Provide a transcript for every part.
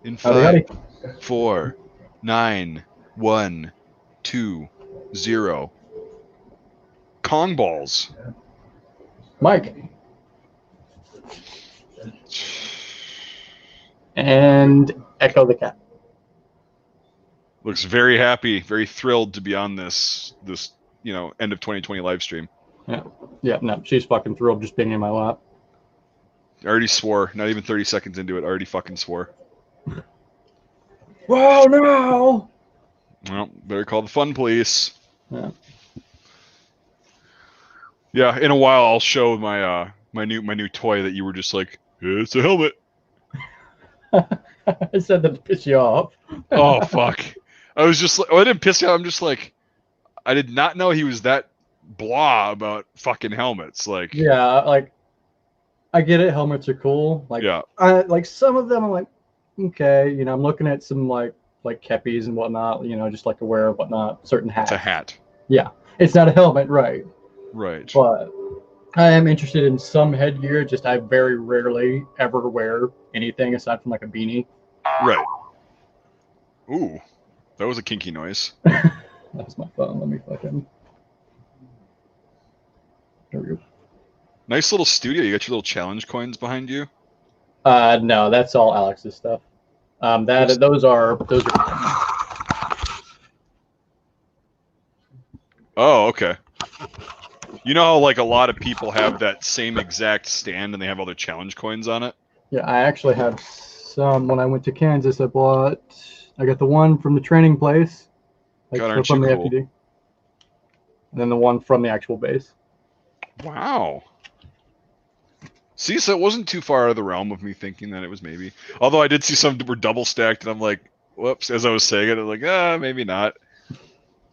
In Howdy, 5, 4, 9, 1, 2, 0. Kong balls. Mike. And Echo the cat. Looks very happy, very thrilled to be on this end of 2020 live stream. Yeah, no, she's fucking thrilled just being in my lap. I already swore, not even 30 seconds into it, I already fucking swore. Whoa, no! Well, better call the fun police. Yeah. Yeah, in a while I'll show my my new toy that you were just like, it's a helmet. I said that to piss you off. Oh fuck. I was just like, I didn't piss you off, I'm just like, I did not know he was that blah about fucking helmets. Like, yeah, like I get it, helmets are cool. Like, yeah, like some of them I'm like, okay, I'm looking at some like kepis and whatnot, just like to wear whatnot, certain hats. It's a hat. Yeah, it's not a helmet, right? Right. But I am interested in some headgear. Just I very rarely ever wear anything aside from like a beanie. Right. Ooh, that was a kinky noise. That's my phone. Let me fucking. There we go. Nice little studio. You got your little challenge coins behind you. No, that's all Alex's stuff. Those are. Oh, okay. You know how like a lot of people have that same exact stand and they have all their challenge coins on it? Yeah, I actually have some. When I went to Kansas, I got the one from the training place, like God, aren't from you the cool? FPD, and then the one from the actual base. Wow. See, so it wasn't too far out of the realm of me thinking that it was maybe. Although I did see some that were double stacked, and I'm like, whoops. As I was saying it, I'm like, maybe not.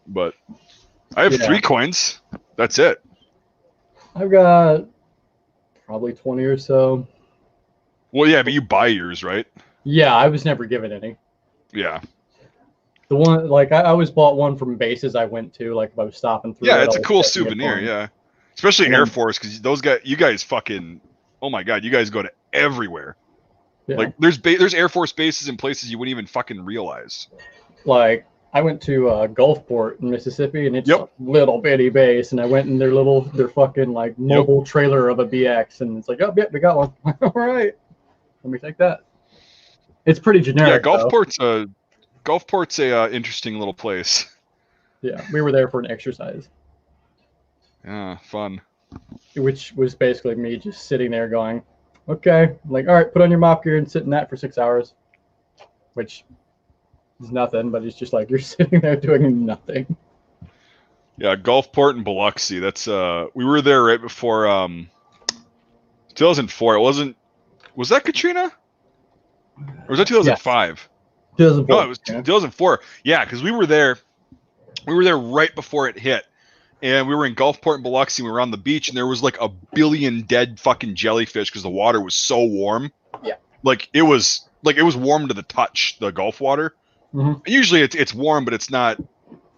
But I have 3 coins. That's it. I've got probably 20 or so. Well, yeah, but you buy yours, right? Yeah, I was never given any. Yeah. The one, like, I always bought one from bases I went to, like, if I was stopping through. Yeah, it's a cool souvenir, yeah. Especially Air Force, because you guys fucking, oh my god, you guys go to everywhere. Yeah. Like, there's Air Force bases in places you wouldn't even fucking realize. Like, I went to Gulfport in Mississippi, and it's a little bitty base, and I went in their fucking, like, mobile trailer of a BX, and it's like, oh, yeah, we got one. All right. Let me take that. It's pretty generic. Yeah, Gulfport's a interesting little place. Yeah, we were there for an exercise. Yeah, fun. Which was basically me just sitting there going, okay, like, all right, put on your mop gear and sit in that for 6 hours. Which is nothing, but it's just like you're sitting there doing nothing. Yeah, Gulfport and Biloxi. That's we were there right before 2004. It wasn't. Was that Katrina? Or was that 2005? Yeah. 2004. No, it was 2004. Yeah, because we were there. We were there right before it hit, and we were in Gulfport and Biloxi. We were on the beach, and there was like a billion dead fucking jellyfish because the water was so warm. Yeah. Like it was warm to the touch, the Gulf water. Mm-hmm. Usually it's warm, but it's not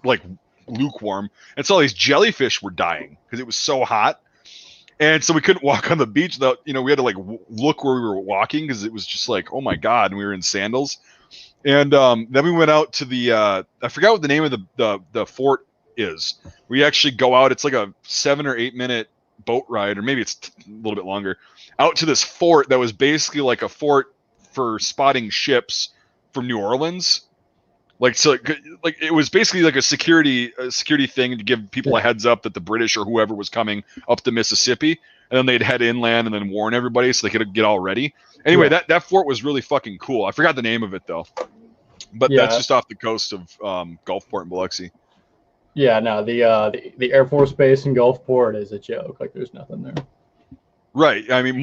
like lukewarm. And so all these jellyfish were dying because it was so hot. And so we couldn't walk on the beach without, we had to like look where we were walking because it was just like, oh my God. And we were in sandals. And then we went out to the, I forgot what the name of the fort is. We actually go out. It's like a 7 or 8 minute boat ride, or maybe it's a little bit longer, out to this fort that was basically like a fort for spotting ships from New Orleans. Like, so like it was basically like a security thing to give people a heads up that the British or whoever was coming up the Mississippi, and then they'd head inland and then warn everybody so they could get all ready. Anyway, that fort was really fucking cool. I forgot the name of it though, but that's just off the coast of Gulfport and Biloxi. Yeah, no, the Air Force Base in Gulfport is a joke. Like, there's nothing there. Right. I mean,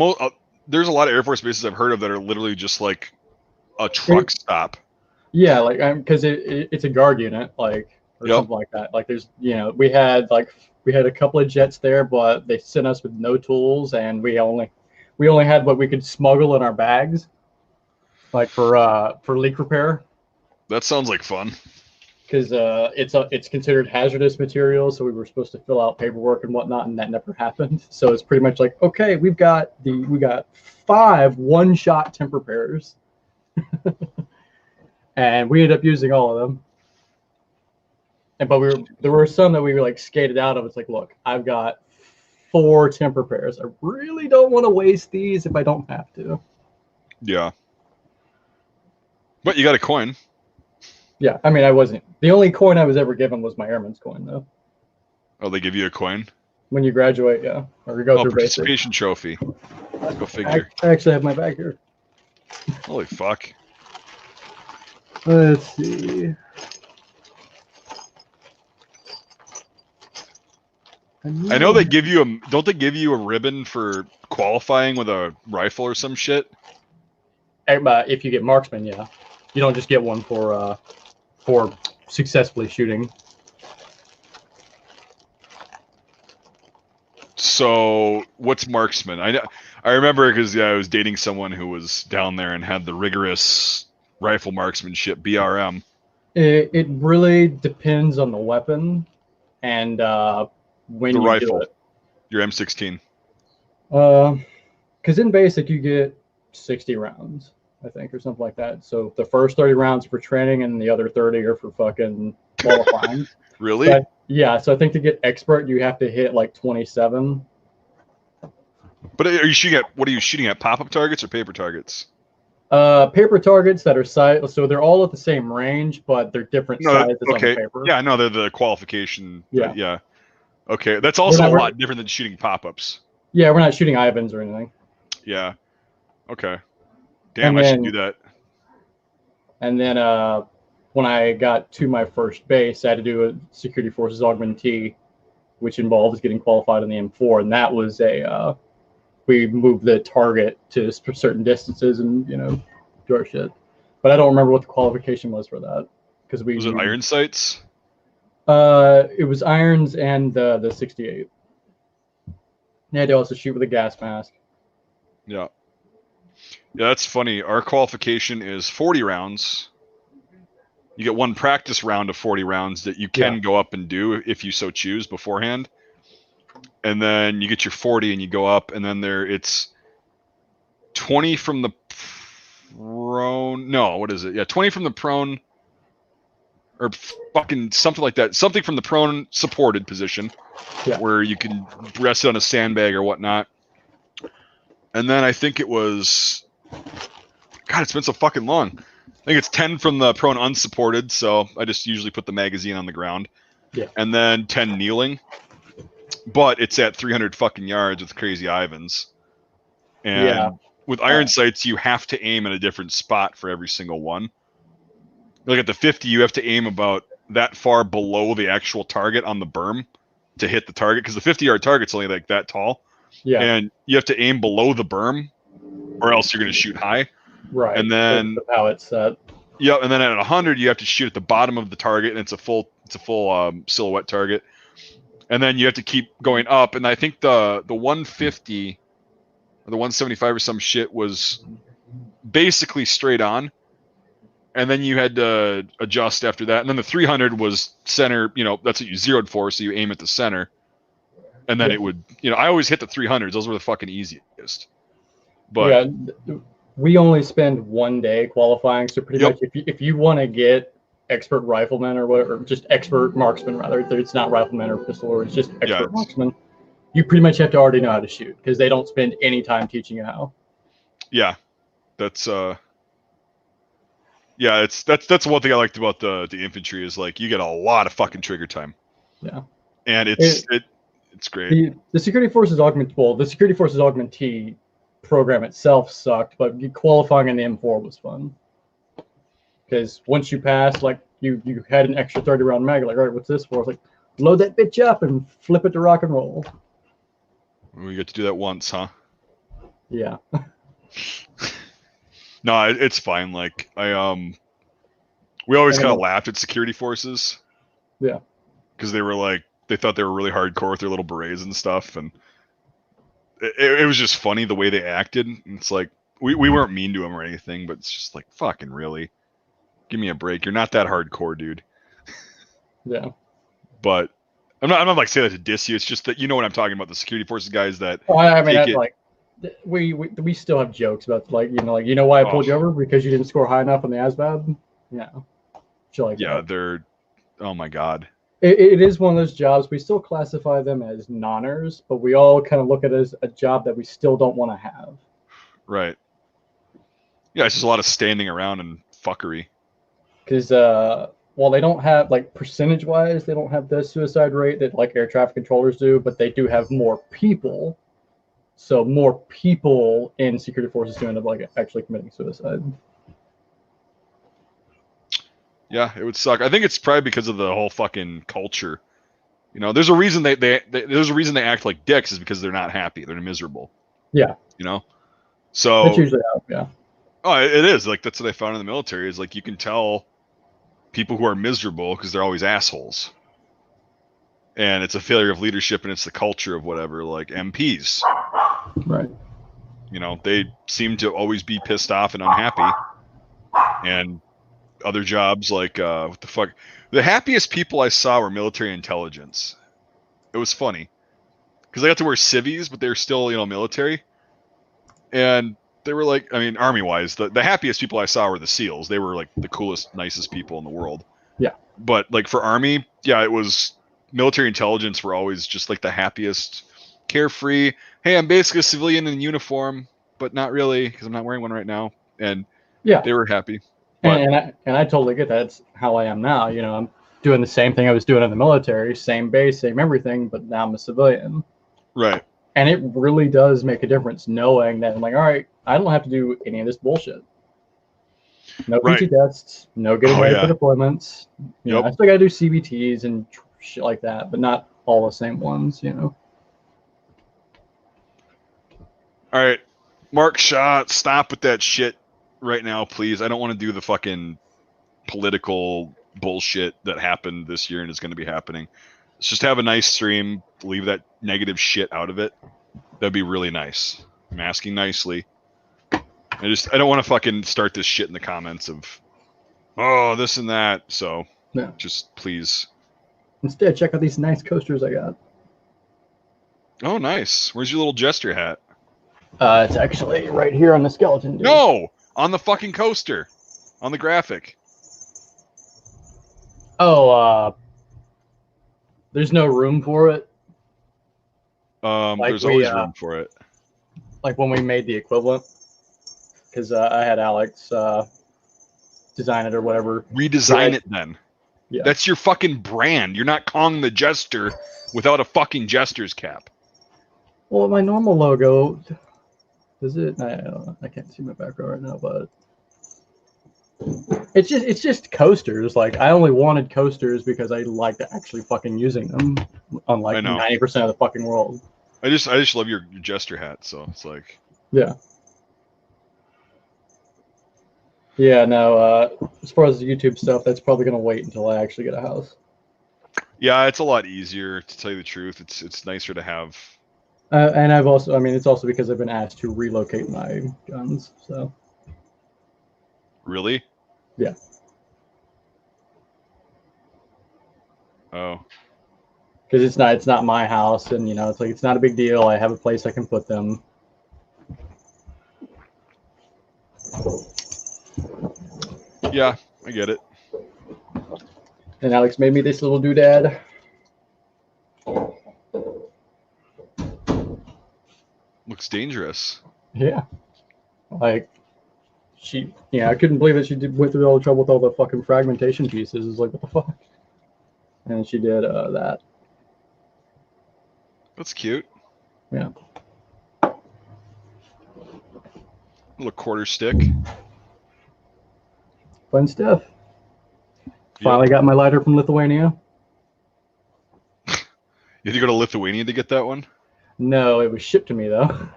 there's a lot of Air Force bases I've heard of that are literally just like a truck stop. Yeah, like, because it's a guard unit, like, or something like that. Like, there's, we had a couple of jets there, but they sent us with no tools, and we only had what we could smuggle in our bags, like for leak repair. That sounds like fun. Because it's considered hazardous material, so we were supposed to fill out paperwork and whatnot, and that never happened. So it's pretty much like, okay, we got 5 one-shot temp repairs. and we ended up using all of them. But there were some that we were like skated out of. It's like, look, I've got 4 temper pairs. I really don't want to waste these if I don't have to. Yeah. But you got a coin. Yeah, I mean, I wasn't. The only coin I was ever given was my airman's coin, though. Oh, they give you a coin? When you graduate, yeah. Or you go through participation basic. trophy. Go figure. I actually have my bag here. Holy fuck. Let's see. I know they give you don't they give you a ribbon for qualifying with a rifle or some shit? If you get marksman, yeah. You don't just get one for successfully shooting. So what's marksman? I remember because I was dating someone who was down there and had the rigorous rifle marksmanship BRM. It really depends on the weapon and when the you rifle. do it. Your M16. Because in basic you get 60 rounds, I think, or something like that. So the first 30 rounds are for training, and the other 30 are for fucking qualifying. Really? But, yeah. So I think to get expert, you have to hit like 27. But are you shooting at what are you shooting at? Pop-up targets or paper targets? Paper targets that are size, so they're all at the same range, but they're different sizes on the paper. Yeah, no, they're the qualification. Yeah. Yeah. Okay, that's also a lot different than shooting pop-ups. Yeah, we're not shooting Ivans or anything. Yeah. Okay. Damn, I should do that. And then when I got to my first base, I had to do a Security Forces Augmentee, which involves getting qualified on the M4, and that was we moved the target to certain distances and do our shit. But I don't remember what the qualification was for that because was it iron sights? It was irons and the 68. They had to also shoot with a gas mask. Yeah. Yeah, that's funny. Our qualification is 40 rounds. You get one practice round of 40 rounds that you can go up and do if you so choose beforehand. And then you get your 40 and you go up, and then it's 20 from the prone. No, what is it? Yeah, 20 from the prone, or fucking something like that. Something from the prone supported position, where you can rest it on a sandbag or whatnot. And then I think it was, God, it's been so fucking long. I think it's 10 from the prone unsupported, so I just usually put the magazine on the ground. Yeah. And then 10 kneeling. But it's at 300 fucking yards with crazy Ivans. And with iron sights, you have to aim in a different spot for every single one. Like at the 50, you have to aim about that far below the actual target on the berm to hit the target, because the 50-yard target's only like that tall. Yeah. And you have to aim below the berm, or else you're going to shoot high. Right. And then how it's set. Yeah, and then at 100, you have to shoot at the bottom of the target, and it's a full silhouette target. And then you have to keep going up. And I think the 150 or the 175 or some shit was basically straight on. And then you had to adjust after that. And then the 300 was center, that's what you zeroed for, so you aim at the center. And then it would, I always hit the 300s. Those were the fucking easiest. But we only spend 1 day qualifying. So pretty much if you want to get expert rifleman or whatever, or just expert marksman, rather, it's not rifleman or pistol, or it's just expert marksman, you pretty much have to already know how to shoot, because they don't spend any time teaching you how. Yeah. That's that's one thing I liked about the infantry, is like you get a lot of fucking trigger time. Yeah. And it's great. The Security Forces Augmentee program itself sucked, but qualifying in the M4 was fun. Because once you pass, like you had an extra 30 round mag, like, all right, what's this for? It's like, load that bitch up and flip it to rock and roll. We get to do that once, huh? Yeah. No, it's fine. Like we always kind of laughed at security forces. Yeah. Because they thought they were really hardcore with their little berets and stuff, and it was just funny the way they acted. And it's like we weren't mean to them or anything, but it's just like, fucking really, give me a break. You're not that hardcore, dude. Yeah. But I'm not like saying that to diss you. It's just that what I'm talking about, the security forces guys that. I mean, that's like we still have jokes about, like, why I pulled you over, because you didn't score high enough on the ASVAB. you know, shit like Yeah, that. they're. Oh my god. It is one of those jobs we still classify them as nonners, but we all kind of look at it as a job that we still don't want to have. Right. Yeah, it's just a lot of standing around and fuckery. Because while they don't have, like, percentage wise, they don't have the suicide rate that like air traffic controllers do, but they do have more people. So more people in security forces do end up like actually committing suicide. Yeah, it would suck. I think it's probably because of the whole fucking culture. You know, there's a reason there's a reason they act like dicks is because they're not happy. They're miserable. Yeah. You know. That's So. usually how, yeah. Oh, it is like that's what I found in the military. Is like you can tell people who are miserable because they're always assholes, and it's a failure of leadership and it's the culture of whatever. Like MPs, Right. you know, they seem to always be pissed off and unhappy, and other jobs like what the fuck? The happiest people I saw were military intelligence. It was funny because they got to wear civvies, but they're still military, and they were like, I mean, army wise, the happiest people I saw were the SEALs. They were like the coolest, nicest people in the world. Yeah. But like for army, yeah, it was military intelligence were always just like the happiest, carefree. Hey, I'm basically a civilian in uniform, but not really because I'm not wearing one right now. And Yeah. they were happy. But And I totally get that. It's how I am now. You know, I'm doing the same thing I was doing in the military, same base, same everything, but now I'm a civilian. right. And it really does make a difference knowing that I'm like, all right, I don't have to do any of this bullshit. No Right. PT tests, no getting Oh, ready yeah. for deployments. You know, Yep. I still got to do CBTs and shit like that, but not all the same ones, you know. All right. Mark Shaw, stop with that shit right now, please. I don't want to do the fucking political bullshit that happened this year and is going to be happening. Let's just have a nice stream. Leave that negative shit out of it. That'd be really nice. I'm asking nicely. I don't want to fucking start this shit in the comments of, oh, this and that. So Yeah. just please. Instead, check out these nice coasters I got. Oh, nice. Where's your little jester hat? It's actually right here on the skeleton. Dude. No, on the fucking coaster, on the graphic. Oh, there's no room for it. There's always room for it. Like when we made the equivalent, because I had Alex design it or whatever. Redesign it then. Yeah. That's your fucking brand. You're not Kong the Jester without a fucking Jester's cap. Well, my normal logo, is it? I can't see my background right now, but it's just coasters. Like I only wanted coasters because I liked actually fucking using them, unlike 90% of the fucking world. I just love your Jester hat. So it's like, yeah. Yeah, no, as far as the YouTube stuff, that's probably going to wait until I actually get a house. Yeah, it's a lot easier, to tell you the truth. It's nicer to have. And I've also, I mean, it's also because I've been asked to relocate my guns, so. Really? Yeah. Oh. Because it's not my house, and, you know, it's like, it's not a big deal. I have a place I can put them. Yeah, I get it. And Alex made me this little doodad. Looks dangerous. Yeah. Like, she, yeah, I couldn't believe that she went through all the trouble with all the fucking fragmentation pieces. It's like, what the fuck? And she did that. That's cute. Yeah. Little quarter stick. Fun stuff. Finally got my lighter from Lithuania. You had to go to Lithuania to get that one? No, it was shipped to me though.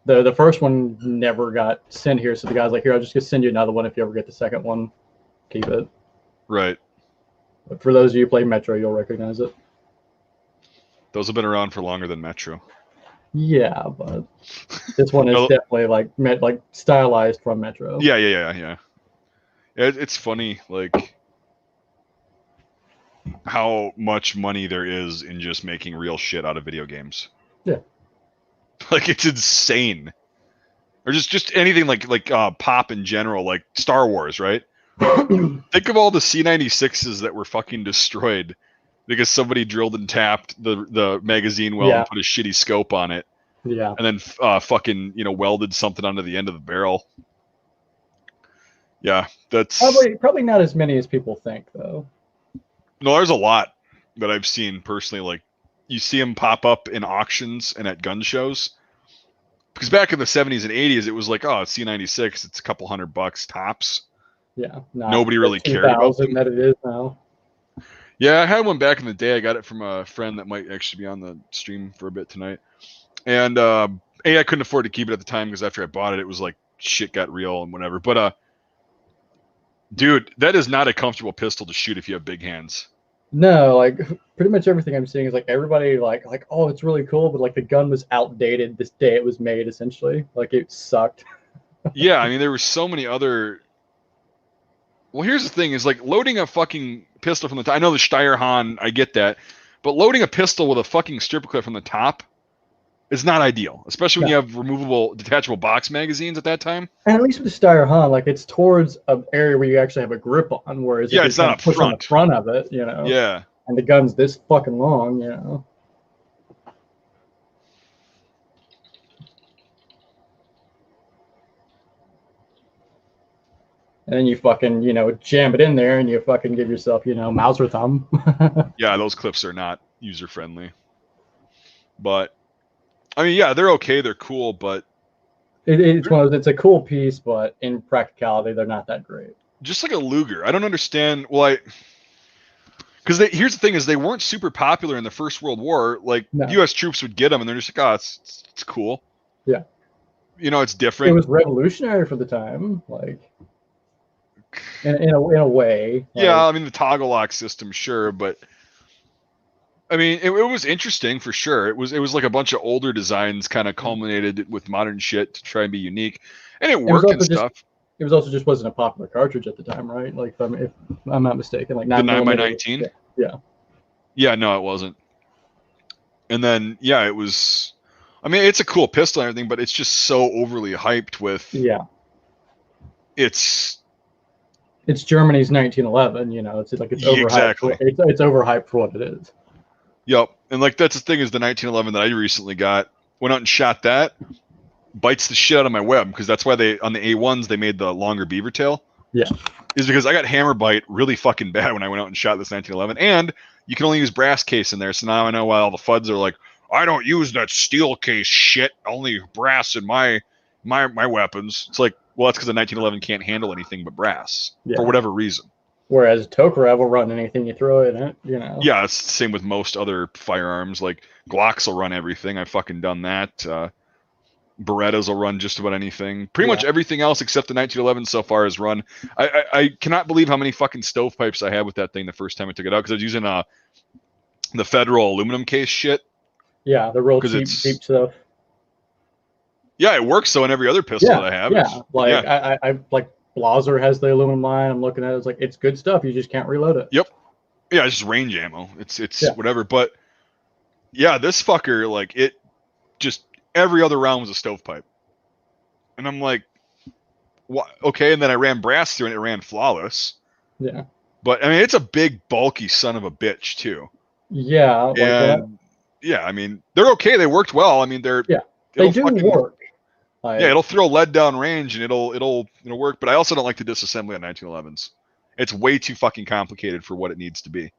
The first one never got sent here, so the guy's like, "Here, I'll just send you another one. If you ever get the second one, keep it." Right. But for those of you who play Metro, you'll recognize it. Those have been around for longer than Metro. Yeah, but this one is definitely like stylized from Metro. Yeah. It's funny, like how much money there is in just making real shit out of video games. Yeah. Like it's insane. Or just anything like pop in general, like Star Wars, right? Think of all the C96s that were fucking destroyed because somebody drilled and tapped the magazine well and put a shitty scope on it. Yeah. And then fucking, welded something onto the end of the barrel. Yeah, that's probably not as many as people think, though. No, there's a lot that I've seen personally. Like, you see them pop up in auctions and at gun shows. Because back in the 70s and 80s, it was like, oh, it's C96, it's a couple $100 tops. Yeah, nobody really cared about them. That it is now. Yeah, I had one back in the day. I got it from a friend that might actually be on the stream for a bit tonight. And I couldn't afford to keep it at the time because after I bought it, it was like shit got real and whatever. But dude, that is not a comfortable pistol to shoot if you have big hands. No, like pretty much everything I'm seeing is like everybody like oh, it's really cool, but like the gun was outdated this day it was made, essentially. Like it sucked. Yeah, I mean there were so many other. Well, here's the thing: is like loading a fucking pistol from the top. I know the Steyr-Hahn, I get that, but loading a pistol with a fucking strip clip from the top is not ideal, especially when you have removable, detachable box magazines at that time. And at least with the Steyr-Hahn, like it's towards an area where you actually have a grip on, whereas it's not push on the front of it, Yeah. And the gun's this fucking long, And then you fucking, jam it in there and you fucking give yourself, Mauser thumb. Yeah, those clips are not user friendly. But I mean, yeah, they're okay, they're cool, but it's a cool piece, but in practicality, they're not that great. Just like a Luger, I don't understand. Well, because here's the thing: is they weren't super popular in the First World War. Like U.S. troops would get them, and they're just like, oh, it's cool. Yeah, it's different. It was revolutionary for the time, like in a way. Yeah, I mean the toggle lock system, sure, but I mean it was interesting for sure. It was like a bunch of older designs kind of culminated with modern shit to try and be unique, and it worked and stuff. It was also just wasn't a popular cartridge at the time, right? Like if I'm not mistaken, like 9x19. Yeah. Yeah, no, it wasn't. And then it was. I mean, it's a cool pistol and everything, but it's just so overly hyped with. Yeah. It's Germany's 1911. It's like it's overhyped. Exactly. It's overhyped for what it is. Yep, and like that's the thing is the 1911 that I recently got. Went out and shot that. Bites the shit out of my web because that's why they on the A1s they made the longer beaver tail. Yeah, is because I got hammer bite really fucking bad when I went out and shot this 1911, and you can only use brass case in there. So now I know why all the FUDs are like, I don't use that steel case shit, only brass in my weapons. It's like, well, that's because the 1911 can't handle anything but brass for whatever reason. Whereas Tokarev will run anything you throw in it, Yeah, it's the same with most other firearms. Like Glocks will run everything. I've fucking done that. Berettas will run just about anything. Pretty much everything else except the 1911 so far has run. I cannot believe how many fucking stovepipes I had with that thing the first time I took it out because I was using the Federal aluminum case shit. Yeah, the real cheap stuff. Yeah, it works so in every other pistol that I have. Yeah, I like Blaser has the aluminum line. I'm looking at it. It's like it's good stuff. You just can't reload it. Yep. Yeah, it's just range ammo. It's whatever. But yeah, this fucker like it just. Every other round was a stovepipe. And I'm like, what? Okay. And then I ran brass through and it ran flawless. Yeah. But I mean, it's a big, bulky son of a bitch, too. Yeah. Yeah. I mean, they're okay. They worked well. I mean, they do work. It'll throw lead down range and it'll work. But I also don't like the disassembly on 1911s. It's way too fucking complicated for what it needs to be.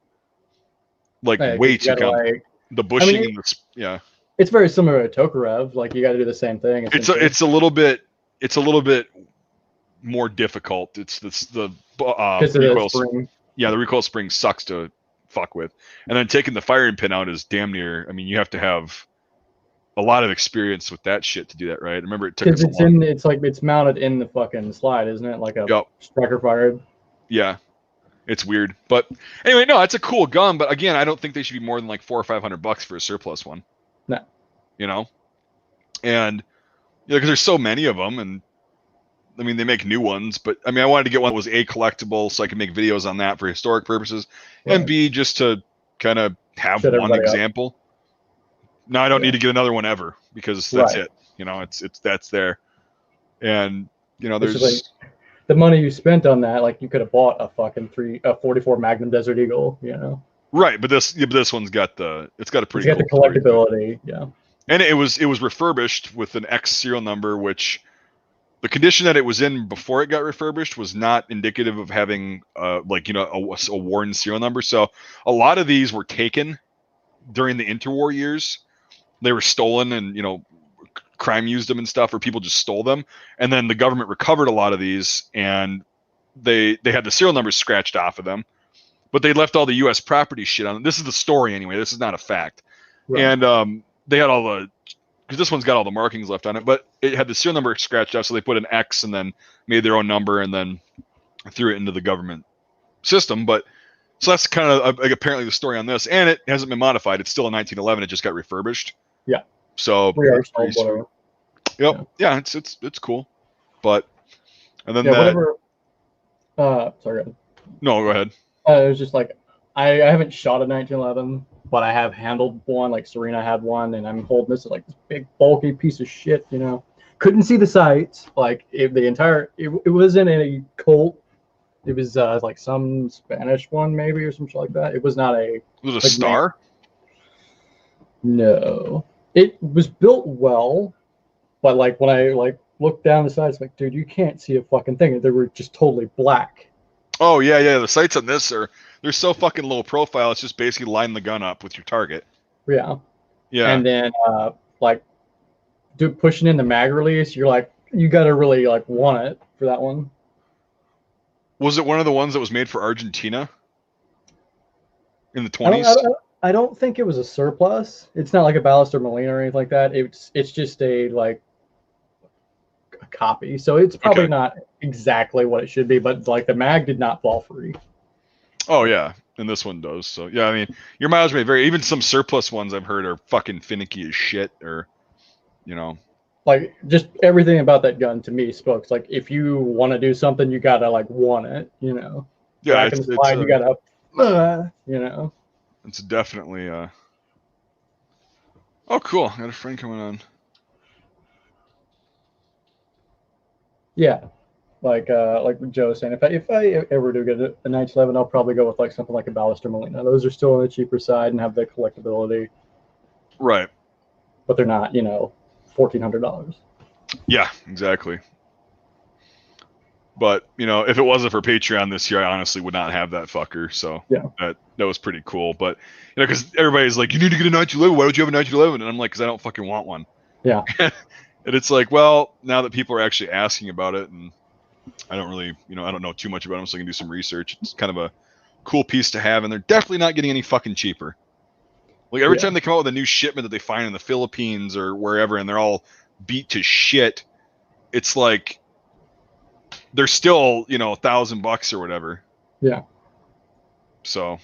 Like, way too complicated. The bushing and the. It's very similar to Tokarev. Like you got to do the same thing. It's a little bit more difficult. It's the recoil spring. Yeah, the recoil spring sucks to fuck with, and then taking the firing pin out is damn near. I mean, you have to have a lot of experience with that shit to do that, right? I remember it took. Because it's mounted in the fucking slide, isn't it? Like a striker fired. Yeah, it's weird, but anyway, no, it's a cool gun. But again, I don't think they should be more than like $400 or $500 for a surplus one. No. And because there's so many of them, and I mean they make new ones, but I mean I wanted to get one that was A, collectible, so I could make videos on that for historic purposes, and B, just to kind of have one example. Now I don't need to get another one ever because that's it. It's that's there, and there's the money you spent on that, like you could have bought a fucking 44 Magnum Desert Eagle, you know. Right, but this one's got it's got a pretty It's got cool the collectability, yeah. And it was refurbished with an X serial number, which the condition that it was in before it got refurbished was not indicative of having like, you know, a worn serial number. So a lot of these were taken during the interwar years. They were stolen, and, you know, crime used them and stuff, or people just stole them. And then the government recovered a lot of these, and they had the serial numbers scratched off of them, but they left all the U.S. property shit on them. This is the story anyway. This is not a fact. Right. And they had all the, because this one's got all the markings left on it, but it had the serial number scratched off, so they put an X and then made their own number and then threw it into the government system. But so that's kind of like apparently the story on this, and it hasn't been modified. It's still a 1911. It just got refurbished. Yeah. So whatever. Yep. Yeah, it's cool. But and then whatever. Sorry. No, go ahead. It was just like I haven't shot a 1911, but I have handled one. Like Serena had one, and I'm holding this like this big bulky piece of shit. You know, couldn't see the sights. Like it wasn't a Colt. It was like some Spanish one maybe or something like that. It was not a. Was it a Star? No, it was built well, but like when I like looked down the sides, like, dude, you can't see a fucking thing. They were just totally black. Oh yeah. The sights on this they're so fucking low profile. It's just basically line the gun up with your target. Yeah. Yeah. And then like pushing in the mag release, you're like, you gotta really like want it for that one. Was it one of the ones that was made for Argentina in the 20s? I don't think it was a surplus. It's not like a Ballester Molina or anything like that. It's just a copy, so it's probably not exactly what it should be, but like the mag did not fall free. Oh yeah, and this one does. So yeah, I mean, your mileage may vary. Even some surplus ones I've heard are fucking finicky as shit, or, you know, like just everything about that gun to me spoke. Like if you want to do something, you gotta like want it, you know. Yeah, you gotta, you know. It's definitely Oh, cool! I got a friend coming on. Yeah, like Joe was saying, if I ever do get a 1911, I'll probably go with like something like a Ballester Molina. Those are still on the cheaper side and have the collectability. Right. But they're not, you know, $1,400. Yeah, exactly. But, you know, if it wasn't for Patreon this year, I honestly would not have that fucker. So yeah, that was pretty cool. But, you know, because everybody's like, you need to get a 1911. Why don't you have a 1911? And I'm like, because I don't fucking want one. Yeah. And it's like, well, now that people are actually asking about it, and I don't really, you know, I don't know too much about them, so I can do some research. It's kind of a cool piece to have, and they're definitely not getting any fucking cheaper. Like every time they come out with a new shipment that they find in the Philippines or wherever, and they're all beat to shit, it's like they're still, you know, $1,000 or whatever. Yeah. So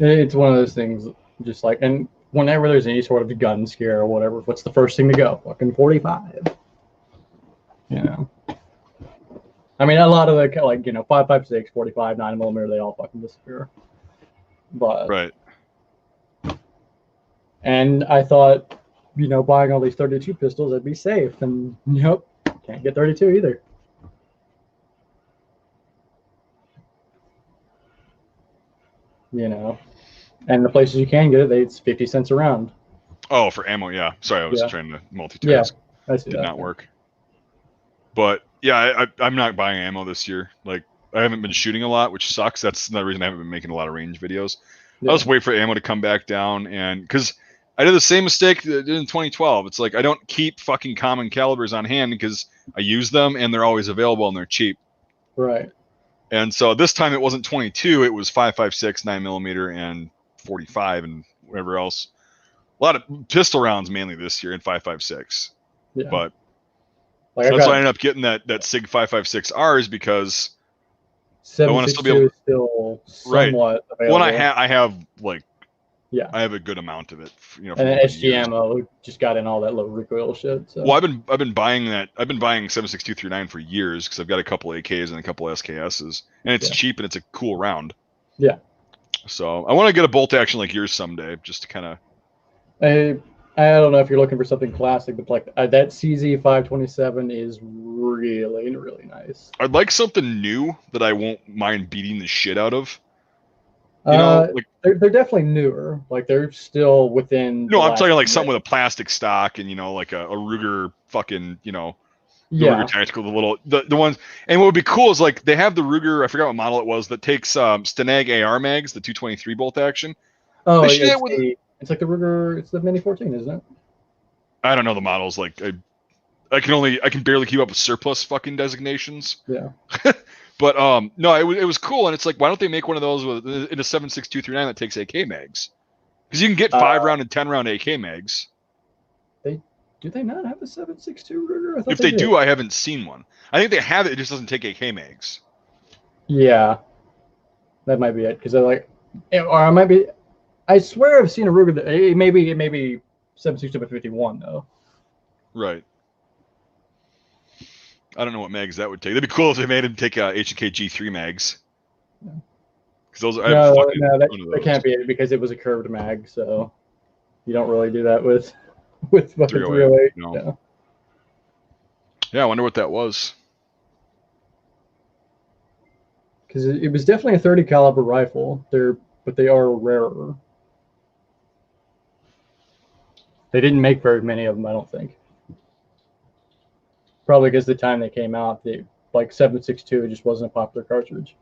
it's one of those things, just like, and whenever there's any sort of gun scare or whatever, what's the first thing to go? Fucking 45. You know. I mean, a lot of the, like, you know, 5.56, 45, 9mm, they all fucking disappear. But right. And I thought, you know, buying all these 32 pistols, I'd be safe, and nope, can't get 32 either. You know, and the places you can get it, it's 50 cents a round. Oh, for ammo, yeah. Sorry, I was trying to multitask. Yeah, it did not work. But yeah, I'm not buying ammo this year. Like, I haven't been shooting a lot, which sucks. That's another reason I haven't been making a lot of range videos. Yeah. I'll just wait for ammo to come back down, and because I did the same mistake that I did in 2012. It's like I don't keep fucking common calibers on hand because I use them and they're always available and they're cheap. Right. And so this time it wasn't 22, it was 5.56, 9mm, and 45, and whatever else. A lot of pistol rounds mainly this year in 5.56. Yeah. But like so that's why I ended up getting that SIG 5.56Rs because I want to still be able to still somewhat available. Well, I have like I have a good amount of it, you know. And then SG ammo just got in all that low recoil shit. So. Well, I've been buying 7.62-39 for years because I've got a couple AKs and a couple SKSs, and it's cheap and it's a cool round. Yeah. So I want to get a bolt action like yours someday, just to kind of. I I don't know if you're looking for something classic, but like that CZ 527 is really, really nice. I'd like something new that I won't mind beating the shit out of. You know, like they're definitely newer. Like they're still within. no, I'm talking like something with a plastic stock and like a Ruger fucking the Ruger Tactical, the ones. And what would be cool is like they have the Ruger. I forgot what model it was that takes Stenag AR mags, the 223 bolt action. Oh, it's like the Ruger. It's the Mini 14, isn't it? I don't know the models. Like I can barely keep up with surplus fucking designations. Yeah. But no, it was cool, and it's like, why don't they make one of those in a 7.6239 that takes AK mags? Because you can get 5-round and 10-round AK mags. Do they not have a 7.62 Ruger? If they do, I haven't seen one. I think they have it. It just doesn't take AK mags. Yeah, that might be it. Because they're like, or I might be. I swear I've seen a Ruger that it may be 7.62 by 51 though. Right. I don't know what mags that would take. That'd be cool if they made him take H&K G3 mags. Because those are that can't be it because it was a curved mag, so you don't really do that with fucking 308. No. Yeah, I wonder what that was. Because it was definitely a 30 caliber rifle. But they are rarer. They didn't make very many of them, I don't think. Probably because the time they came out, like 7.62 just wasn't a popular cartridge.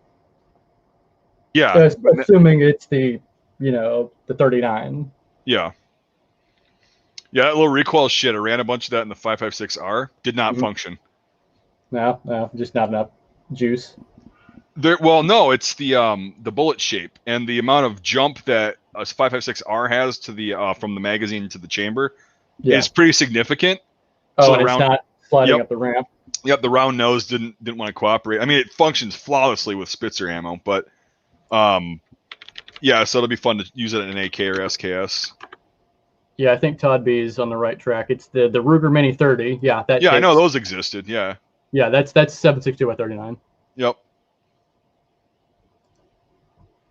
Yeah. Assuming it's the 39. Yeah. Yeah, that little recoil shit. I ran a bunch of that in the 5.56R. Did not function. No, just not enough juice. Well, no, it's the bullet shape and the amount of jump that a 5.56R has to the from the magazine to the chamber is pretty significant. Oh, so and it's not sliding up the ramp. Yep, the round nose didn't want to cooperate. I mean, it functions flawlessly with Spitzer ammo, but yeah, so it'll be fun to use it in an AK or SKS. Yeah, I think Todd B is on the right track. It's the Ruger Mini 30. Yeah, I know those existed. Yeah. Yeah, that's 7.62 by 39. Yep.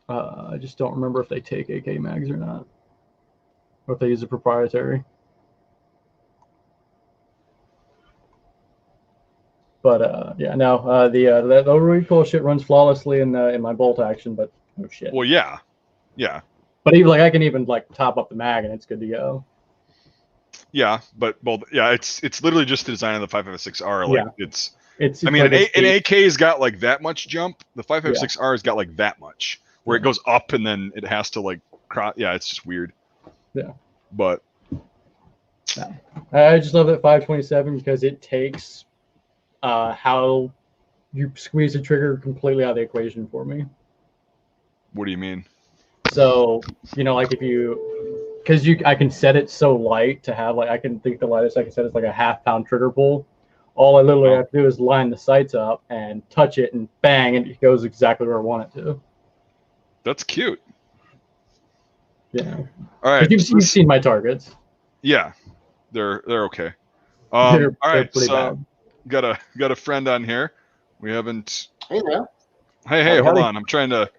I just don't remember if they take AK mags or not, or if they use a proprietary. But the recoil shit runs flawlessly in my bolt action, but no shit. Well, yeah. But even I can even top up the mag and it's good to go. Yeah, but it's literally just the design of the 5.56R. Like it's. I mean, an AK's got like that much jump. The 5.56R has got like that much, where it goes up and then it has to it's just weird. Yeah. But I just love that 5.27 because it takes how you squeeze the trigger completely out of the equation for me. What do you mean? So, like I can set it so light to have I can think the lightest I can set is like a half-pound trigger pull. All I literally have to do is line the sights up and touch it and bang, and it goes exactly where I want it to. That's cute. Yeah. All right. You've seen my targets. Yeah, they're okay. They're all right. So bad. got a friend on here. We haven't. Hey there. Hey, hold on. I'm trying to.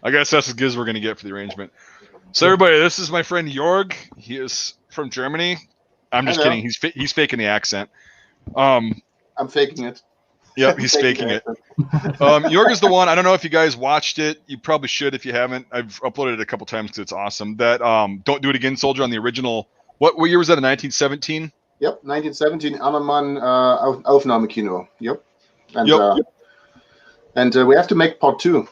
I guess that's as good as we're gonna get for the arrangement. So everybody, this is my friend Jorg. He is from Germany. I'm just kidding. He's faking the accent. I'm faking it. Yep, he's faking it. Jorg is the one. I don't know if you guys watched it. You probably should if you haven't. I've uploaded it a couple times because it's awesome. That Don't Do It Again Soldier on the original. What year was that? In 1917? Yep, 1917. Ammermann Aufnahmekino. Yep. And we have to make part 2.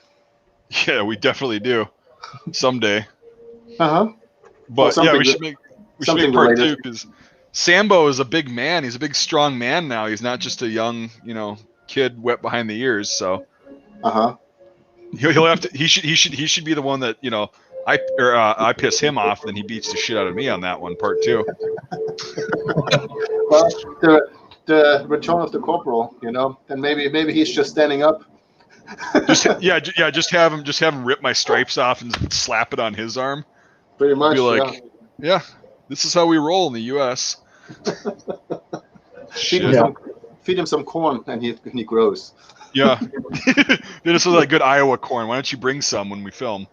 Yeah, we definitely do. Someday. Uh-huh. But we should make part 2 because Sambo is a big man. He's a big, strong man now. He's not just a young, kid wet behind the ears. So, he'll have to. He should be the one that I piss him off, and then he beats the shit out of me on that one, part 2. Well, the return of the corporal, and maybe he's just standing up. just have him rip my stripes off and slap it on his arm. Pretty much. Be like, yeah, this is how we roll in the U.S. Feed him some corn, and he grows. Yeah, this is like good Iowa corn. Why don't you bring some when we film?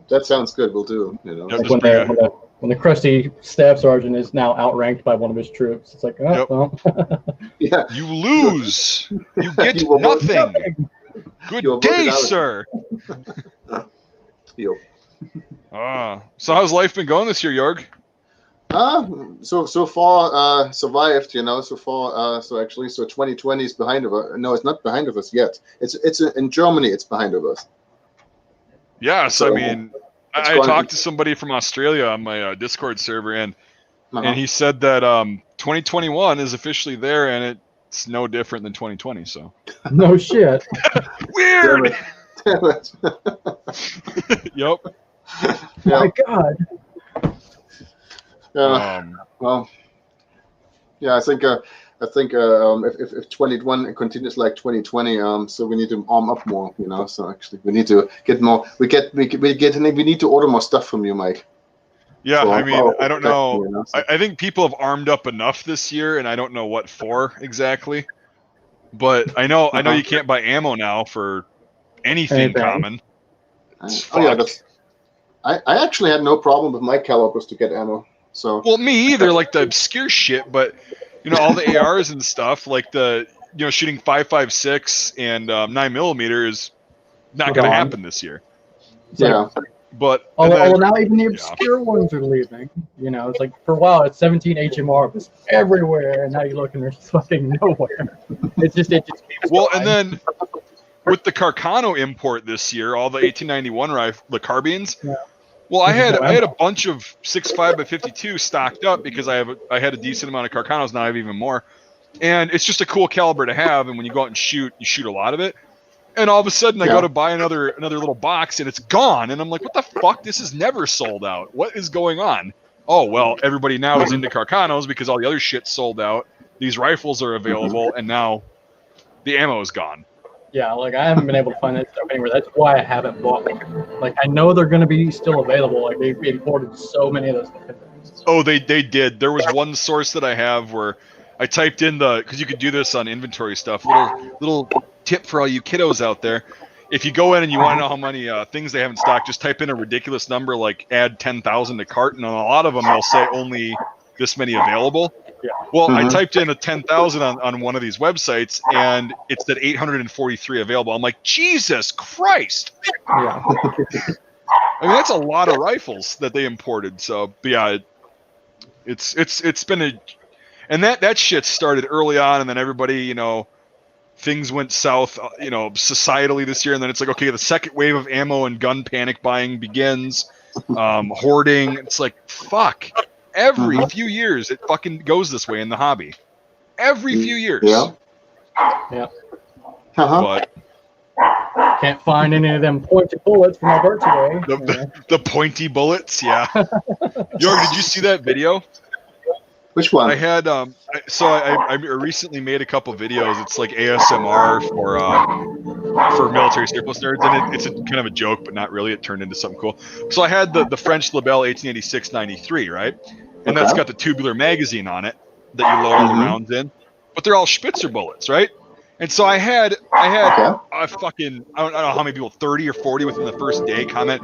That sounds good. We'll do. When when the crusty staff sergeant is now outranked by one of his troops. It's like, oh, Yep. well. Yeah. You lose. You get You were nothing. Good You were day, voted out. sir. Yo. So how's life been going this year, Jorg? So far survived, so far so 2020 is behind of us. No, it's not behind of us yet. It's in Germany. It's behind of us. Yes, So, I mean, I talked to somebody from Australia on my Discord server, and he said that 2021 is officially there, and it's no different than 2020. So No shit. weird. Damn it. Yep. My God. Well, yeah, I think if 2021 continues like 2020, so we need to arm up more, So actually, we need to get more. We need to order more stuff from you, Mike. Yeah, So, I mean, I don't know. So. I think people have armed up enough this year, and I don't know what for exactly. But I know you can't buy ammo now for anything common. I actually had no problem with my calibers to get ammo. So well, me either, like the obscure shit, but all the ARs and stuff, like the shooting 5.56 and 9mm is not going to happen this year. Yeah. But now even the obscure ones are leaving. It's like for a while it's 17 HMR was everywhere, and now you look and there's fucking nowhere. It just keeps well, going. And then with the Carcano import this year, all the 1891 rifle, the carbines. Yeah. Well, I had a bunch of 6.5 by 52 stocked up because I had a decent amount of Carcanos. Now I have even more, and it's just a cool caliber to have. And when you go out and shoot, you shoot a lot of it. And all of a sudden, I go to buy another little box, and it's gone. And I'm like, what the fuck? This is never sold out. What is going on? Oh, well, everybody now is into Carcanos because all the other shit's sold out. These rifles are available, and now the ammo is gone. Yeah, like I haven't been able to find that stuff anywhere. That's why I haven't bought them. Like I know they're going to be still available. Like they've imported so many of those things. Oh, they did. There was one source that I have where I typed in because you could do this on inventory stuff. Little tip for all you kiddos out there. If you go in and you want to know how many things they have in stock, just type in a ridiculous number like add 10,000 to cart, and on a lot of them they'll say only this many available. Yeah. Well, I typed in a 10,000 on one of these websites, and it said 843 available. I'm like, Jesus Christ! Yeah. I mean, that's a lot of rifles that they imported. So, but yeah, it's been and that shit started early on, and then everybody, things went south, societally this year, and then it's like, okay, the second wave of ammo and gun panic buying begins, hoarding. It's like, fuck. Every few years, it fucking goes this way in the hobby. Every few years. Yeah. Yeah. But can't find any of them pointy bullets for my birthday. The pointy bullets, yeah. Jorg, did you see that video? Which one? I had I recently made a couple videos. It's like ASMR for military surplus nerds, and it's a kind of a joke, but not really. It turned into something cool. So I had the French Lebel 1886-93, right? And that's got the tubular magazine on it that you load all the rounds in, but they're all Spitzer bullets, right? And so I had a fucking, I don't know how many people, 30 or 40 within the first day comment,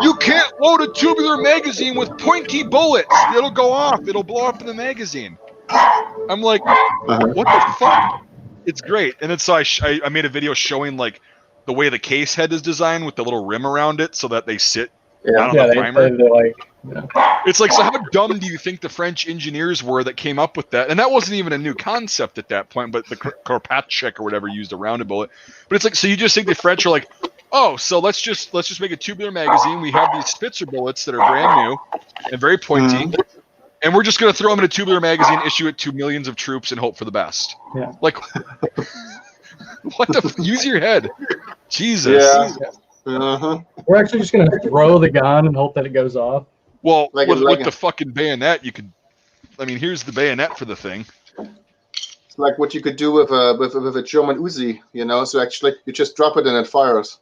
you can't load a tubular magazine with pointy bullets. It'll go off. It'll blow up in the magazine. I'm like, what the fuck? It's great. And then so I made a video showing like the way the case head is designed with the little rim around it so that they sit on the primer. It's like, so how dumb do you think the French engineers were that came up with that? And that wasn't even a new concept at that point, but the Kropatschek or whatever used a rounded bullet. But it's like, so you just think the French are like, oh, so let's just make a tubular magazine. We have these Spitzer bullets that are brand new and very pointy, and we're just going to throw them in a tubular magazine, issue it to millions of troops, and hope for the best. Yeah. Like, what the? Use your head, Jesus. Yeah. We're actually just going to throw the gun and hope that it goes off. Well, with the fucking bayonet, you could. I mean, here's the bayonet for the thing. It's like what you could do with a German Uzi, So actually, you just drop it and it fires.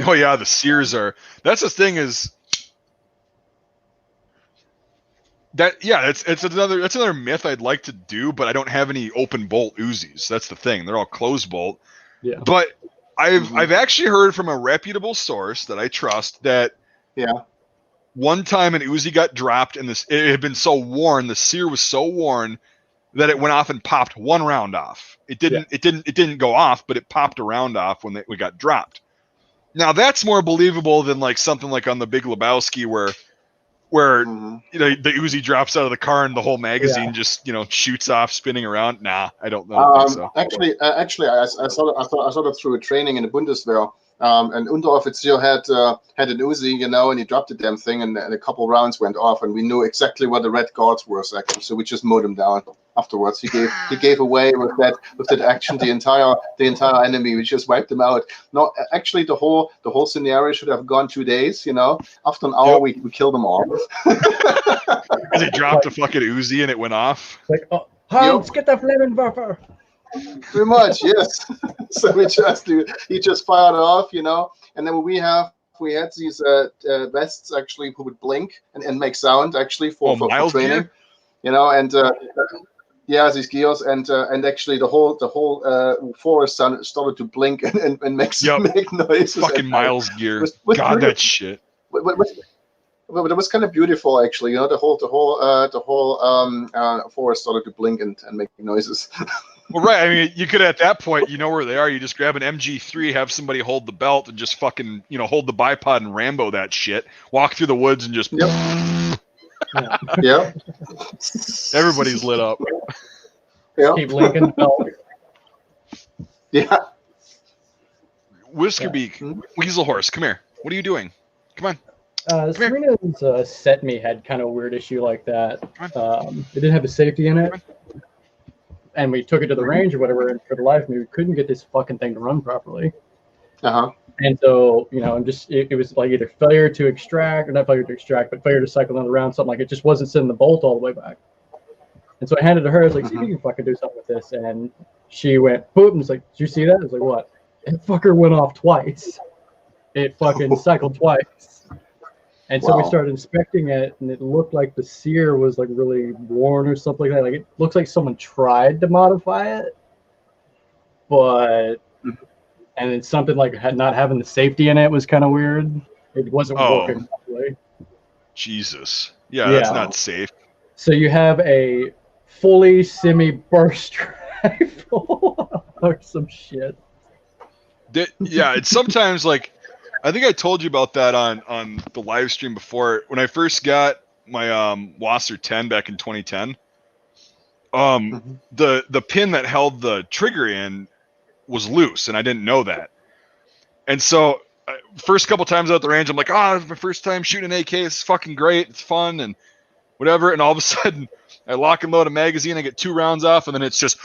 Oh yeah, the Sears are. That's the thing is. That's another myth I'd like to do, but I don't have any open bolt Uzis. That's the thing; they're all closed bolt. Yeah. But I've actually heard from a reputable source that I trust that one time an Uzi got dropped, and it had been so worn, the sear was so worn that it went off and popped one round off. It didn't go off, but it popped a round off when we got dropped. Now that's more believable than like something like on the Big Lebowski where you know the Uzi drops out of the car and the whole magazine just shoots off spinning around. Nah, I don't think so. Actually, I saw it through a training in the Bundeswehr. And Unteroffizier had an Uzi, and he dropped the damn thing, and a couple rounds went off, and we knew exactly where the red guards were, actually. So we just mowed him down afterwards. He gave away with that action the entire enemy. We just wiped them out. No, actually, the whole scenario should have gone 2 days. After an hour, we killed them all. Because he dropped a fucking Uzi and it went off. Like, Hans, get the Flammenwerfer. Pretty much, yes. So he just fired off, and then we had these vests actually who would blink and make sound actually for training, and these gears and actually the whole forest started to blink and make noises. Fucking Miles gear. God, that shit. But it was kind of beautiful, actually. The whole forest started to blink and make noises. Well, right. I mean, you could at that point, you know where they are. You just grab an MG3, have somebody hold the belt, and just fucking, hold the bipod and Rambo that shit. Walk through the woods and just. Yep. Everybody's lit up. Yep. Keep linking the belt. Yeah. Whiskerbeak, Weasel Horse, come here. What are you doing? Come on. Serena's set me had kind of a weird issue like that. It didn't have a safety in it. And we took it to the range or whatever, and for the life of me, we couldn't get this fucking thing to run properly. And so, it was like either failure to extract, or not failure to extract, but failure to cycle another round, something like it just wasn't sending the bolt all the way back. And so I handed it to her. I was like, see if you can fucking do something with this. And she went, boop, and was like, did you see that? I was like, what? That fucker went off twice. It fucking cycled twice. And so we started inspecting it, and it looked like the sear was like really worn or something like that. Like it looks like someone tried to modify it, but and then something like not having the safety in it was kind of weird. It wasn't working properly. Jesus, that's not safe. So you have a fully semi-burst rifle or some shit. It's sometimes like. I think I told you about that on the live stream before. When I first got my Wasser 10 back in 2010, the pin that held the trigger in was loose, and I didn't know that. And so, first couple times out the range, I'm like, it's my first time shooting an AK. It's fucking great. It's fun and whatever. And all of a sudden, I lock and load a magazine. I get 2 rounds off, and then it's just.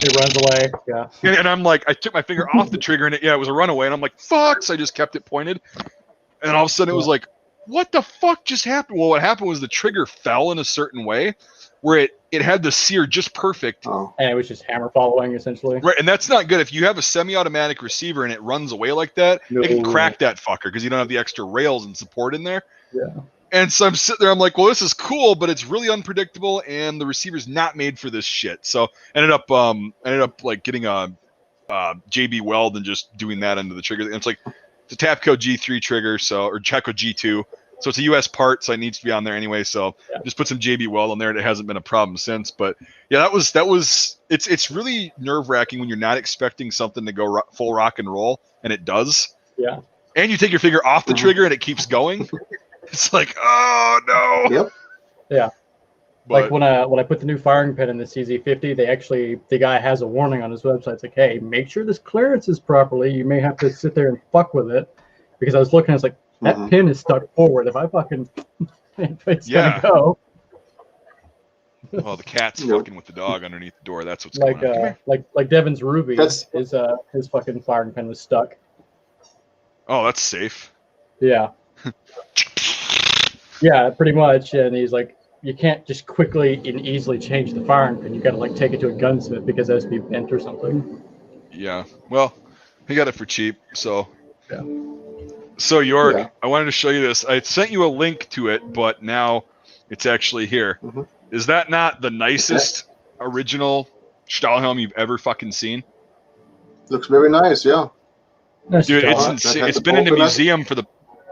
It runs away, yeah. And I'm like, I took my finger off the trigger, and it was a runaway. And I'm like, fuck! So I just kept it pointed. And all of a sudden, it was like, what the fuck just happened? Well, what happened was the trigger fell in a certain way where it had the sear just perfect. And it was just hammer following, essentially. Right, and that's not good. If you have a semi-automatic receiver and it runs away like that, it can crack that fucker because you don't have the extra rails and support in there. Yeah. And so I'm sitting there, I'm like, well, this is cool, but it's really unpredictable, and the receiver's not made for this shit. So ended up like getting a JB Weld and just doing that into the trigger. And it's like it's a Tapco G3 trigger, or Checo G2. So it's a US part, so it needs to be on there anyway. So just put some JB Weld on there, and it hasn't been a problem since. But yeah, that was it's really nerve-wracking when you're not expecting something to go full rock and roll, and it does. Yeah. And you take your finger off the trigger, and it keeps going. It's like, oh no. Yep. Yeah. But, like when I put the new firing pin in the CZ50, the guy has a warning on his website. It's like, hey, make sure this clearance is properly. You may have to sit there and fuck with it, because I was looking, it's like that pin is stuck forward. If I fucking, it's gonna go. Well, the cat's fucking with the dog underneath the door. That's what's going on. Like Devin's Ruby, his fucking firing pin was stuck. Oh, that's safe. Yeah. Yeah, pretty much. And he's like, you can't just quickly and easily change the firing pin. You got to like take it to a gunsmith because it has to be bent or something. Yeah. Well, he got it for cheap. So. Yeah. So York, I wanted to show you this. I sent you a link to it, but now it's actually here. Is that not the nicest original Stahlhelm you've ever fucking seen? Looks very nice. Yeah. Dude, it's insane. It's been in a museum for the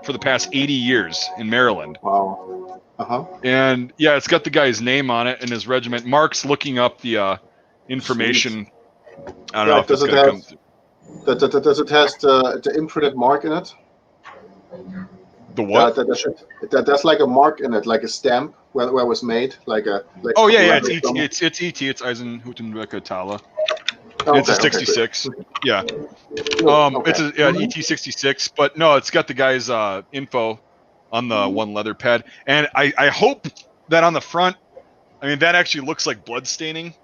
for the past 80 years in Maryland. Wow. And yeah, it's got the guy's name on it and his regiment. Mark's looking up the information. I don't know if it's going to come through. Does it has the imprinted mark in it? The what? That's like a mark in it, like a stamp where it was made, like a. Like oh yeah, it's ET. It's ET. It's Eisenhutenbecker Thaler. Okay, it's a 66. Okay. Yeah. It's a ET 66, but no, it's got the guy's info on the one leather pad, and I hope that on the front, I mean that actually looks like blood staining.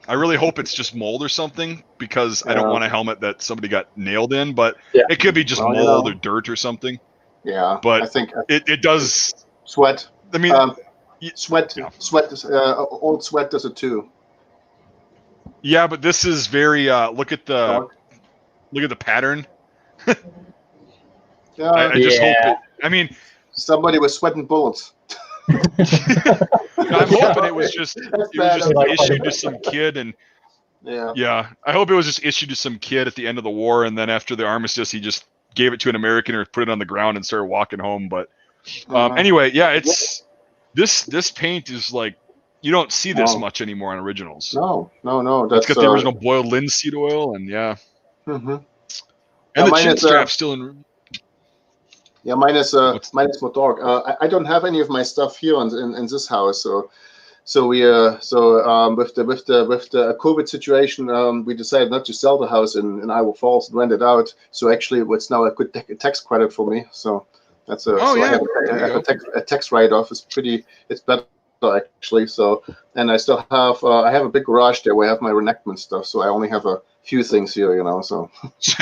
I really hope it's just mold or something, because I don't want a helmet that somebody got nailed in, but it could be just mold or dirt or something. Yeah, but I think it does sweat. I mean, sweat. Old sweat does it too. Yeah, but this is very look at the pattern. I just hope it. I mean, somebody was sweating bullets. I'm hoping it was just issued to some kid, and I hope it was just issued to some kid at the end of the war, and then after the armistice, he just gave it to an American or put it on the ground and started walking home. But anyway, it's this paint is like, you don't see this much anymore on originals. No. It's got the original boiled linseed oil, and and the chin strap's still in. Yeah, mine is more dark. I don't have any of my stuff here in this house, so we with the COVID situation, we decided not to sell the house in Iowa Falls and rent it out. So actually, it's now a good tax credit for me. So that's I have a tax write-off. It's better actually. So, and I still have I have a big garage there where I have my reenactment stuff. So I only have a few things here, So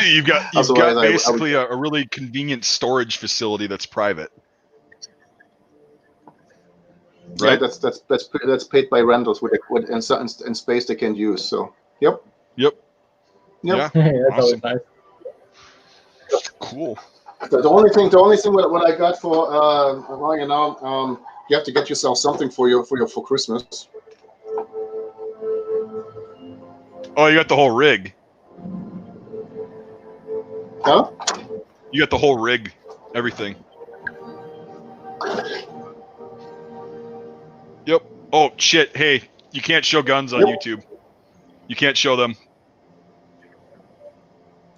you've got basically a really convenient storage facility that's private. Right. Yeah, that's paid by rentals with and space they can use. So yep. Yeah, that's awesome. Nice. Cool. The only thing what I got for you have to get yourself something for Christmas. Oh, you got the whole rig. Huh? You got the whole rig, everything. Yep. Oh shit! Hey, you can't show guns on YouTube. You can't show them.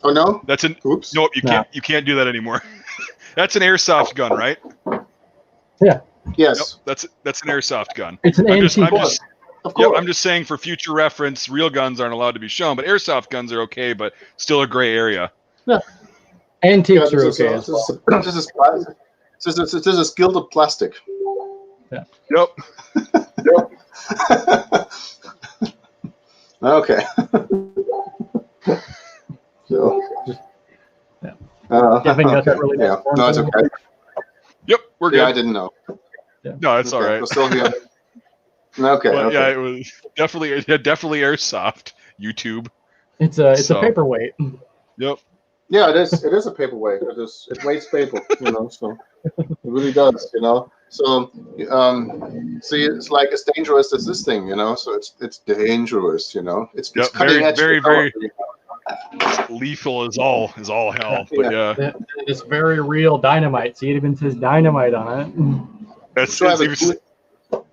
Oh no? That's an. Oops. Nope. You can't do that anymore. That's an airsoft gun, right? Yeah. Yes. Yep, that's an airsoft gun. It's an antique. I'm just saying for future reference, real guns aren't allowed to be shown, but airsoft guns are okay, but still a gray area. Yeah. Antiques are okay as well. This is gilded plastic. Yeah. Yep. Okay. So. I think that's really no, it's okay. Yep, we're good. Yeah, I didn't know. Yeah. No, it's all right. We're still here. Okay. But okay. yeah, it was definitely airsoft. YouTube. It's a paperweight. Yep. Yeah, it is. It is a paperweight. It weighs paper. So it really does. So see, it's like as dangerous as this thing. So it's dangerous. It's cutting edge. Very lethal as all hell. But yeah. It's very real dynamite. See, it even says dynamite on it. I'm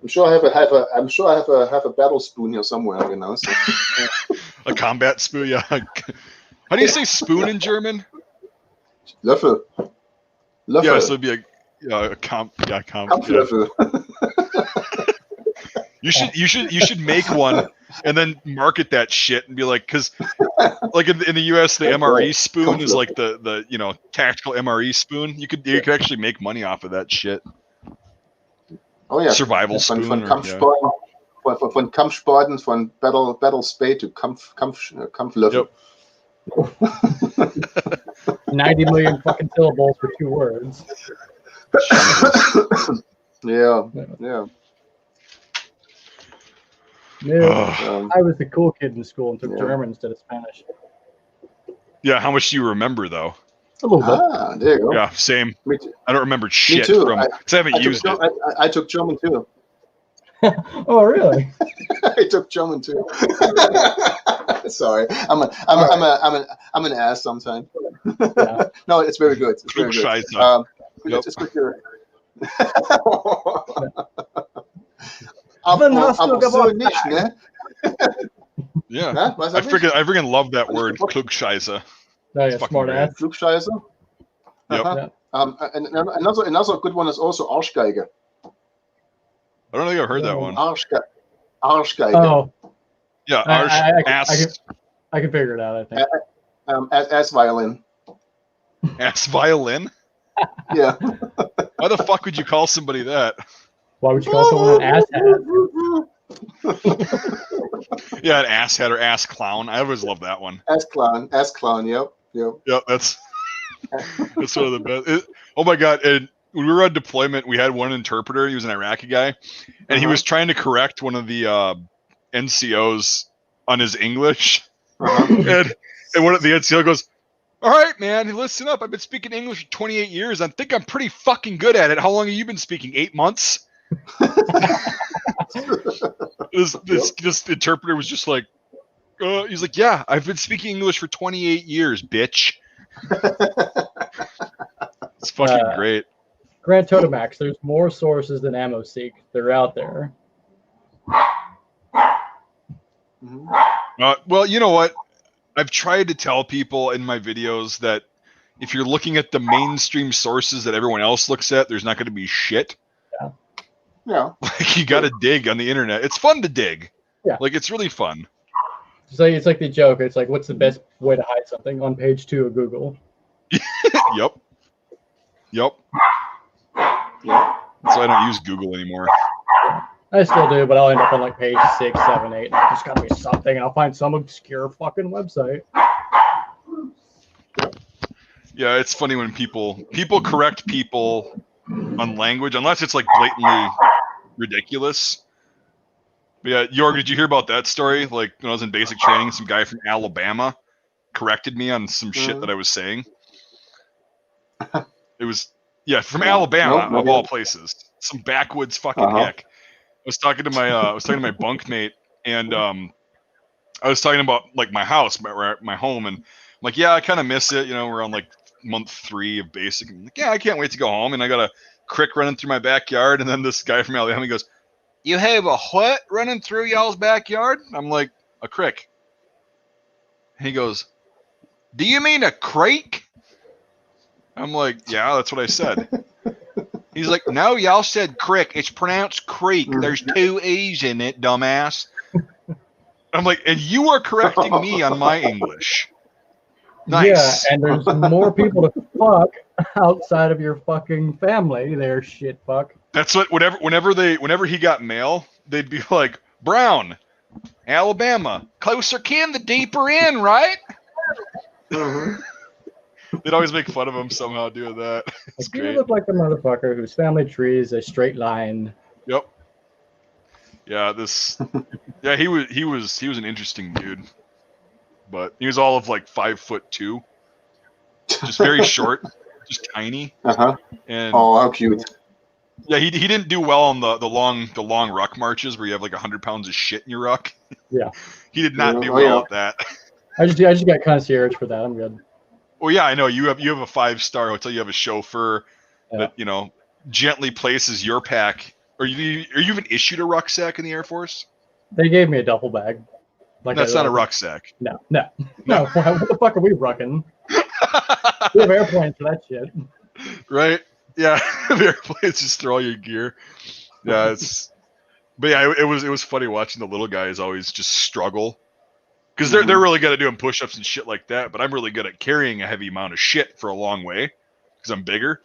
sure I have a battle spoon here somewhere. So. A combat spoon. Yeah. How do you say spoon in German? Löffel. Yeah, so it'd be a Kampflöffel. You should make one and then market that shit and be like, because like in the US, the MRE spoon is like the tactical MRE spoon. You could actually make money off of that shit. Oh yeah, survival spoon. Von Kampfsporten, von Battle Spade to Kampflöffel. Yep. 90 million fucking syllables for 2 words. Yeah. I was the cool kid in school and took German instead of Spanish. Yeah, how much do you remember though? A little bit. There you go. Yeah, same. I don't remember shit. Me too. Because I haven't used it. I took German too. Oh really? I took German too. Sorry, I'm an ass sometimes. Yeah. No, it's very good. It's very good. Yep. ist gut gehört. aber so nicht, ne? Yeah. Ja, was I hab ich? freaking love that word, Klugscheiße. Oh, yeah, It's fucking smart great. ass. Flugscheiße. Yep. Uh-huh. And another good one is also Arschgeige. I don't think I've heard that one. Arschgeige. Oh, Yeah, I can figure it out, I think. Ass violin. ass violin. Yeah. Why the fuck would you call somebody that? Why would you call someone an ass hat? Yeah, an ass head or ass clown. I always love that one. Ass clown. Yep. Yep, that's one of the best. Oh my god! And when we were on deployment, we had one interpreter. He was an Iraqi guy, and he was trying to correct one of the NCOs on his English. And one of the NCO goes, "All right, man, listen up. I've been speaking English for 28 years. I think I'm pretty fucking good at it. How long have you been speaking? 8 months?" This interpreter was just like, he's like, "Yeah, I've been speaking English for 28 years, bitch." It's fucking great. Grand Totemax, there's more sources than AmmoSeek. They're out there. Well, you know what? I've tried to tell people in my videos that if you're looking at the mainstream sources that everyone else looks at, there's not going to be shit. Yeah. Like, you got to dig on the internet. It's fun to dig. Yeah. Like, it's really fun. It's like the joke. It's like, what's the best way to hide something on page 2 of Google? Yep. That's why I don't use Google anymore. I still do, but I'll end up on like page 6, 7, 8. And there's got to be something, and I'll find some obscure fucking website. Yeah, it's funny when people correct people on language, unless it's like blatantly ridiculous. But yeah, Jorg, did you hear about that story? Like, when I was in basic training, some guy from Alabama corrected me on some shit that I was saying. It was, from Alabama, of all places. Some backwoods fucking hick. I was talking to my bunkmate, and I was talking about like my house, my home, and I'm like, yeah, I kind of miss it. You know, we're on like month 3 of basic. I'm like, yeah, I can't wait to go home, and I got a crick running through my backyard, and then this guy from Alabama goes, "You have a what running through y'all's backyard?" I'm like, "A crick." He goes, "Do you mean a creek?" I'm like, "Yeah, that's what I said." He's like, "No, y'all said crick. It's pronounced creek. There's 2 E's in it, dumbass." I'm like, "And you are correcting me on my English." Nice. Yeah, and there's more people to fuck outside of your fucking family there, shit fuck. That's what whenever he got mail, they'd be like, "Brown, Alabama, closer kin the deeper in, right?" They'd always make fun of him somehow doing that. It's You great. look like the motherfucker whose family tree is a straight line. Yep. Yeah, he was an interesting dude. But he was all of like 5'2", just very short, just tiny. And how cute. Yeah, he didn't do well on the long ruck marches where you have like 100 pounds of shit in your ruck. Yeah. He did not do well at that. I just got concierge for that. I'm good. Well, yeah, I know you have a 5-star hotel. You have a chauffeur that gently places your pack. Are you even issued a rucksack in the Air Force? They gave me a duffel bag. Like that's not a rucksack. No. What the fuck are we rucking? We have airplanes for that shit. Right? Yeah, the airplanes just throw all your gear. Yeah, but yeah, it was funny watching the little guys always just struggle. Because they're really good at doing push-ups and shit like that, but I'm really good at carrying a heavy amount of shit for a long way because I'm bigger.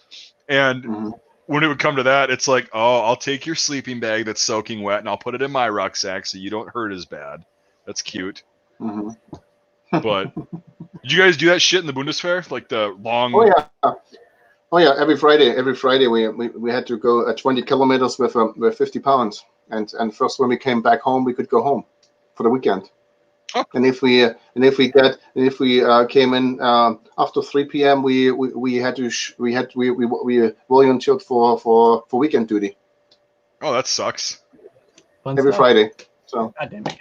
And when it would come to that, it's like, oh, I'll take your sleeping bag that's soaking wet and I'll put it in my rucksack so you don't hurt as bad. That's cute. But did you guys do that shit in the Bundeswehr? Like the long... Oh yeah. Every Friday we had to go 20 kilometers with 50 pounds. And first when we came back home, we could go home for the weekend. Oh. And if we came in after 3 p.m., we volunteered for weekend duty. Oh, that sucks. Every Friday. So. God damn it.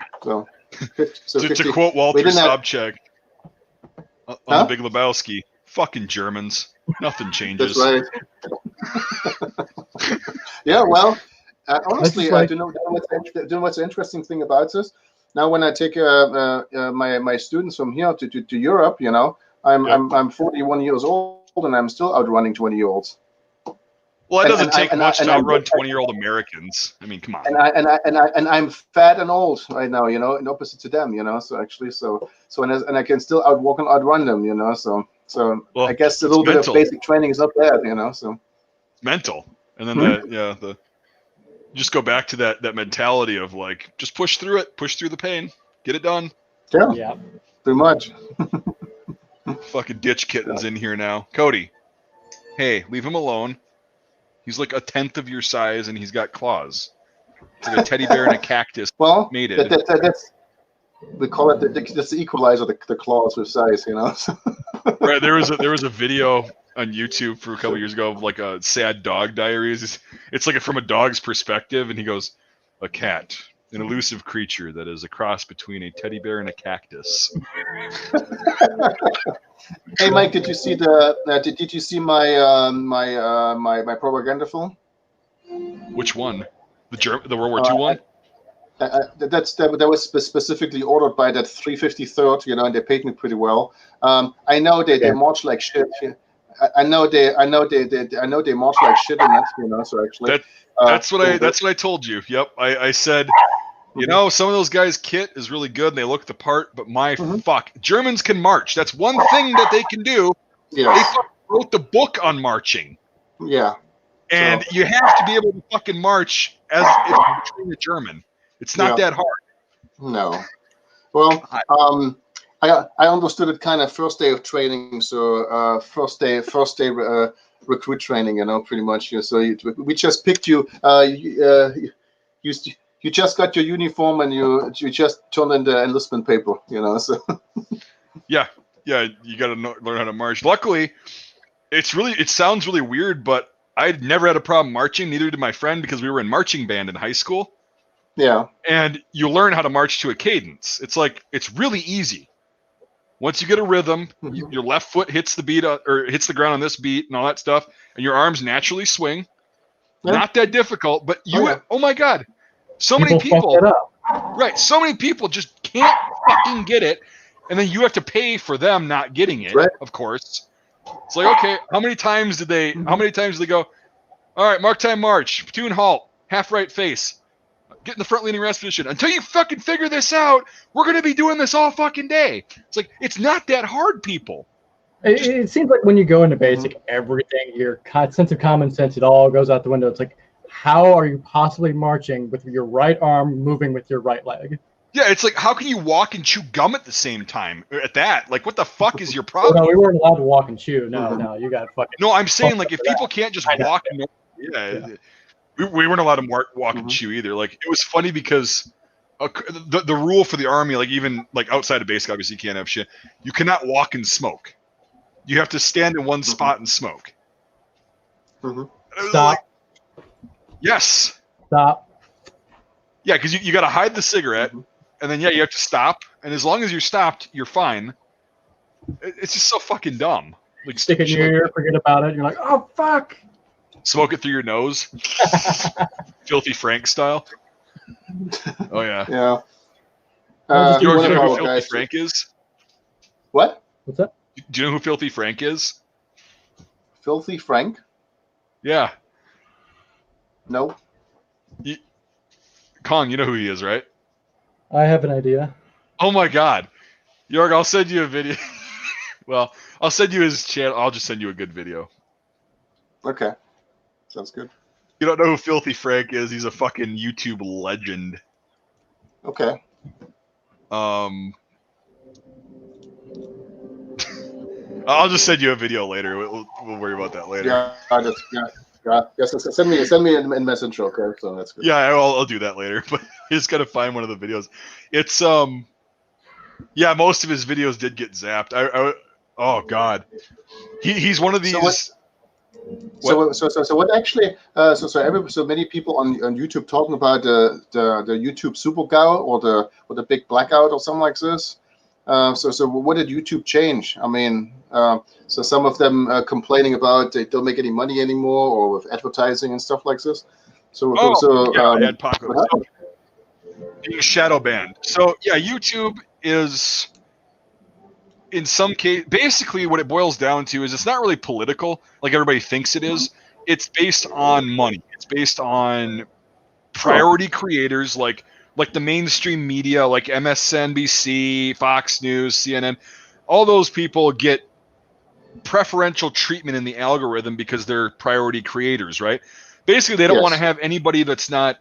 So to quote Walter Sobchak on the Big Lebowski, "Fucking Germans. Nothing changes." That's right. Yeah, well, honestly, like, do you know what's the interesting thing about this? Now, when I take my students from here to Europe, you know, I'm 41 years old and I'm still outrunning 20-year-olds. Well, it doesn't take much to outrun 20-year-old Americans. I mean, come on. And I'm fat and old right now, you know, in opposite to them, you know. So actually, and I can still outrun them, you know. So Well, I guess a it's little bit mental. of basic training is not bad, you know. So It's mental, and then just go back to that mentality of like, just push through it, push through the pain, get it done. yeah. Pretty much. Fucking ditch kitten's in here now. Cody, hey, leave him alone. He's like 1/10 of your size, and he's got claws. It's like a teddy bear and a cactus. Well, mated. that's we call it that's the equalizer, the claws with size, you know. Right, there was a video on YouTube for a couple years ago of like a sad dog diaries. It's like from a dog's perspective, and he goes, "A cat, an elusive creature that is a cross between a teddy bear and a cactus." Hey, Mike, did you see did you see my my propaganda film? Which one? The World War II one? That was specifically ordered by that 353rd, you know, and they paid me pretty well. I know they march like shit. I know they march like shit in it, you know. So actually, that's what I told you. Yep, I said, you know, some of those guys' kit is really good and they look the part, but fuck, Germans can march. That's one thing that they can do. Yes. They wrote the book on marching. Yeah. And you have to be able to fucking march as if you're training a German. It's not that hard. No. Well, I understood it kind of first day of training. So first day recruit training, you know, pretty much. So we just picked you. You just got your uniform and you just turned in the enlistment paper, you know. So yeah, you got to learn how to march. Luckily, it sounds really weird, but I'd never had a problem marching. Neither did my friend, because we were in marching band in high school. Yeah. And you learn how to march to a cadence. It's really easy. Once you get a rhythm, your left foot hits the beat or hits the ground on this beat and all that stuff, and your arms naturally swing. Yeah. Not that difficult, but oh my God, so many people, right? So many people just can't fucking get it, and then you have to pay for them not getting it, of course. It's like, okay, how many times did they go, all right, mark time march, platoon halt, half right face, get in the front leaning rest position. Until you fucking figure this out, we're going to be doing this all fucking day. It's like, it's not that hard, people. It seems like when you go into basic, everything, your sense of common sense, it all goes out the window. It's like, how are you possibly marching with your right arm moving with your right leg? Yeah, it's like, how can you walk and chew gum at the same time? At that, like, what the fuck is your problem? No, we weren't allowed to walk and chew. No, you got fucking. No, I'm saying, like, if people can't just walk, we weren't allowed to walk and chew either. Like, it was funny because the rule for the army, like, even like outside of basic, obviously you can't have shit. You cannot walk and smoke. You have to stand in one spot and smoke. Stop. Yes. Stop. Yeah, because you got to hide the cigarette, and then you have to stop. And as long as you're stopped, you're fine. It's just so fucking dumb. Like, stick it in your ear, forget about it. You're like, oh fuck. Smoke it through your nose. Filthy Frank style. Oh yeah. Yeah. Do you know who Filthy Frank is? What? What's that? Do you know who Filthy Frank is? Filthy Frank? Yeah. No. Kong, you know who he is, right? I have an idea. Oh my God. Jorg, I'll send you a video. Well, I'll send you his channel. I'll just send you a good video. Okay. Sounds good. You don't know who Filthy Frank is? He's a fucking YouTube legend. Okay. I'll just send you a video later. We'll worry about that later. Yeah. Send me in Messenger, okay? So that's good. Yeah, I'll do that later. But I just gotta find one of the videos. It's yeah, most of his videos did get zapped. Oh God, he's one of these. So what actually? So many people on YouTube talking about the YouTube Super GAU or the big blackout or something like this. So what did YouTube change? I mean, so some of them complaining about they don't make any money anymore, or with advertising and stuff like this. Ad Pocket. So, being shadow banned. So yeah, YouTube is, in some case, basically what it boils down to is it's not really political like everybody thinks it is. It's based on money. It's based on priority creators like the mainstream media, like MSNBC, Fox News, CNN. All those people get preferential treatment in the algorithm because they're priority creators, right? Basically, they don't want to have anybody that's not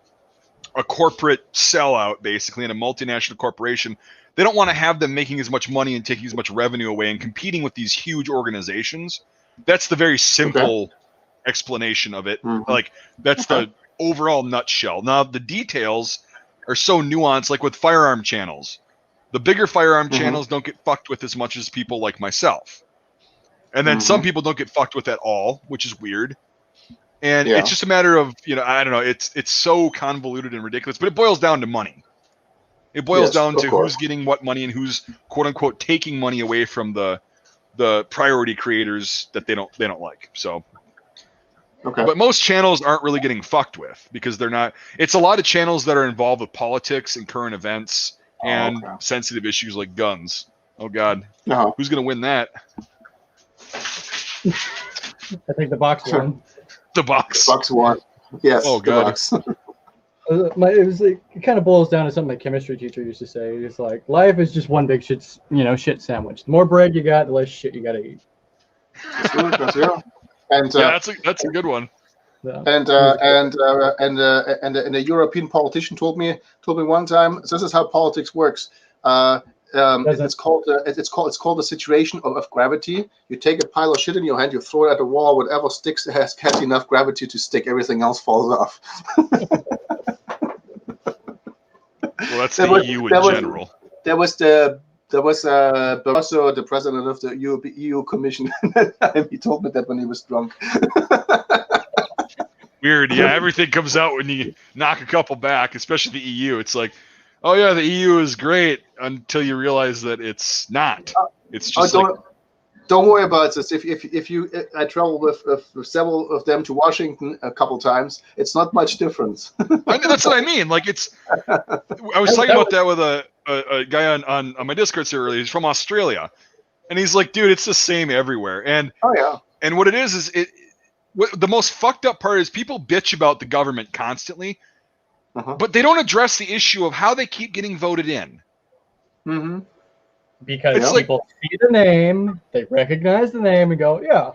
a corporate sellout, basically, in a multinational corporation. They don't want to have them making as much money and taking as much revenue away and competing with these huge organizations. That's the very simple explanation of it. Like, that's the overall nutshell. Now, the details are so nuanced, like with firearm channels. The bigger firearm channels don't get fucked with as much as people like myself. And then some people don't get fucked with at all, which is weird. And it's just a matter of, I don't know, it's so convoluted and ridiculous, but it boils down to money. It boils down to who's getting what money and who's quote unquote taking money away from the priority creators that they don't like. So but most channels aren't really getting fucked with because they're not. It's a lot of channels that are involved with politics and current events and sensitive issues like guns. Oh God. Who's gonna win that? I think the box won. The box. The box won. Yes. Oh God. It kind of boils down to something my chemistry teacher used to say. It's like life is just one big shit sandwich. The more bread you got, the less shit you got to eat. And that's a good one. And a European politician told me one time, this is how politics works. It's called the situation of gravity. You take a pile of shit in your hand, you throw it at the wall, whatever sticks has enough gravity to stick. Everything else falls off. Well, that's the EU in general. There was Barroso, the president of the EU Commission. He told me that when he was drunk. Weird, yeah. Everything comes out when you knock a couple back, especially the EU. It's like, oh yeah, the EU is great until you realize that it's not. It's just don't worry about this. I travel with several of them to Washington a couple times. It's not much difference. That's what I mean. Like I was talking about that with a guy on my Discord server earlier. He's from Australia, and he's like, dude, it's the same everywhere. And and what it is the most fucked up part is people bitch about the government constantly, but they don't address the issue of how they keep getting voted in. Because people see the name, they recognize the name, and go, yeah.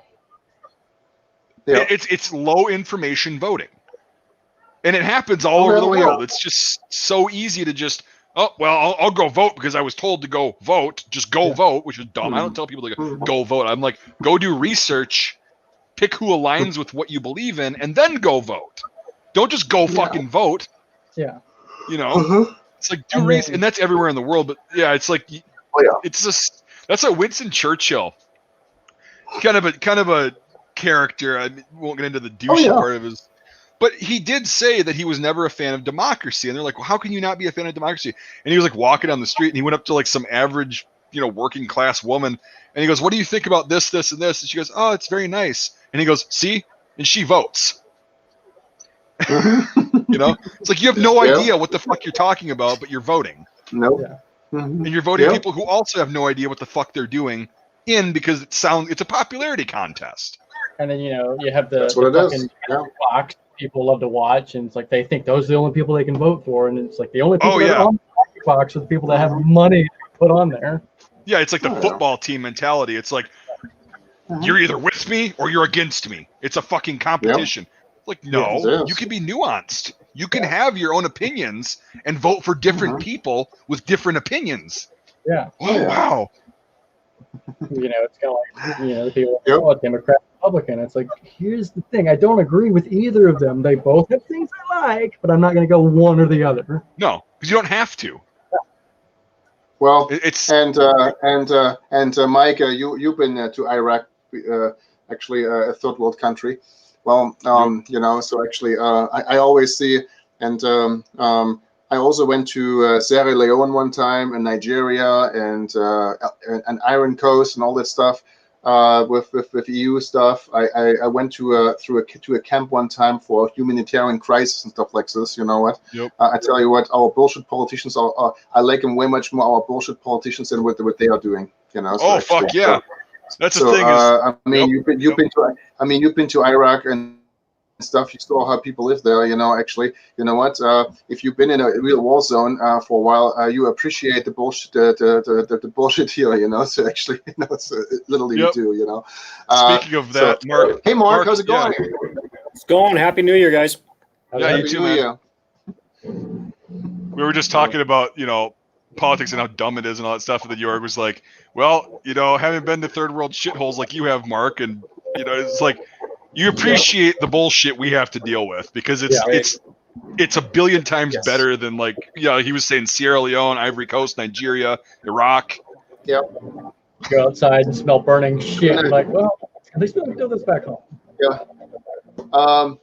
It's low information voting, and it happens all over the world. It's just so easy to just, I'll go vote because I was told to go vote. Just go vote, which is dumb. I don't tell people to go vote. I'm like, go do research, pick who aligns with what you believe in, and then go vote. Don't just go fucking vote. Yeah. It's like do research, and that's everywhere in the world. But yeah, it's like. It's just that's a Winston Churchill kind of a character. I won't get into the douchey part of his, but he did say that he was never a fan of democracy. And they're like, well, how can you not be a fan of democracy? And he was like walking down the street, and he went up to like some average, working class woman, and he goes, "What do you think about this, this, and this?" And she goes, "Oh, it's very nice." And he goes, "See," and she votes. It's like you have no idea what the fuck you're talking about, but you're voting. No. And you're voting people who also have no idea what the fuck they're doing because it's a popularity contest. And then you have the fucking box people love to watch, and it's like they think those are the only people they can vote for, and it's like the only people that are on the box are the people that have money to put on there. Yeah, it's like the football team mentality. It's like you're either with me or you're against me. It's a fucking competition. Like, no, you can be nuanced. You can have your own opinions and vote for different people with different opinions. Yeah. Oh, wow. It's kind of like, the people, Democrat, Republican. It's like, here's the thing. I don't agree with either of them. They both have things I like, but I'm not going to go one or the other. No, because you don't have to. Yeah. Well, Mike, you've been to Iraq, actually a third world country. Well, so actually, I always see, and I also went to Sierra Leone one time, and Nigeria, and Iron Coast, and all that stuff. With EU stuff, I went to a camp one time for a humanitarian crisis and stuff like this. You know what? Yep. I tell you what, our bullshit politicians are I like them way much more, our bullshit politicians, than what they are doing. You know. Oh, so fuck yeah. That's the thing. I mean, you've been to Iraq and stuff. You saw how people live there. You know, actually, you know what? If you've been in a real war zone for a while, you appreciate the bullshit, the bullshit here. You know, so actually, you know, so literally you do. You know. Speaking of that, Mark. Hey, Mark, how's it going? It's going. Happy New Year, guys. Yeah, you too, man. We were just talking about, you know, politics and how dumb it is and all that stuff, and then Jorg was like, well, you know, having been to third world shitholes like you have, Mark, and, you know, it's like, you appreciate the bullshit we have to deal with, because it's a billion times better than, like, you know, he was saying Sierra Leone, Ivory Coast, Nigeria, Iraq. Yep. Go outside and smell burning shit. And like, well, at least we don't do this back home. Yeah.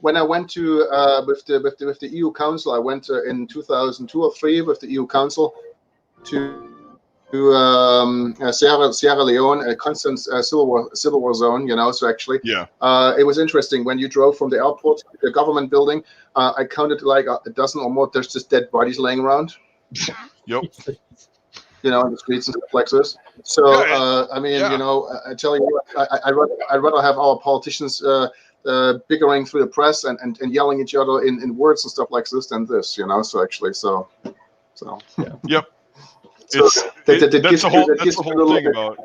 When I went to with the EU Council, I went in 2002 or 3 with the EU Council to Sierra Leone, a constant civil war zone. You know, so actually, it was interesting when you drove from the airport to the government building. I counted like a dozen or more. There's just dead bodies laying around. Yep. You know, in the streets and stuff like this. So I mean, you know, I tell you what, I'd rather have our politicians bickering through the press and yelling at each other in words and stuff like this than this. You know, so actually, so. Yep. So that's the whole thing about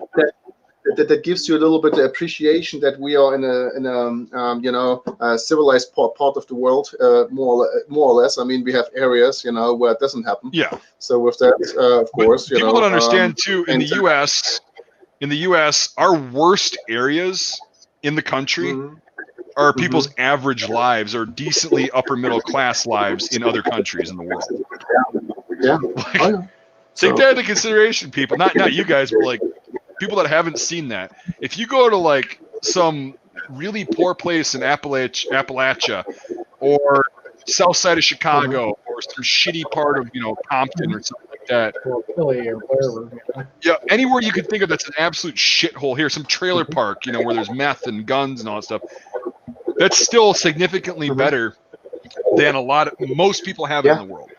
that gives you a little bit of appreciation that we are in a you know, a civilized part of the world, more or less. I mean, we have areas, you know, where it doesn't happen. Yeah. So with that, of course, you know, people don't understand too. In the U.S., our worst areas in the country are people's average lives or decently upper middle class lives in other countries in the world. Yeah. Like, take that into consideration, people. Not you guys, but like people that haven't seen that. If you go to like some really poor place in Appalachia or south side of Chicago or some shitty part of, you know, Compton or something like that. Or Philly or wherever. Yeah, anywhere you can think of that's an absolute shithole. Here, some trailer park, you know, where there's meth and guns and all that stuff. That's still significantly better than most people have in the world.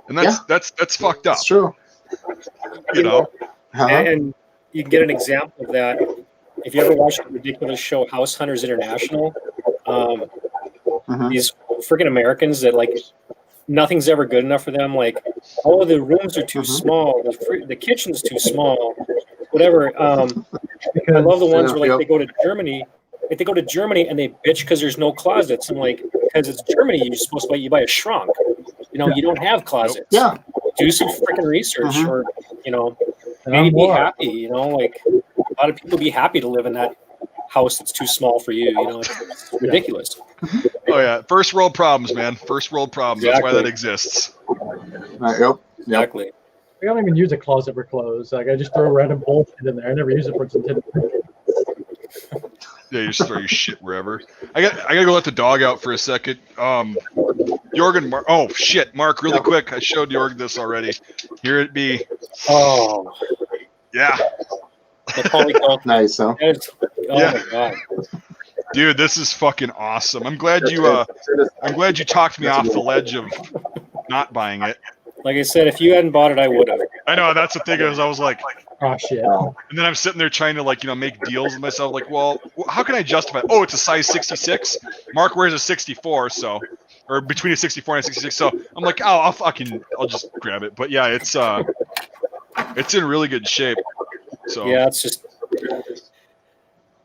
And that's fucked up. It's true. You know? And you can get an example of that if you ever watch the ridiculous show House Hunters International. These freaking Americans that, like, nothing's ever good enough for them. Like, oh, the rooms are too small. The kitchen's too small. Whatever. I love the ones where, like, they go to Germany. If they go to Germany and they bitch because there's no closets, I'm like, because it's Germany, you're supposed to buy a shrunk. You know, you don't have closets. Yeah. Do some freaking research, or, you know, maybe be happy. You know, like, a lot of people be happy to live in that house that's too small for you. You know, it's ridiculous. Oh yeah, first world problems, man. First world problems. That's why that exists. Yep. Exactly. I don't even use a closet for clothes. Like, I just throw random bullshit in there. I never use it for its intended purpose. Yeah, you just throw your shit wherever. I gotta go let the dog out for a second. Jorgen, oh shit, Mark, really quick. I showed Jorgen this already. Here it be. Oh. Yeah. Nice, huh? My God. Dude, this is fucking awesome. I'm glad you talked me off the ledge of not buying it. Like I said, if you hadn't bought it, I would have. I know, that's the thing. I was like, oh shit. And then I'm sitting there trying to, like, you know, make deals with myself. Like, well, how can I justify? Oh, it's a size 66. Mark wears a 64, so, or between a 64 and a 66. So I'm like, oh, I'll just grab it. But yeah, it's in really good shape. So yeah, it's just,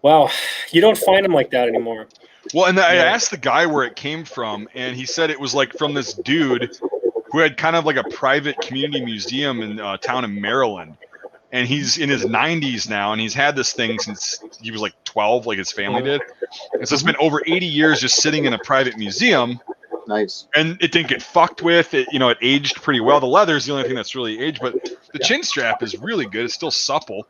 wow, you don't find them like that anymore. Well, and I asked the guy where it came from, and he said it was like from this dude who had kind of like a private community museum in a town in Maryland. And he's in his 90s now, and he's had this thing since he was like 12, like his family did. And so it's been over 80 years just sitting in a private museum. Nice. And it didn't get fucked with. It, you know, it aged pretty well. The leather is the only thing that's really aged, but the chin strap is really good. It's still supple.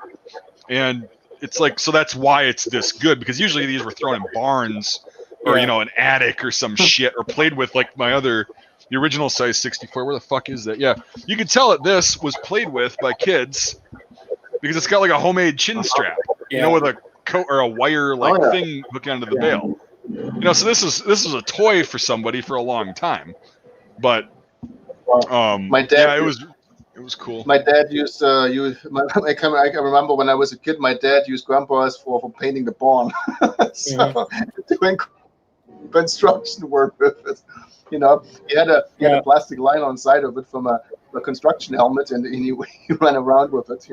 And it's like, so that's why it's this good, because usually these were thrown in barns or, you know, an attic or some shit, or played with like my other The original size 64. Where the fuck is that? Yeah, you can tell that this was played with by kids because it's got like a homemade chin strap, with a coat or a wire thing hooking onto the bail. So this is a toy for somebody for a long time, but my dad, it was cool. My dad used I can remember when I was a kid, my dad used grandpas for painting the barn, so doing construction work with it. He had a plastic line on side of it from a construction helmet, and he ran around with it,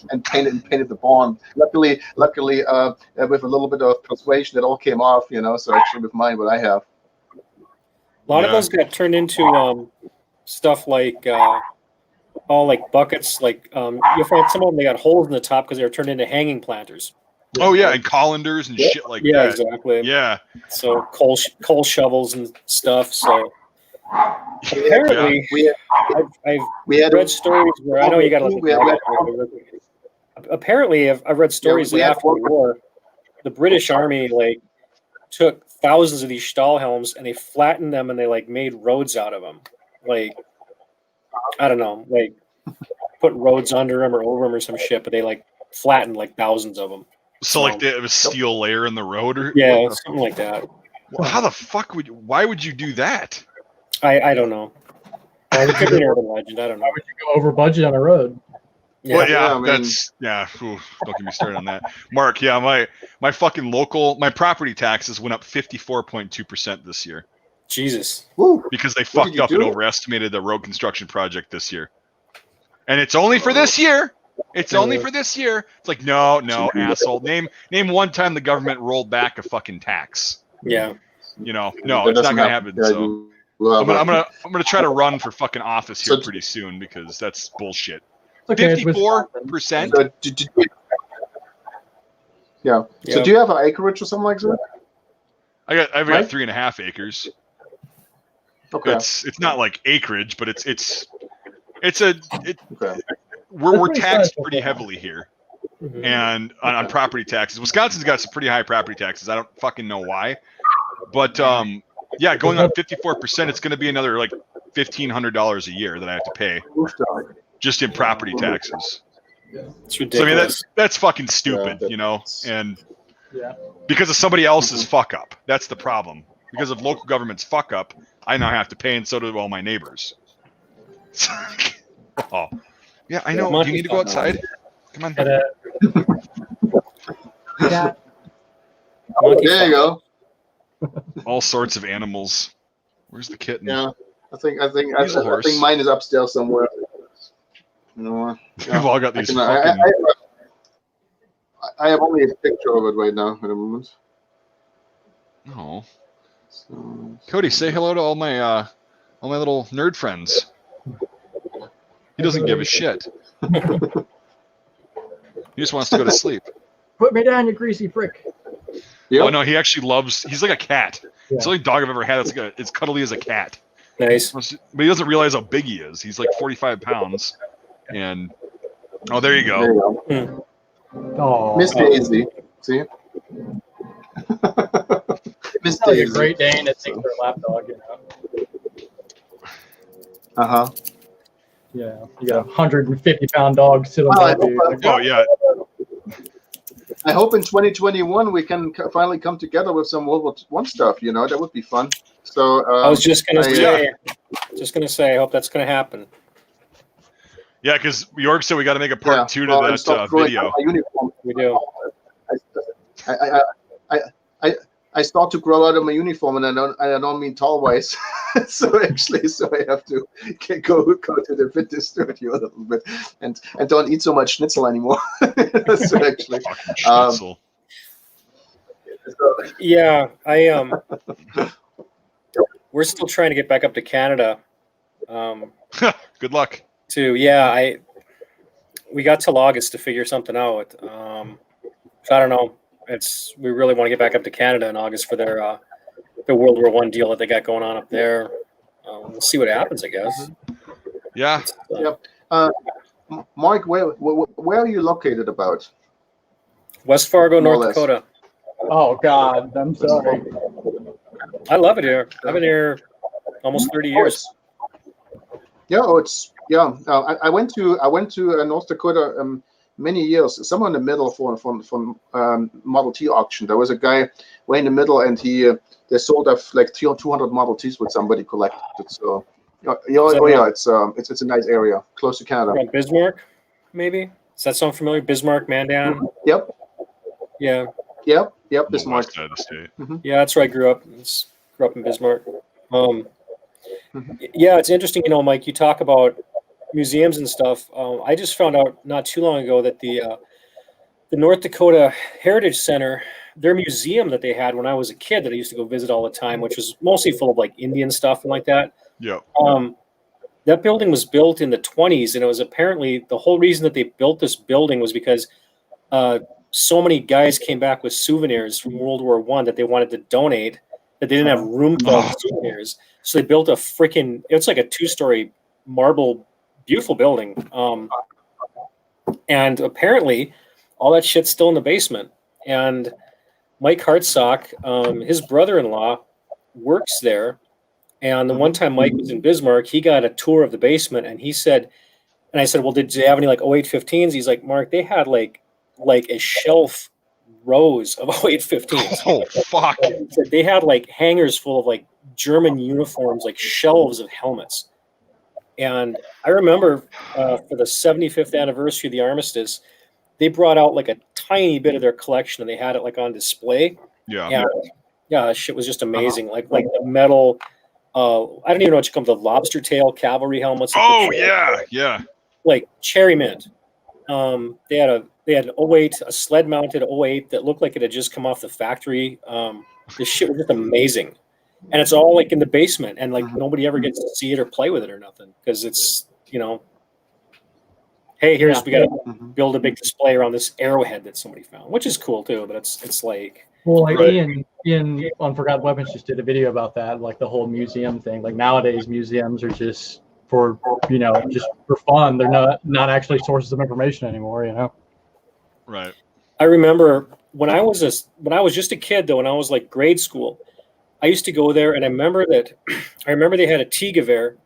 and painted the barn. Luckily, with a little bit of persuasion, it all came off, So actually, with mine, what I have, a lot of those got turned into stuff like like buckets. Like you'll find some of them, they got holes in the top because they were turned into hanging planters. Oh yeah, and colanders and shit like that. Yeah, exactly. Yeah. So coal shovels and stuff. So apparently, I've read stories where I know you got to. Apparently, I've read stories that after the war, the British Army took thousands of these Stahlhelms and they flattened them and they made roads out of them. I don't know, put roads under them or over them or some shit, but they flattened thousands of them. So they have a steel layer in the road, or something like that. Well, how the fuck why would you do that? I don't know. It could be an urban legend. I don't know. Why would you go over budget on a road? Well, don't get me started on that. Mark, my fucking my property taxes went up 54.2% this year. Jesus. Because they fucked up and overestimated the road construction project this year. And it's only for this year. It's only for this year. It's like, no, asshole. Name one time the government rolled back a fucking tax. Yeah. No, it's not gonna happen. So I'm gonna try to run for fucking office here pretty soon because that's bullshit. 54%. Yeah. So do you have an acreage or something like that? I've got 3.5 acres. Okay. It's not like acreage, but we're taxed pretty heavily here, and on property taxes. Wisconsin's got some pretty high property taxes. I don't fucking know why, but going up 54%, it's going to be another $1,500 a year that I have to pay just in property taxes. It's ridiculous. So, that's fucking stupid, and because of somebody else's fuck up. That's the problem. Because of local government's fuck up, I now have to pay, and so do all my neighbors. Oh. Yeah, I know. Do you need to go outside? Come on. There you go. All sorts of animals. Where's the kitten? Yeah, I think mine is upstairs somewhere. We've all got these. I have only a picture of it right now at the moment. Oh. Cody, say hello to all my little nerd friends. He doesn't give a shit. He just wants to go to sleep. Put me down, you greasy prick. Yep. Oh no, he actually he's like a cat. Yeah. It's the only dog I've ever had that's it's cuddly as a cat. Nice. But he doesn't realize how big he is. He's like 45 pounds. And there you go. There you go. Oh, Miss Daisy. See? Miss Daisy. A Great Dane that thinks they're a lap dog, Uh-huh. Yeah, you got a 150-pound dog sit on top of you. Yeah. I hope in 2021 we can finally come together with some World War I stuff. That would be fun. So I was just gonna say, I hope that's gonna happen. Yeah, because York said we got to make a part 2 to that video. We do. I start to grow out of my uniform, and I don't mean tall-wise. so I have to go to the fitness studio a little bit, and don't eat so much schnitzel anymore. so actually, schnitzel. Yeah, we're still trying to get back up to Canada. Good luck. We got till August to figure something out. So I don't know. We really want to get back up to Canada in August for their World War I deal that they got going on up there. We'll see what happens, I guess. Yeah. Mark, where are you located about? West Fargo, North Dakota. Oh God, I'm sorry. I love it here. I've been here almost 30 years. I went to North Dakota many years, somewhere in the middle from Model T auction. There was a guy way in the middle, and they sold off like 200 Model Ts with somebody collected. So it's a nice area close to Canada. Bismarck, maybe. Does that sound familiar? Bismarck, Mandan. Yep. Yeah. Yep. Bismarck. West side of the state. Yeah, that's where I grew up. Grew up in Bismarck. Yeah, it's interesting. Mike, you talk about museums and stuff. I just found out not too long ago that the North Dakota Heritage Center, their museum that they had when I was a kid that I used to go visit all the time, which was mostly full of like Indian stuff and like that. Yeah. That building was built in the 1920s, and it was apparently the whole reason that they built this building was because so many guys came back with souvenirs from World War I that they wanted to donate that they didn't have room for all the souvenirs. So they built it's like a 2-story marble, beautiful building. And apparently all that shit's still in the basement. And Mike Hartsock, his brother-in-law works there. And the one time Mike was in Bismarck, he got a tour of the basement, and he said, and I said, well, did they have any like 0815s? He's like, Mark, they had like a shelf rows of 0815s. Oh, fuck. He said they had like hangers full of like German uniforms, like shelves of helmets. And I remember for the 75th anniversary of the armistice, they brought out like a tiny bit of their collection, and they had it like on display. Yeah. And yeah, that shit was just amazing. Like the metal. I don't even know what you call them, the lobster tail cavalry helmets. Oh yeah. Like cherry mint. They had an 08, a sled mounted 08 that looked like it had just come off the factory. This shit was just amazing. And it's all like in the basement, and like nobody ever gets to see it or play with it or nothing, because it's, hey, we got to build a big display around this arrowhead that somebody found, which is cool too. But it's like, well, like Ian on Forgotten Weapons just did a video about that, like the whole museum thing. Like nowadays, museums are just for just for fun. They're not actually sources of information anymore. Right. I remember when I was just a kid though, when I was like grade school, I used to go there, and I remember they had a T-Gewehr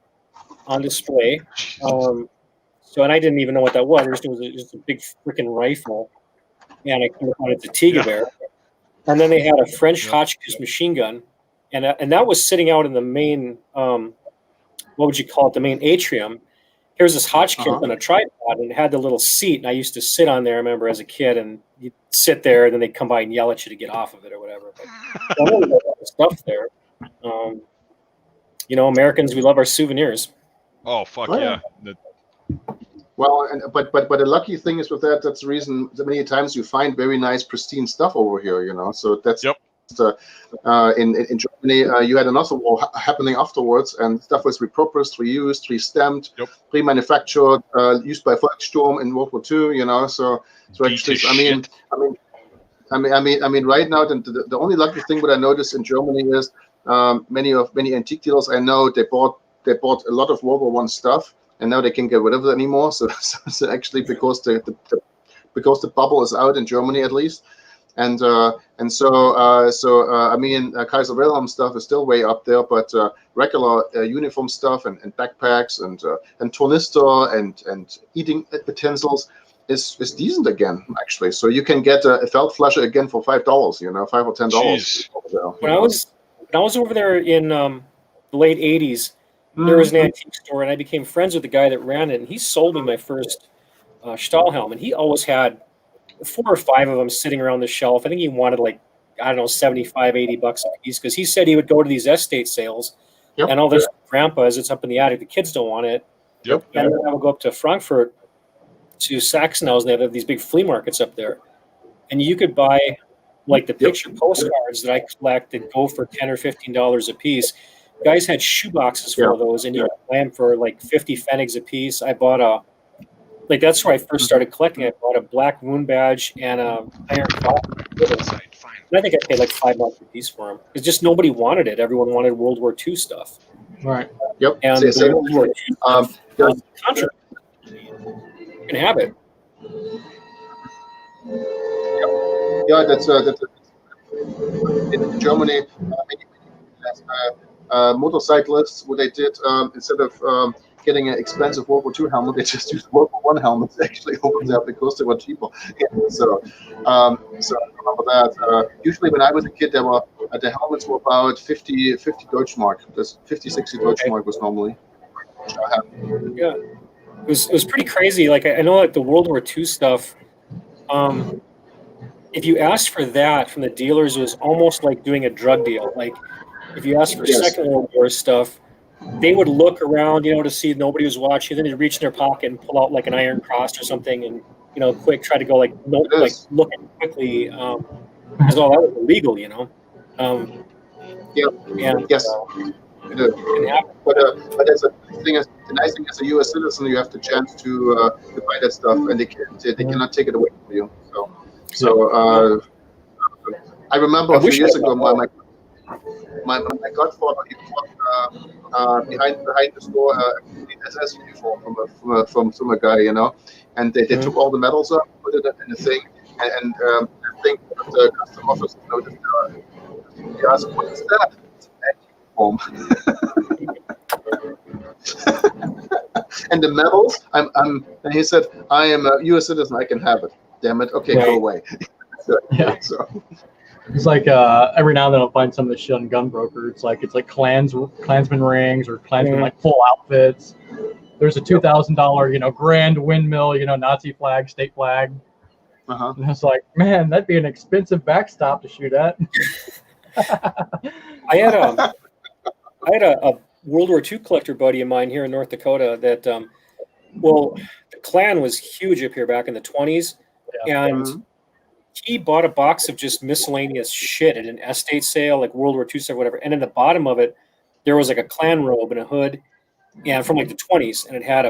on display. So, and I didn't even know what that was. It was just a big freaking rifle, and I came upon it's a T-Gewehr. And then they had a French Hotchkiss machine gun, and that was sitting out in the main, what would you call it, the main atrium. Here's this Hotchkiss on a tripod, and it had the little seat, and I used to sit on there, I remember, as a kid, and you'd sit there, and then they'd come by and yell at you to get off of it or whatever. But stuff there. Americans, we love our souvenirs. Oh, fuck yeah. Well, but the lucky thing is with that's the reason that many times you find very nice, pristine stuff over here, So that's in Germany, you had another war happening afterwards, and stuff was repurposed, reused, re-stamped, pre-manufactured, used by Volkssturm in World War II, So actually, I mean, right now, the only lucky thing what I noticed in Germany is many antique dealers I know they bought a lot of World War I stuff. And now they can't get rid of it anymore. So actually, because the bubble is out in Germany at least, and so Kaiser Wilhelm stuff is still way up there, but regular uniform stuff and backpacks and tornister and eating utensils is decent again, actually. So you can get a felt flusher again for $5, $5 or $10. When I was over there in the late '80s. There was an antique store, and I became friends with the guy that ran it, and he sold me my first Stahlhelm, and he always had 4 or 5 of them sitting around the shelf. I think he wanted like, I don't know, $75, $80 a piece, because he said he would go to these estate sales, and all this grandpas, it's up in the attic, the kids don't want it. And then I would go up to Frankfurt, to Sachsenhausen, they have these big flea markets up there, and you could buy like the picture postcards that I collect that go for $10 or $15 a piece. Guys had shoe boxes full of those, and you could buy them for like 50 pfennigs a piece. I bought that's where I first started collecting. I bought a black wound badge and a iron claw. And I think I paid like $5 a piece for them. Because just nobody wanted it. Everyone wanted World War II stuff. Right. Yep. And the World War II stuff, you can have it. Yeah, that's in Germany. motorcyclists, what they did, instead of getting an expensive World War II helmet, they just used World War I helmets actually over there because they were cheaper. Yeah, so I remember that. Usually when I was a kid, the helmets were about 50 Deutschmark. That's 50, 60 Deutschmark was normally. Yeah, it was pretty crazy. Like I know, like the World War II stuff. If you asked for that from the dealers, it was almost like doing a drug deal. Like if you asked for Second World War stuff, they would look around, to see nobody was watching. Then they'd reach in their pocket and pull out like an Iron Cross or something, and quick try to go like look quickly, because all that was illegal, Yeah. And Yes. But as the nice thing as a U.S. citizen, you have the chance to buy that stuff, and they cannot take it away from you. So I remember a few years ago, my godfather, he bought behind the store a SS uniform from a guy, and they took all the medals up, put it in a thing, and I think the custom officer noticed. He asked, "What is that?" It's an uniform. And the medals, and he said, "I am a U.S. citizen. I can have it. Damn it. Okay, go away." So. It's like every now and then I'll find some of this shit on Gunbroker. It's like Klansman rings or Klansman like full outfits. There's a $2,000 grand windmill, Nazi flag, state flag. And it's like, man, that'd be an expensive backstop to shoot at. I had a World War II collector buddy of mine here in North Dakota that, the Klan was huge up here back in the 20s, and he bought a box of just miscellaneous shit at an estate sale, like World War II stuff, whatever. And in the bottom of it, there was like a Klan robe and a hood, and from like the 20s, and it had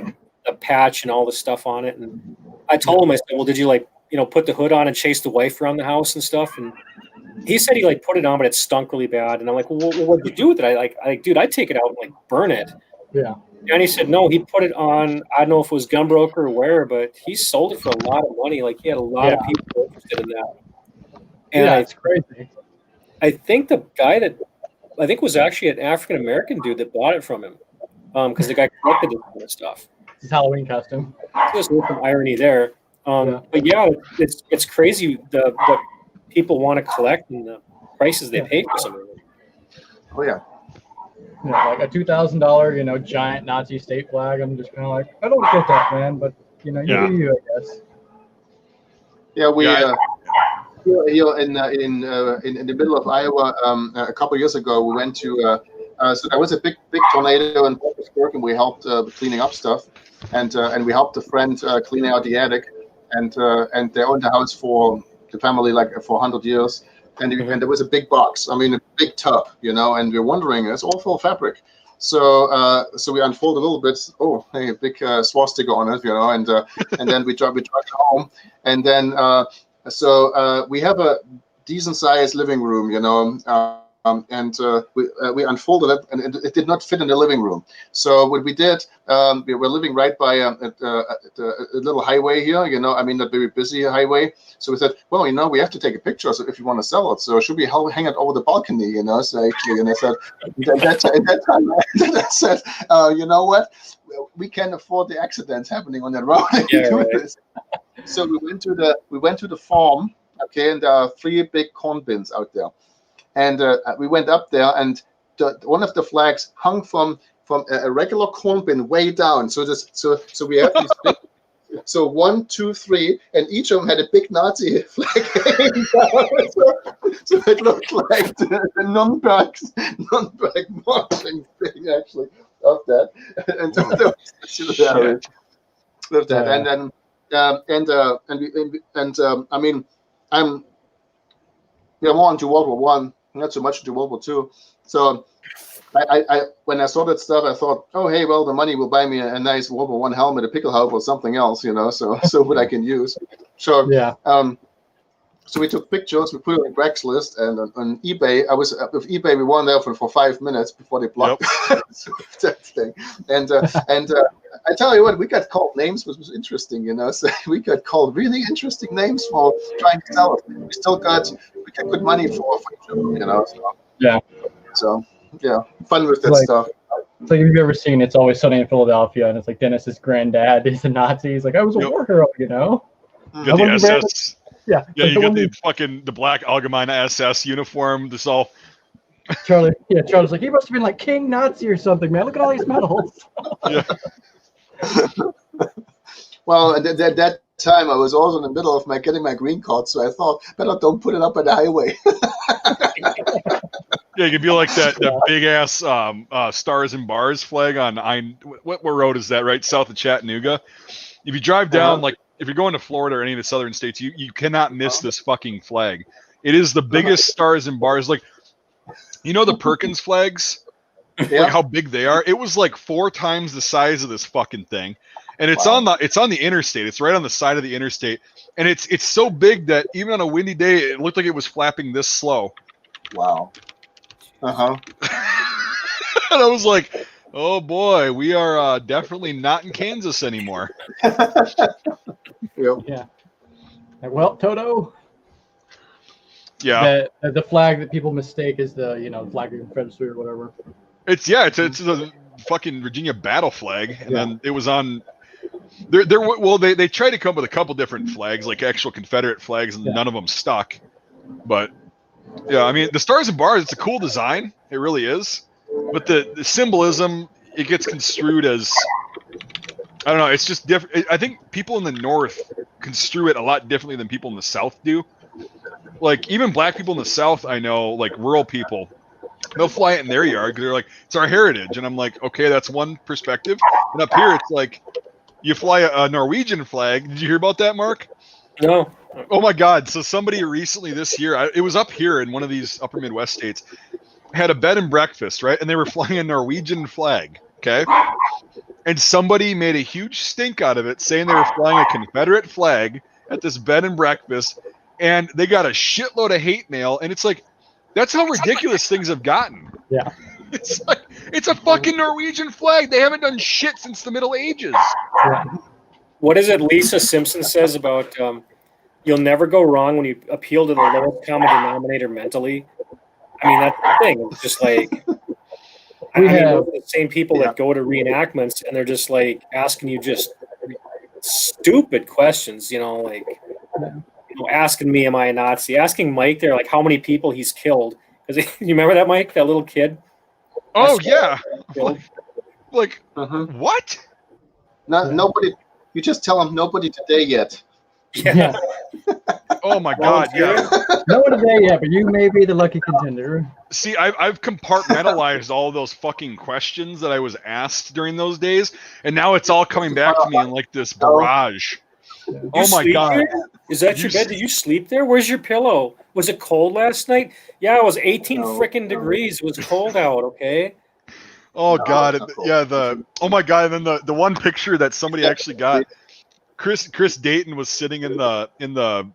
a patch and all this stuff on it. And I told him, I said, "Well, did you put the hood on and chase the wife around the house and stuff?" And he said he put it on, but it stunk really bad. And I'm like, "Well, what did you do with it?" Dude, I'd take it out and burn it. Yeah. And he said, no, he put it on, I don't know if it was Gunbroker or where, but he sold it for a lot of money. Like, he had a lot of people interested in that. And it's crazy. I think the guy was actually an African-American dude that bought it from him, because the guy collected this kind of stuff. His Halloween costume. There's some irony there. But it's crazy the people want to collect and the prices they pay for some of it. Oh, yeah. Like a $2,000, giant Nazi state flag. I'm just kind of like, I don't get that, man. But you do you, I guess. Yeah, we here in the middle of Iowa a couple of years ago, we went to so there was a big tornado in Pittsburgh, and we helped cleaning up stuff, and we helped a friend cleaning out the attic, and they owned the house for the family for 100 years. And there was a big box, a big tub, and we're wondering, it's all full of fabric. So we unfold a little bit. Oh, hey, a big swastika on it, and then we drive it home. And then, we have a decent sized living room, and we unfolded it, and it did not fit in the living room. So what we did, we were living right by a little highway here, not very busy highway. So we said, well, we have to take a picture if you want to sell it. So should we hang it over the balcony, So actually, and I said, at that time, I said, you know what? We can't afford the accidents happening on that road. This. So we went to the farm, okay, and there are 3 big corn bins out there. And we went up there, and one of the flags hung from a regular corn bin way down. So we have these big, so 1, 2, 3, and each of them had a big Nazi flag hanging down. So it looked like the Nürnberg marching thing actually of that. And so that was hilarious with that. I'm more into World War One. Not so much into World War II. So I when I saw that stuff, I thought, oh, hey, well, the money will buy me a nice World War I helmet, a pickle helmet, or something else, so what I can use. So so we took pictures, we put it on Craigslist and on eBay. I was with eBay. We were on there for 5 minutes before they blocked that thing. And I tell you what, we got called names, which was interesting, So we got called really interesting names for trying to sell it. We got good money for it, So. fun with that Like- stuff. It's like, have you ever seen It's Always Sunny in Philadelphia? And it's like Dennis's granddad is a Nazi. He's like, I was a war hero, you know? You got the SS. Yeah. Yeah, like you got one the black Allgemeine SS uniform. This all. Charlie's like, he must have been like King Nazi or something, man. Look at all these medals. Yeah. Well, at that time, I was also in the middle of getting my green card, so I thought, better don't put it up on the highway. Yeah, you could be like that big ass stars and bars flag on what road is that? Right south of Chattanooga. If you drive down, like if you're going to Florida or any of the southern states, you cannot miss this fucking flag. It is the biggest stars and bars. Like, you know the Perkins flags, like how big they are. It was like 4 times the size of this fucking thing, and it's on the interstate. It's right on the side of the interstate, and it's so big that even on a windy day, it looked like it was flapping this slow. Wow. And I was like, oh boy, we are definitely not in Kansas anymore. Yeah. Well, Toto. Yeah. The flag that people mistake is the flag of the Confederacy or whatever. It's a fucking Virginia battle flag, and then it was on. They tried to come up with a couple different flags, like actual Confederate flags, and none of them stuck. But yeah, I mean, the stars and bars, it's a cool design. It really is. But the symbolism, it gets construed as, I don't know, it's just different. I think people in the North construe it a lot differently than people in the South do. Like, even black people in the South, I know, like rural people, they'll fly it in their yard because they're like, it's our heritage. And I'm like, okay, that's one perspective. And up here, it's like, you fly a Norwegian flag. Did you hear about that, Mark? No. Oh my God. So somebody recently this year, it was up here in one of these upper Midwest states, had a bed and breakfast, right? And they were flying a Norwegian flag, okay? And somebody made a huge stink out of it, saying they were flying a Confederate flag at this bed and breakfast, and they got a shitload of hate mail, and it's like, that's how ridiculous things have gotten. Yeah. It's like, it's a fucking Norwegian flag. They haven't done shit since the Middle Ages. Yeah. What is it Lisa Simpson says about you'll never go wrong when you appeal to the lowest common denominator mentally? I mean, that's the thing. It's just like, I mean, those are the same people that go to reenactments and they're just like asking you just stupid questions, like, asking me, am I a Nazi? Asking Mike there, like, how many people he's killed. Because you remember that, Mike, that little kid? Oh, yeah. Like, what? Nobody. You just tell them nobody today yet. Yeah. Oh my God! Yeah. No one today yet, but you may be the lucky contender. See, I've compartmentalized all those fucking questions that I was asked during those days, and now it's all coming back to me in like this barrage. Oh my God! There? Is that your bed? Did you sleep there? Where's your pillow? Was it cold last night? Yeah, it was 18 freaking degrees. It was cold out. Okay. Oh God! Yeah. Oh my God! And then the one picture that somebody actually got. Chris Dayton was sitting in the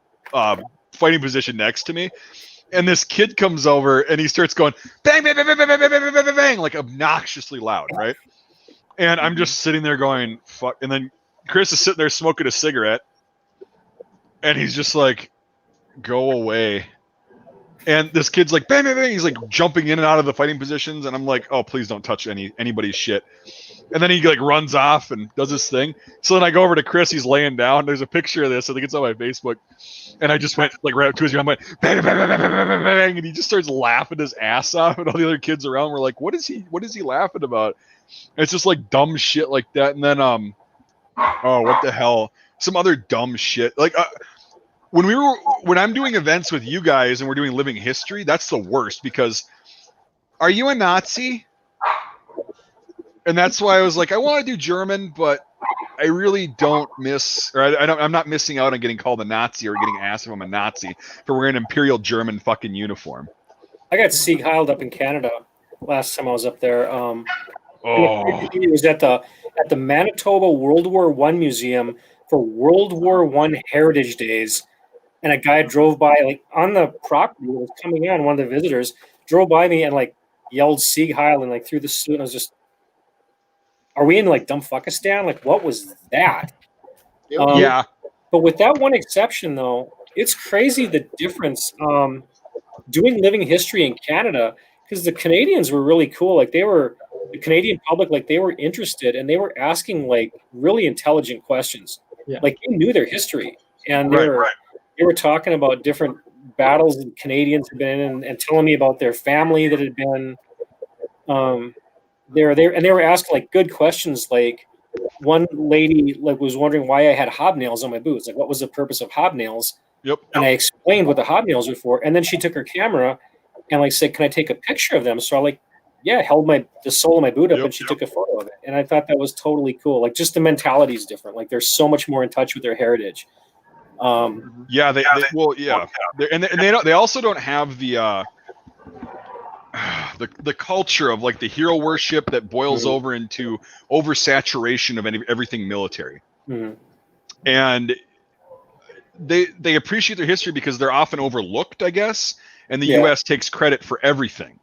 fighting position next to me, and this kid comes over and he starts going bang bang bang bang bang bang bang bang bang, bang like obnoxiously loud, right? And I'm just sitting there going fuck, and then Chris is sitting there smoking a cigarette, and he's just like, "Go away." And this kid's like bang bang bang, he's like jumping in and out of the fighting positions, and I'm like, "Oh, please don't touch anybody's shit." And then he like runs off and does his thing. So then I go over to Chris. He's laying down. There's a picture of this. I think it's on my Facebook. And I just went like right up to his ear. I'm like, bang, bang, bang, bang, bang, bang, bang, and he just starts laughing his ass off. And all the other kids around were like, what is he laughing about? And it's just like dumb shit like that. And then oh, what the hell? Some other dumb shit. Like when I'm doing events with you guys and we're doing living history, that's the worst because are you a Nazi? And that's why I was like, I want to do German, but I really don't miss, or I'm not missing out on getting called a Nazi or getting asked if I'm a Nazi for wearing an Imperial German fucking uniform. I got Sieg Heiled up in Canada last time I was up there. It was at the Manitoba World War I Museum for World War I Heritage Days, and a guy drove by like on the property that was coming on. One of the visitors drove by me and like yelled Sieg Heil and like threw the suit, and I was just. Are we in like Dumbfuckistan? Like, what was that? Yeah. But with that one exception, though, it's crazy the difference. Doing living history in Canada because the Canadians were really cool. Like the Canadian public, like they were interested and they were asking like really intelligent questions. Yeah. Like they knew their history, and they Right. were talking about different battles that Canadians had been in, and telling me about their family that had been there, and they were asking like good questions. Like one lady like was wondering why I had hobnails on my boots. Like what was the purpose of hobnails? Yep. And I explained what the hobnails were for, and then she took her camera and like said, "Can I take a picture of them?" So I like, yeah, held the sole of my boot up, and she took a photo of it. And I thought that was totally cool. Like just the mentality is different. Like they're so much more in touch with their heritage. Yeah, they they also don't have the culture of like the hero worship that boils over into oversaturation of everything military. And they appreciate their history because they're often overlooked, I guess, and the US takes credit for everything.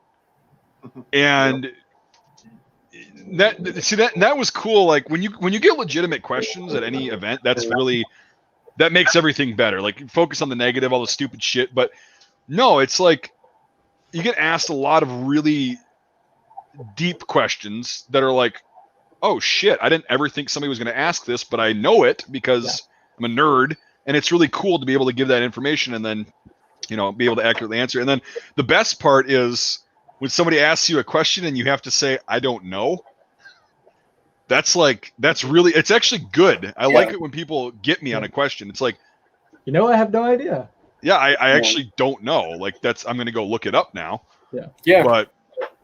And that was cool. Like when you get legitimate questions at any event, that makes everything better. Like focus on the negative, all the stupid shit, but no, it's like you get asked a lot of really deep questions that are like, oh shit, I didn't ever think somebody was going to ask this, but I know it because I'm a nerd, and it's really cool to be able to give that information and then, be able to accurately answer. And then the best part is when somebody asks you a question and you have to say, I don't know. It's actually good. I like it when people get me on a question. It's like, I have no idea. Yeah, I actually don't know. Like I'm going to go look it up now. Yeah. But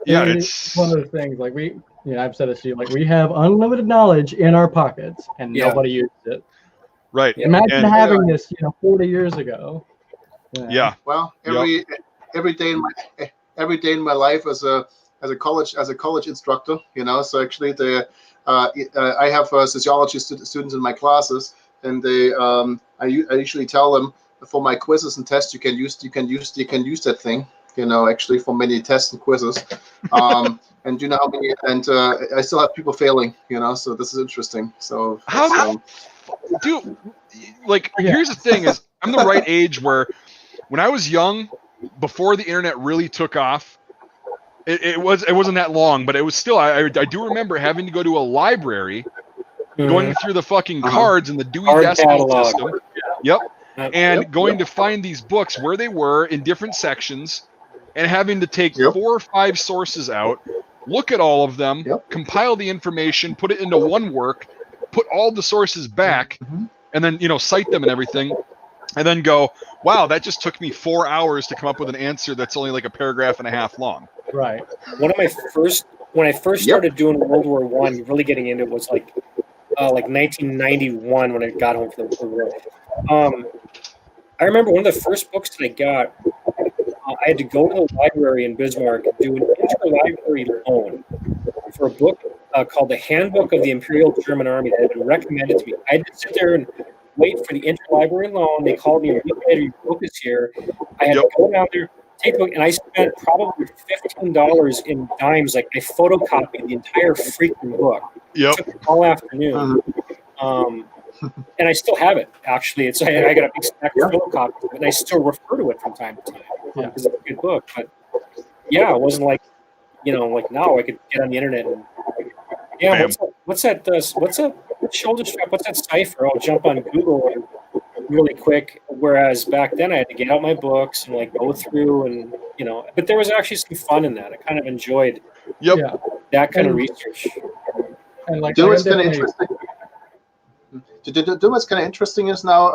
it's one of the things like I've said this to you, like we have unlimited knowledge in our pockets and nobody uses it. Right. Imagine having this, 40 years ago. Yeah. Well, every day in my life as a college instructor, so actually I have sociology students in my classes, and I usually tell them for my quizzes and tests you can use that thing, actually for many tests and quizzes, and how many, and I still have people failing, so this is interesting. So dude, here's the thing is I'm the right age where when I was young, before the internet really took off, it wasn't that long, but it was still, I do remember having to go to a library, going through the fucking cards in the Dewey Decimal System. Yep. And going to find these books where they were in different sections and having to take 4 or 5 sources out, look at all of them, compile the information, put it into one work, put all the sources back, and then, cite them and everything, and then go, wow, that just took me 4 hours to come up with an answer that's only like a paragraph and a half long. Right. When I first started doing World War I, really getting into it was like 1991 when I got home from the World War. I remember one of the first books that I got, I had to go to the library in Bismarck and do an interlibrary loan for a book called The Handbook of the Imperial German Army that had been recommended to me. I had to sit there and wait for the interlibrary loan. They called me a week later, your book is here. I had to go down there, take the book, and I spent probably $15 in dimes. Like I photocopied the entire freaking book. Yep. It took all afternoon. And I still have it, actually. I got a big stack of photocopies, and I still refer to it from time to time because it's a good book. But yeah, it wasn't like, like now I could get on the internet and what's that shoulder strap? What's that cipher? I'll jump on Google really quick. Whereas back then I had to get out my books and like go through and but there was actually some fun in that. I kind of enjoyed that kind of research. And like what's kind of interesting. What's kind of interesting is now,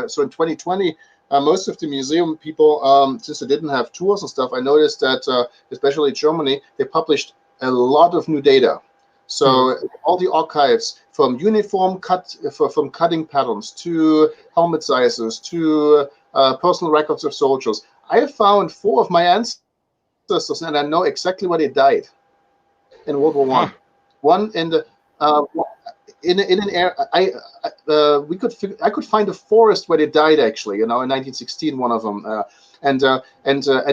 so in 2020, most of the museum people, since they didn't have tours and stuff, I noticed that, especially Germany, they published a lot of new data. So all the archives, from from cutting patterns to helmet sizes to personal records of soldiers. I have found 4 of my ancestors, and I know exactly where they died in World War I. One in the in an area, I could find a forest where they died actually, in 1916, one of them, and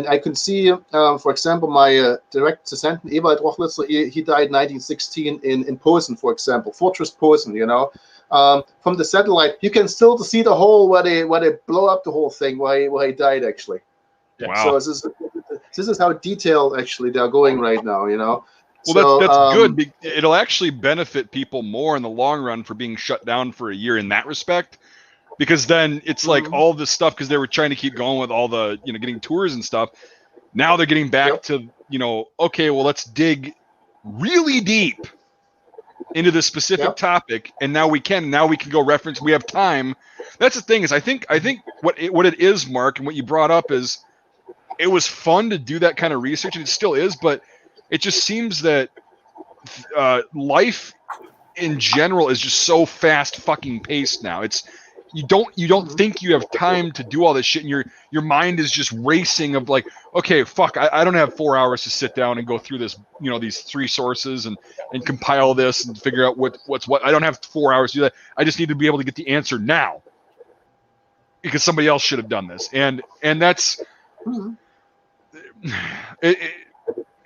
I could see, for example, my direct descendant Ewald Rochlitzer, he died 1916 in Posen, for example, Fortress Posen. From the satellite, you can still see the hole where they blow up the whole thing, where he died actually. Wow. So how detailed actually they're going right now. You know. Well, So, that's good. It'll actually benefit people more in the long run for being shut down for a year in that respect, because then it's like all this stuff, because they were trying to keep going with all the, you know, getting tours and stuff. Now they're getting back to, you know, okay, well, let's dig really deep into this specific topic, and now we can go reference. We have time. That's the thing, is I think what it is, Mark, and what you brought up is, it was fun to do that kind of research, and it still is, but it just seems that life in general is just so fast fucking paced now. It's you don't think you have time to do all this shit, and your mind is just racing of like, okay, fuck, I don't have 4 hours to sit down and go through this, you know, these 3 sources and compile this and figure out what's what. I don't have 4 hours to do that. I just need to be able to get the answer now, because somebody else should have done this, and that's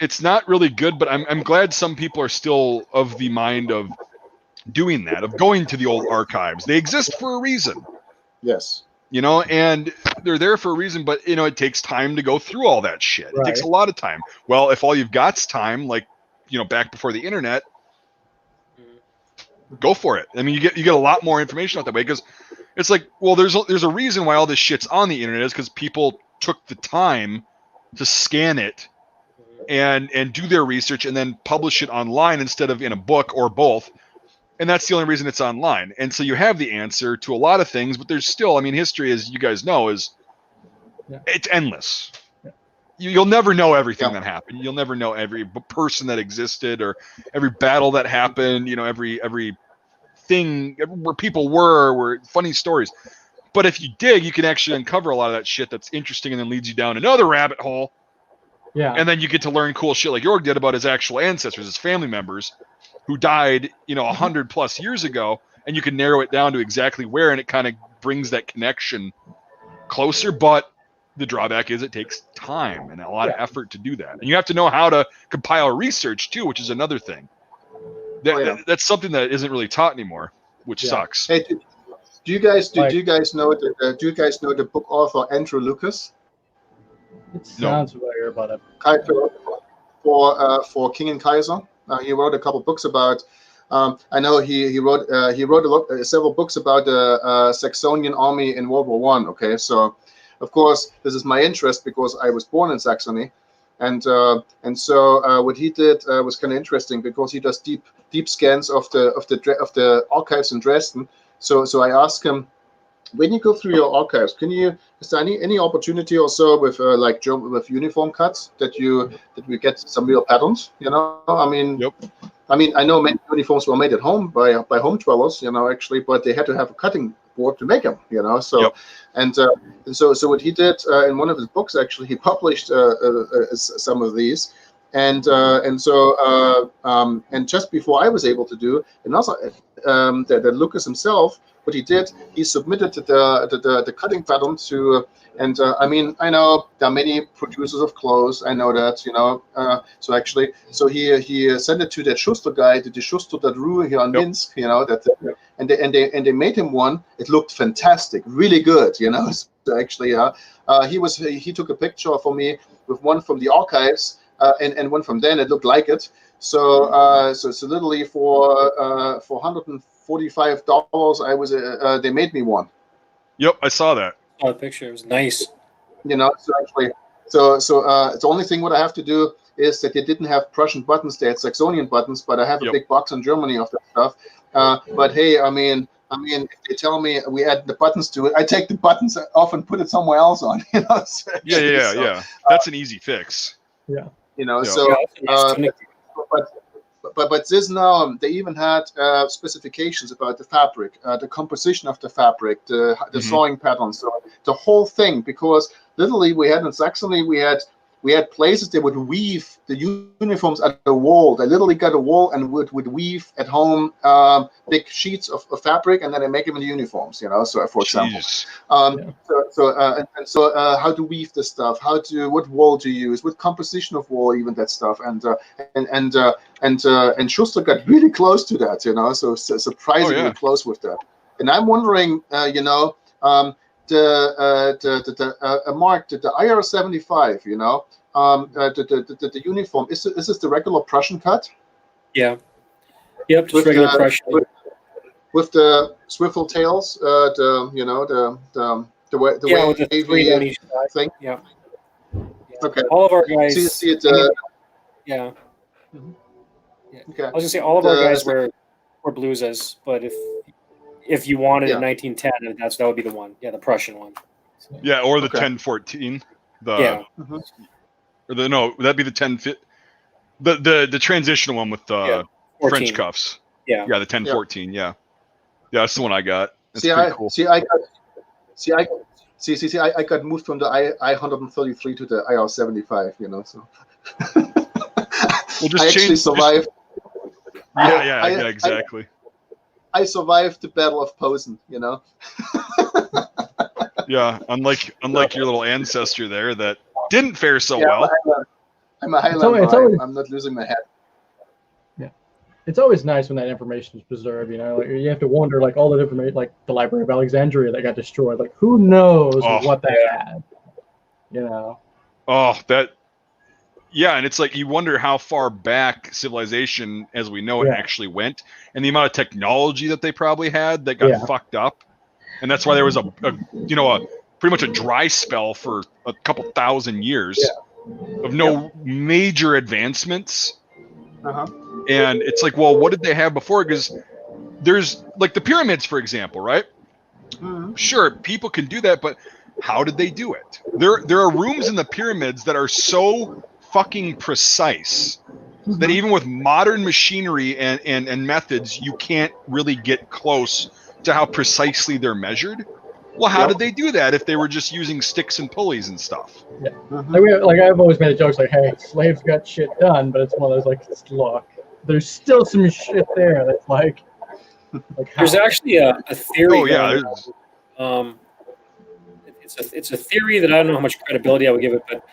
it's not really good, but I'm glad some people are still of the mind of doing that, of going to the old archives. They exist for a reason. Yes. You know, and they're there for a reason, but, you know, it takes time to go through all that shit. It takes a lot of time. Well, if all you've got's time, like, you know, back before the internet, go for it. I mean, you get a lot more information out that way, because it's like, well, there's a reason why all this shit's on the internet, is because people took the time to scan it and do their research and then publish it online instead of in a book or both. And that's the only reason it's online. And so you have the answer to a lot of things, but there's still, I mean, history, as you guys know, is it's endless. You'll never know everything that happened. You'll never know every person that existed, or every battle that happened, you know, every thing where people were funny stories. But if you dig, you can actually uncover a lot of that shit that's interesting, and then leads you down another rabbit hole. Yeah. And then you get to learn cool shit like Jorg did about his actual ancestors, his family members who died, you know, 100+ years ago, and you can narrow it down to exactly where, and it kind of brings that connection closer. But the drawback is it takes time and a lot of effort to do that. And you have to know how to compile research too, which is another thing. That's something that isn't really taught anymore, which sucks. Hey, do you guys know the book author Andrew Lucas? It sounds familiar, but for King and Kaiser. He wrote a couple books about. I know he wrote several books about the Saxonian army in World War One. Okay, so of course this is my interest because I was born in Saxony, and so what he did was kind of interesting, because he does deep scans of the archives in Dresden. So I asked him, when you go through your archives, is there any opportunity or so with with uniform cuts that we get some real patterns? You know, I mean, I know many uniforms were made at home by home dwellers, you know, actually, but they had to have a cutting board to make them, you know. So and so what he did in one of his books, actually, he published some of these. And just before I was able to do, and also that Lucas himself, what he did, he submitted the cutting pattern to, and I mean, I know there are many producers of clothes, I know that, you know, so he sent it to that Schuster guy, to the Schuster.ru here on Minsk, you know, and they made him one. It looked fantastic, really good, you know. So actually, he took a picture for me with one from the archives. And one from then, it looked like it. So literally for $145, they made me one. Yep, I saw that. Oh, the picture, it was nice. You know, so actually, the only thing what I have to do is that they didn't have Prussian buttons; they had Saxonian buttons. But I have a big box in Germany of that stuff. But hey, I mean, if they tell me we add the buttons to it, I take the buttons off and put it somewhere else on. You know. So yeah. That's an easy fix. Yeah. You know, but this now, they even had specifications about the fabric, the composition of the fabric, the sewing patterns, so the whole thing. Because literally, we had in Saxony, we had places they would weave the uniforms at the wall. They literally got a wall and would weave at home big sheets of fabric, and then they make them into uniforms. You know, so for example, how to weave the stuff, what wool to use, what composition of wool, even that stuff, and Schuster got really close to that. You know, so surprisingly close with that. And I'm wondering, you know. Mark, the IR-75, you know, the uniform, is this the regular Prussian cut? Yeah. Yep, just With regular the- Prussian. With the swivel tails, the way With the three on each side. thing. Yeah. Okay. All of our guys. See it. Yeah. Mhm. Yeah. Okay. I was gonna say all of our guys wear bluses, but if you wanted a 1910, that would be the one. Yeah, the Prussian one. Yeah, or the Okay. 1014. Mhm. Or that'd be the 10. The transitional one with the 14. French cuffs. Yeah. Yeah, the 1014. Yeah, that's the one I got. That's cool. I got moved from the I-133 to the IR-75. So. We'll just I actually survived. Yeah, exactly. I survived the Battle of Posen. Yeah, unlike your little ancestor there that didn't fare so well. I'm a Highlander. I'm not losing my head. Yeah, it's always nice when that information is preserved. Like you have to wonder, like all the information, like the Library of Alexandria that got destroyed. Like who knows what that had? Oh, that. Yeah, and it's like you wonder how far back civilization, as we know it, actually went, and the amount of technology that they probably had that got fucked up, and that's why there was a pretty much a dry spell for a couple thousand years of no major advancements. And it's like, well, what did they have before? Because there's like the pyramids, for example, right? Mhm. Sure, people can do that, but how did they do it? There are rooms in the pyramids that are so fucking precise that even with modern machinery and methods, you can't really get close to how precisely they're measured. Well, how did they do that if they were just using sticks and pulleys and stuff? Yeah. Like I've always made jokes like, hey, slaves got shit done, but it's one of those like, look, there's still some shit there that's like there's actually a theory. Oh yeah, it's a theory that I don't know how much credibility I would give it, but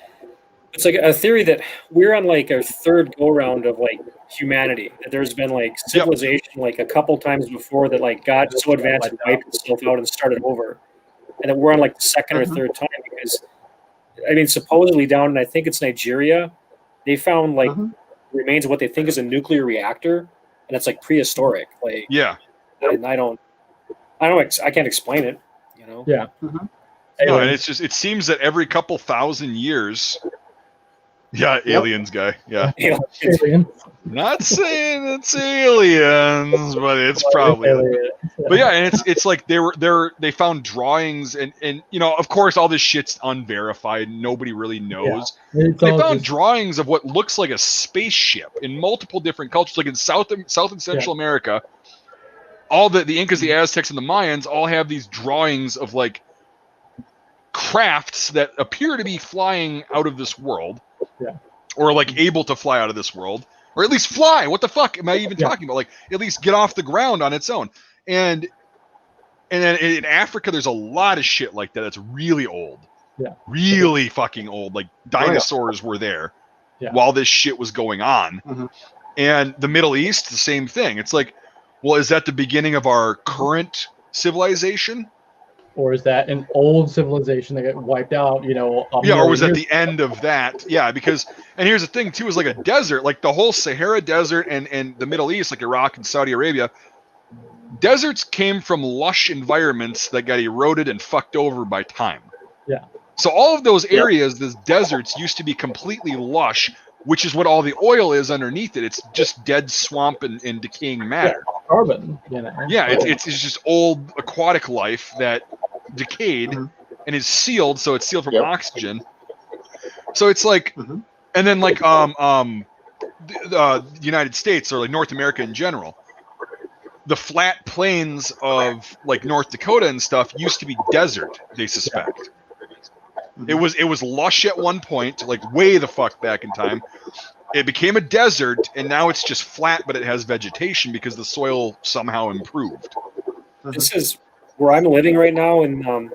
it's like a theory that we're on like our third go round of like humanity. That there's been like civilization like a couple times before that like got so advanced and wiped itself out and started over, and that we're on like the second or third time because I mean supposedly down in I think it's Nigeria, they found like remains of what they think is a nuclear reactor, and it's like prehistoric. Like and I can't explain it. Yeah. No, and it's just it seems that every couple thousand years. Yeah, aliens guy. Yeah. Alien. Not saying it's aliens, but it's probably. But yeah, and it's like they found drawings and of course all this shit's unverified. Nobody really knows. Yeah. They found drawings of what looks like a spaceship in multiple different cultures, like in South and Central America. All the Incas, the Aztecs, and the Mayans all have these drawings of like crafts that appear to be flying out of this world. Yeah. Or like able to fly out of this world. Or at least fly. What the fuck am I even talking about? Like at least get off the ground on its own. And then in Africa there's a lot of shit like that that's really old. Yeah. Really fucking old. Like dinosaurs were there while this shit was going on. And the Middle East, the same thing. It's like, well, is that the beginning of our current civilization? Or is that an old civilization that got wiped out, or was that the end of that? Yeah, because, and here's the thing too, is like a desert, like the whole Sahara Desert and the Middle East, like Iraq and Saudi Arabia, deserts came from lush environments that got eroded and fucked over by time. Yeah. So all of those areas, those deserts used to be completely lush, which is what all the oil is underneath it. It's just dead swamp and decaying matter. Yeah, carbon. Yeah, it's just old aquatic life that decayed and is sealed, so it's sealed from oxygen. So it's like, and then like the United States or like North America in general, the flat plains of like North Dakota and stuff used to be desert. They suspect. It was lush at one point, like way the fuck back in time. It became a desert, and now it's just flat, but it has vegetation because the soil somehow improved. This is where I'm living right now in the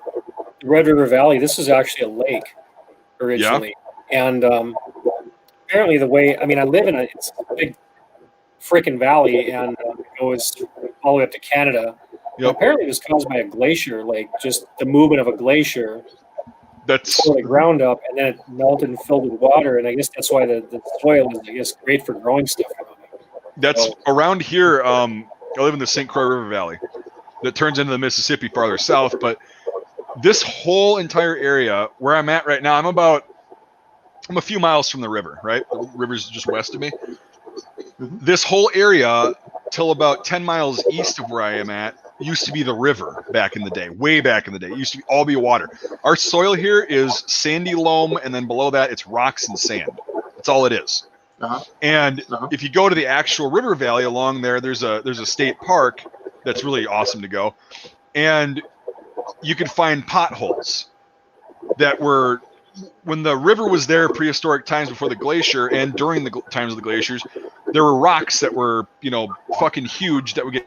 Red River Valley. This is actually a lake originally, and apparently the way I live in it's a big freaking valley, and it goes all the way up to Canada. Apparently, it was caused by a glacier, like just the movement of a glacier. That's the ground up, and then it melted and filled with water, and I guess that's why the soil is, I guess, great for growing stuff. That's around here. I live in the St. Croix River Valley that turns into the Mississippi farther south, but this whole entire area where I'm at right now, I'm a few miles from the river, right? The river's just west of me. This whole area, till about 10 miles east of where I am at, used to be the river back in the day, way back in the day. It used to all be water. Our soil here is sandy loam, and then below that, it's rocks and sand. That's all it is. And if you go to the actual river valley along there, there's a state park that's really awesome to go. And you can find potholes that were, when the river was there, prehistoric times before the glacier, and during the times of the glaciers, there were rocks that were, fucking huge that would get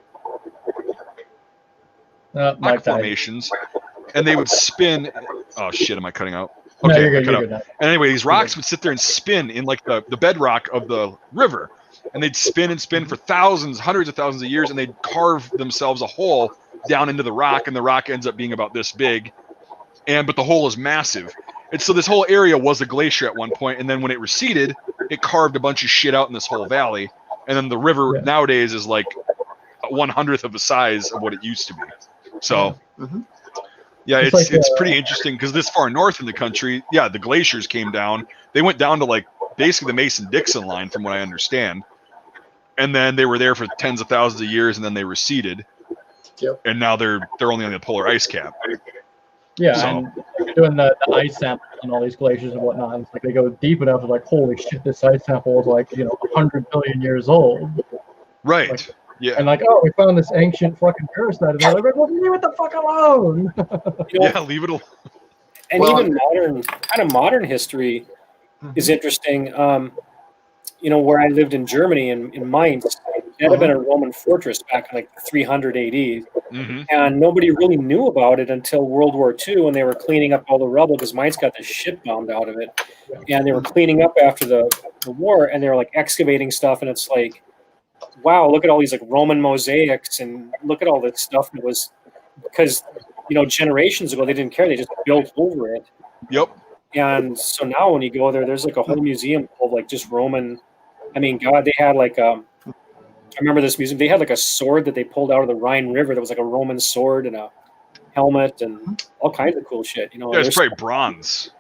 rock formations, and they would spin. Oh shit, am I cutting out? Okay, no, you're good. And anyway, these rocks would sit there and spin in like the bedrock of the river, and they'd spin and spin for thousands, hundreds of thousands of years, and they'd carve themselves a hole down into the rock, and the rock ends up being about this big, but the hole is massive. And so this whole area was a glacier at one point, and then when it receded, it carved a bunch of shit out in this whole valley, and then the river nowadays is like 1/100th of the size of what it used to be. So, it's pretty interesting because this far north in the country, the glaciers came down. They went down to like basically the Mason-Dixon line, from what I understand, and then they were there for tens of thousands of years, and then they receded. Yep. And now they're only on the polar ice cap. Yeah, so. And doing the ice samples on all these glaciers and whatnot, it's like they go deep enough, like, holy shit, this ice sample is like 100 billion years old. Right. Like, yeah. And like, we found this ancient fucking parasite, and they're like, well, leave it the fuck alone. Leave it alone. And even modern history is interesting. Where I lived in Germany, in Mainz, that had been a Roman fortress back in like 300 AD. And nobody really knew about it until World War II, when they were cleaning up all the rubble, because Mainz got the shit bombed out of it. And they were cleaning up after the war, and they were like excavating stuff, and it's like, wow, look at all these like Roman mosaics, and look at all this stuff. And it was because, generations ago, they didn't care. They just built over it. Yep. And so now when you go there, there's like a whole museum of like just Roman. I mean, God, they had like I remember this museum. They had like a sword that they pulled out of the Rhine River that was like a Roman sword, and a helmet, and all kinds of cool shit. It's probably bronze,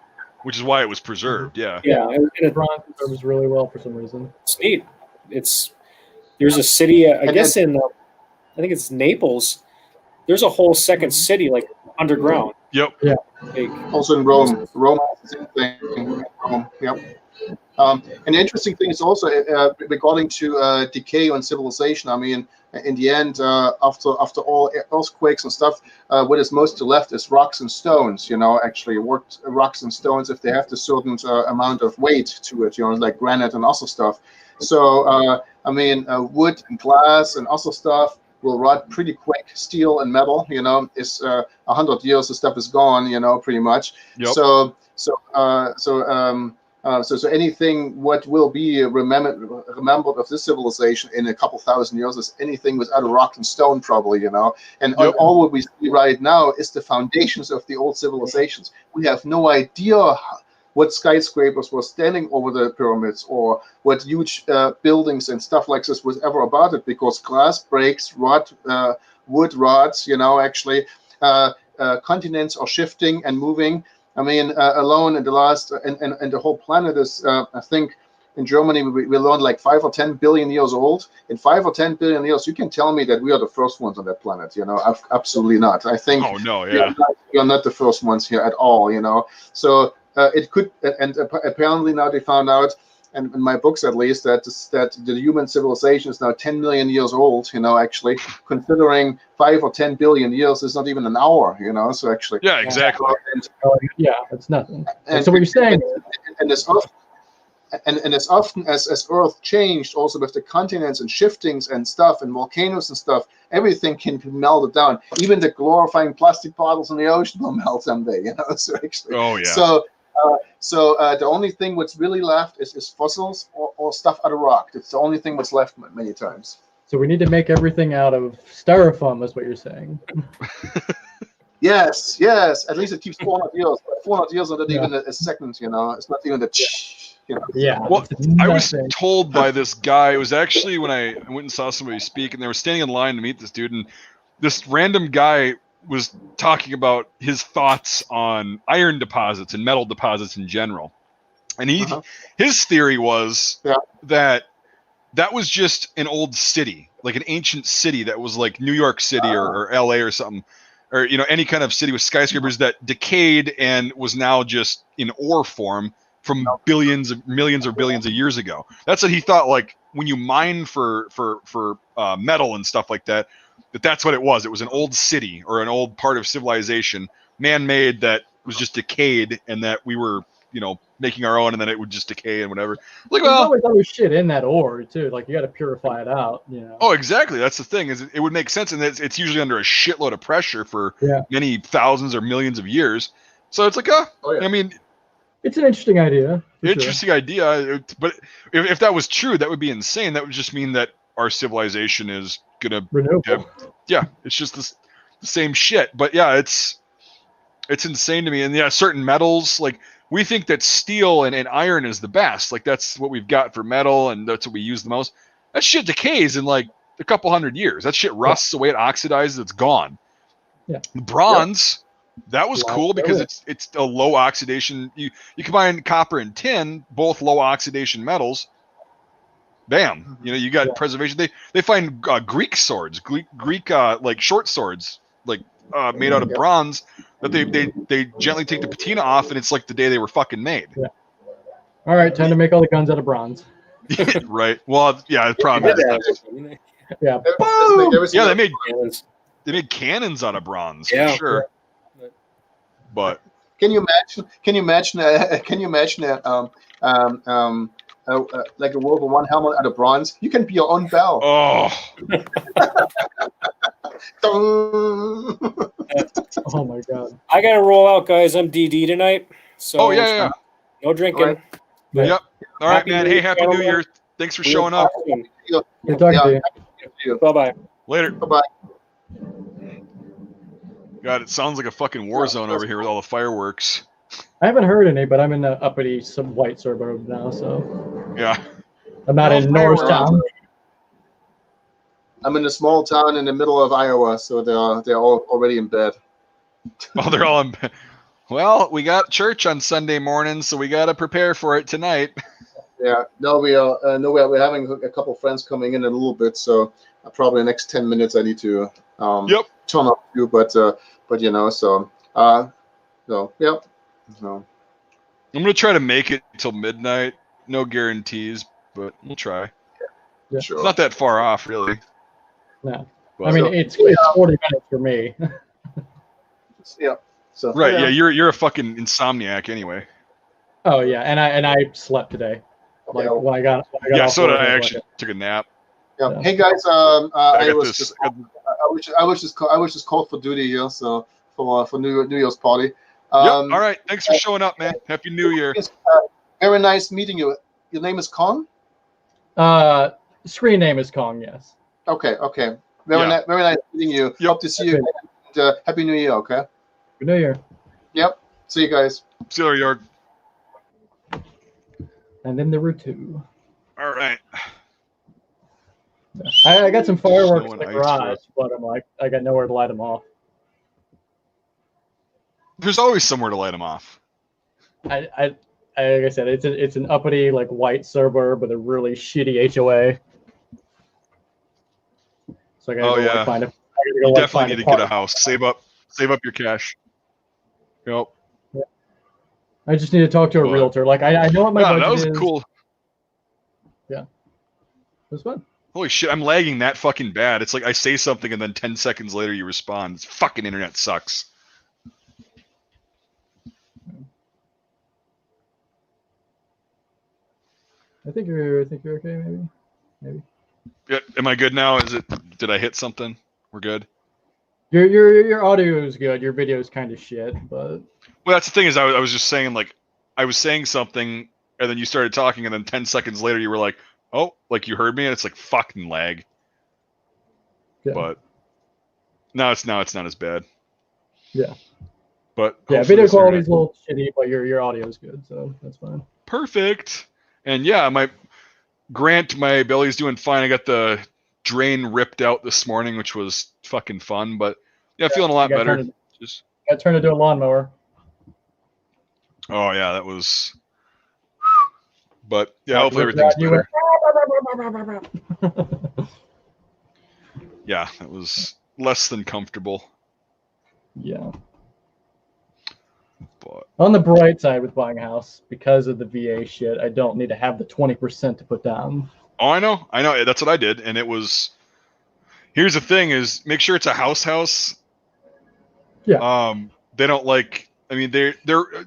which is why it was preserved. Yeah. Yeah, it bronze preserves really well for some reason. It's neat. There's a city, I guess I think it's Naples. There's a whole second city like underground. Yep. Yeah. Also in Rome. Rome, same thing. Yep. And the interesting thing is also regarding to decay on civilization. I mean, in the end, after all earthquakes and stuff, what is mostly left is rocks and stones. Actually, rocks and stones, if they have a certain amount of weight to it, like granite and other stuff. So, wood and glass and other stuff will rot pretty quick. Steel and metal, is 100 years, the stuff is gone, pretty much. Yep. So anything what will be remembered of this civilization in a couple thousand years is anything without a rock and stone, probably, And all what we see right now is the foundations of the old civilizations. We have no idea what skyscrapers were standing over the pyramids, or what huge buildings and stuff like this was ever about it, because glass breaks, wood rots, actually. Continents are shifting and moving. I mean, alone in the last, and the whole planet is, I think, in Germany, we learned like 5 or 10 billion years old. In 5 or 10 billion years, you can tell me that we are the first ones on that planet, Absolutely not. I think we are not the first ones here at all, So it could, and apparently now they found out, and in my books at least, that the human civilization is now 10 million years old, actually, considering 5 or 10 billion years is not even an hour, so actually. Yeah, exactly. It's nothing. And so what you're saying, and as often as Earth changed, also with the continents and shiftings and stuff and volcanoes and stuff, everything can be melted down. Even the glorifying plastic bottles in the ocean will melt someday, So actually, So the only thing what's really left is fossils or stuff out of rock. It's the only thing what's left many times. So we need to make everything out of styrofoam, is what you're saying. Yes. At least it keeps 400 years. 400 years are not even a second. It's not even the. Yeah. Well, I was told by this guy. It was actually when I went and saw somebody speak, and they were standing in line to meet this dude, and this random guy was talking about his thoughts on iron deposits and metal deposits in general. And his theory was that was just an old city, like an ancient city that was like New York City or LA or something, or any kind of city with skyscrapers that decayed and was now just in ore form from millions or billions of years ago. That's what he thought. Like when you mine for metal and stuff like that, that's what it was. It was an old city or an old part of civilization, man-made, that was just decayed, and that we were, making our own, and then it would just decay and whatever. Like, there's always other shit in that ore too. Like you got to purify it out. Oh, exactly. That's the thing. Is it would make sense, and it's usually under a shitload of pressure for many thousands or millions of years. So it's like, I mean, it's an interesting idea. Interesting idea, but if that was true, that would be insane. That would just mean that our civilization is gonna renewable. It's just the same shit. But it's insane to me. And certain metals, like we think that steel and iron is the best. Like that's what we've got for metal, and that's what we use the most. That shit decays in like a couple hundred years. That shit rusts away, it oxidizes, it's gone. Yeah. Bronze. That was cool because it's a low oxidation. You combine copper and tin, both low oxidation metals. Bam, you got preservation. They find Greek swords, Greek like short swords, like made out of bronze, that they gently take the patina off, and it's like the day they were fucking made. Yeah. All right, time to make all the guns out of bronze. Right. Well, yeah, it probably is. Yeah. Boom! Yeah, they made cannons out of bronze. Yeah, for sure. But can you imagine that like a World War I helmet out of bronze? You can be your own bell. Oh. Oh my god. I gotta roll out, guys. I'm DD tonight. So yeah. No drinking. Right. Yep. All right, man. Hey, happy New Year. Thanks for showing up. Good talking to you. Bye-bye. Later. Bye-bye. God, it sounds like a fucking war zone over here with all the fireworks. I haven't heard any, but I'm in the uppity white suburb now, so. Yeah. I'm not in Norristown. I'm in a small town in the middle of Iowa, so they're all already in bed. Oh, they're all in bed. Well, we got church on Sunday morning, so we got to prepare for it tonight. Yeah. No, we're having a couple friends coming in a little bit, so probably the next 10 minutes I need to turn off you, but so yep. No. I'm gonna try to make it till midnight. No guarantees, but we'll try. Yeah. Sure. It's not that far off, really. No. But, I mean, it's 40 minutes for me. Yeah. So right. Yeah. You're a fucking insomniac anyway. Oh yeah, and I slept today. Like when I got off so did work, I. Actually took a nap. Yeah. Hey guys, I was just called for duty here, so for New Year's party. All right. Thanks for showing up, man. Happy New Year. Very nice meeting you. Your name is Kong? Screen name is Kong. Yes. Okay. Very nice meeting you. Yep. Hope to see you. And, Happy New Year. Okay. Good New Year. Yep. See you guys. See you later, York. And then there were two. All right. I got some fireworks in the garage, but I'm like, I got nowhere to light them off. There's always somewhere to light them off. Like I said, it's an uppity like white suburb with a really shitty HOA. So I gotta find a. You definitely need to get a house. Save up your cash. Yep. Yeah. I just need to talk to a realtor. Like I know what my budget that was is. Cool. Yeah. It was fun. Holy shit, I'm lagging that fucking bad. It's like I say something and then 10 seconds later you respond. This fucking internet sucks. I think you're okay, maybe. Yeah, am I good now? Did I hit something? We're good. Your audio is good. Your video is kind of shit, but. Well, that's the thing is I was just saying, like, I was saying something and then you started talking and then 10 seconds later you were like, oh, like you heard me, and it's like fucking lag. Yeah. But now it's not as bad. Yeah. But yeah, hopefully video this quality is internet- a little shitty, but your audio is good, so that's fine. perfect. And yeah, my belly's doing fine. I got the drain ripped out this morning, which was fucking fun. But yeah, feeling a lot better. Just got turned into a lawnmower. oh yeah, that was. But yeah, Like, hopefully ripped it out, everything's you better. went, Yeah, it was less than comfortable. yeah. But On the bright side with buying a house, because of the VA shit, I don't need to have the 20% to put down. oh, I know. That's what I did, and it was. Here's the thing: is make sure it's a house. Yeah. They don't like. I mean, they're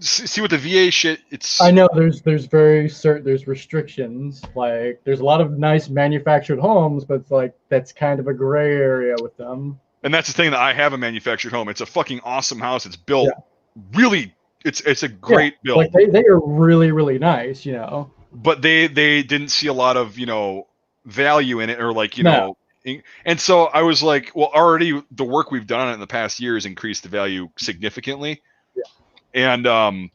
see with the VA shit. It's. I know there's there's restrictions. Like there's a lot of nice manufactured homes, but it's like that's kind of a gray area with them. And that's the thing that I have a manufactured home. It's a fucking awesome house. It's built really. It's a great build. Like they are really really nice, you know. But they didn't see a lot of value in it, or like know. And so I was like, well, already the work we've done on it in the past years increased the value significantly. Yeah. And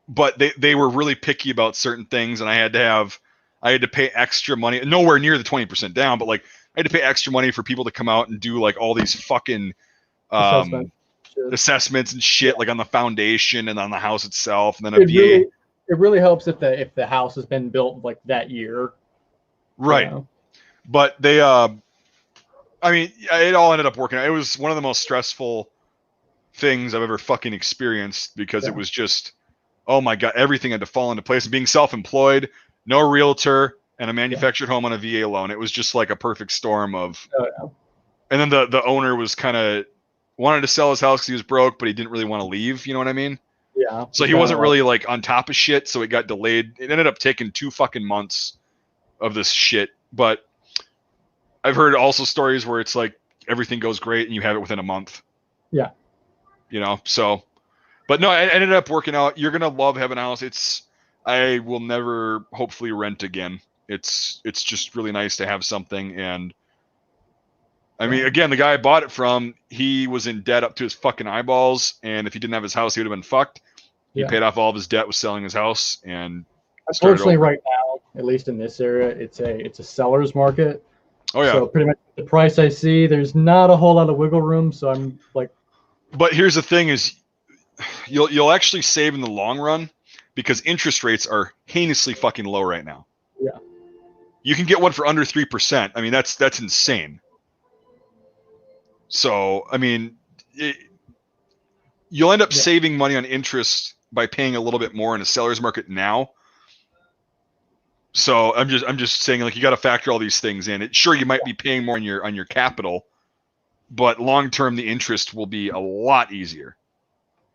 but they were really picky about certain things, and I had to pay extra money, nowhere near the 20% down, but like I had to pay extra money for people to come out and do like all these fucking assessments and shit, like on the foundation and on the house itself, and then a VA. It really helps if the house has been built like that year. Right. You know? But they I mean, it all ended up working out. It was one of the most stressful things I've ever fucking experienced, because it was just, oh my God, everything had to fall into place. Being self-employed, no realtor, and a manufactured home on a VA loan. It was just like a perfect storm of. And then the owner was kind of wanted to sell his house because he was broke, but he didn't really want to leave. You know what I mean? Yeah. So he wasn't really like on top of shit. So it got delayed. It ended up taking 2 fucking months of this shit. But I've heard also stories where it's like everything goes great and you have it within a month. Yeah. So, but no, it ended up working out. You're going to love having a house. I will never hopefully rent again. It's just really nice to have something. And I mean, again, the guy I bought it from, he was in debt up to his fucking eyeballs. And if he didn't have his house, he would have been fucked. He paid off all of his debt with selling his house. And unfortunately, right now, at least in this area, it's a seller's market. Oh yeah. So pretty much the price I see, there's not a whole lot of wiggle room. So I'm like. But here's the thing: is you'll actually save in the long run, because interest rates are heinously fucking low right now. Yeah. You can get one for under 3%. I mean, that's insane. So I mean, you'll end up saving money on interest by paying a little bit more in a seller's market now. So I'm just saying, like, you got to factor all these things in. Sure, you might be paying more on your capital, but long term the interest will be a lot easier.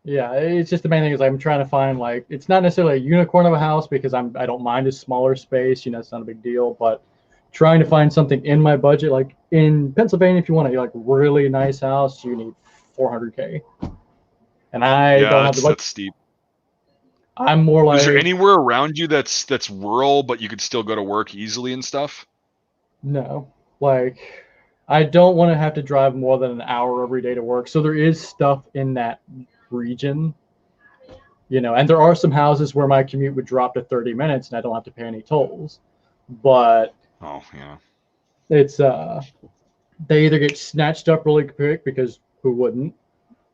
Yeah, it's just the main thing is I'm trying to find, like, it's not necessarily a unicorn of a house, because I don't mind a smaller space, it's not a big deal, but trying to find something in my budget. Like in Pennsylvania, if you want a like really nice house, you need $400K, and I don't have the budget. That's steep. I'm more like. Is there anywhere around you that's rural, but you could still go to work easily and stuff? No, like I don't want to have to drive more than an hour every day to work. So there is stuff in that region, and there are some houses where my commute would drop to 30 minutes and I don't have to pay any tolls. But it's they either get snatched up really quick, because who wouldn't,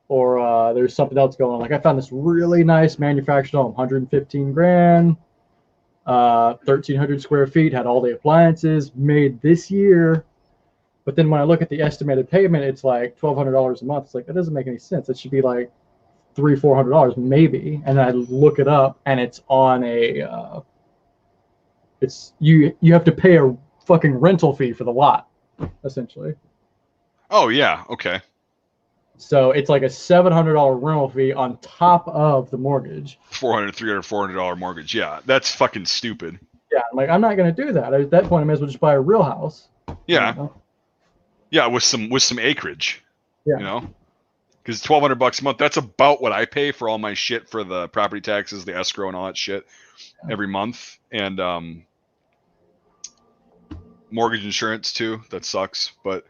or there's something else going on. Like I found this really nice manufactured home, 115 grand, 1,300 square feet, had all the appliances, made this year. But then when I look at the estimated payment, it's like $1,200 a month. It's like, that doesn't make any sense. It should be like $300-400 maybe. And I look it up, and it's on a it's you have to pay a fucking rental fee for the lot, essentially. Oh yeah, okay. So it's like a $700 rental fee on top of the mortgage. $300, $400 mortgage. Yeah, that's fucking stupid. Yeah, I'm not gonna do that. At that point, I may as well just buy a real house. Yeah. Yeah, with some acreage. Yeah. Because $1,200 a month, that's about what I pay for all my shit, for the property taxes, the escrow, and all that shit every month, and mortgage insurance too. That sucks. But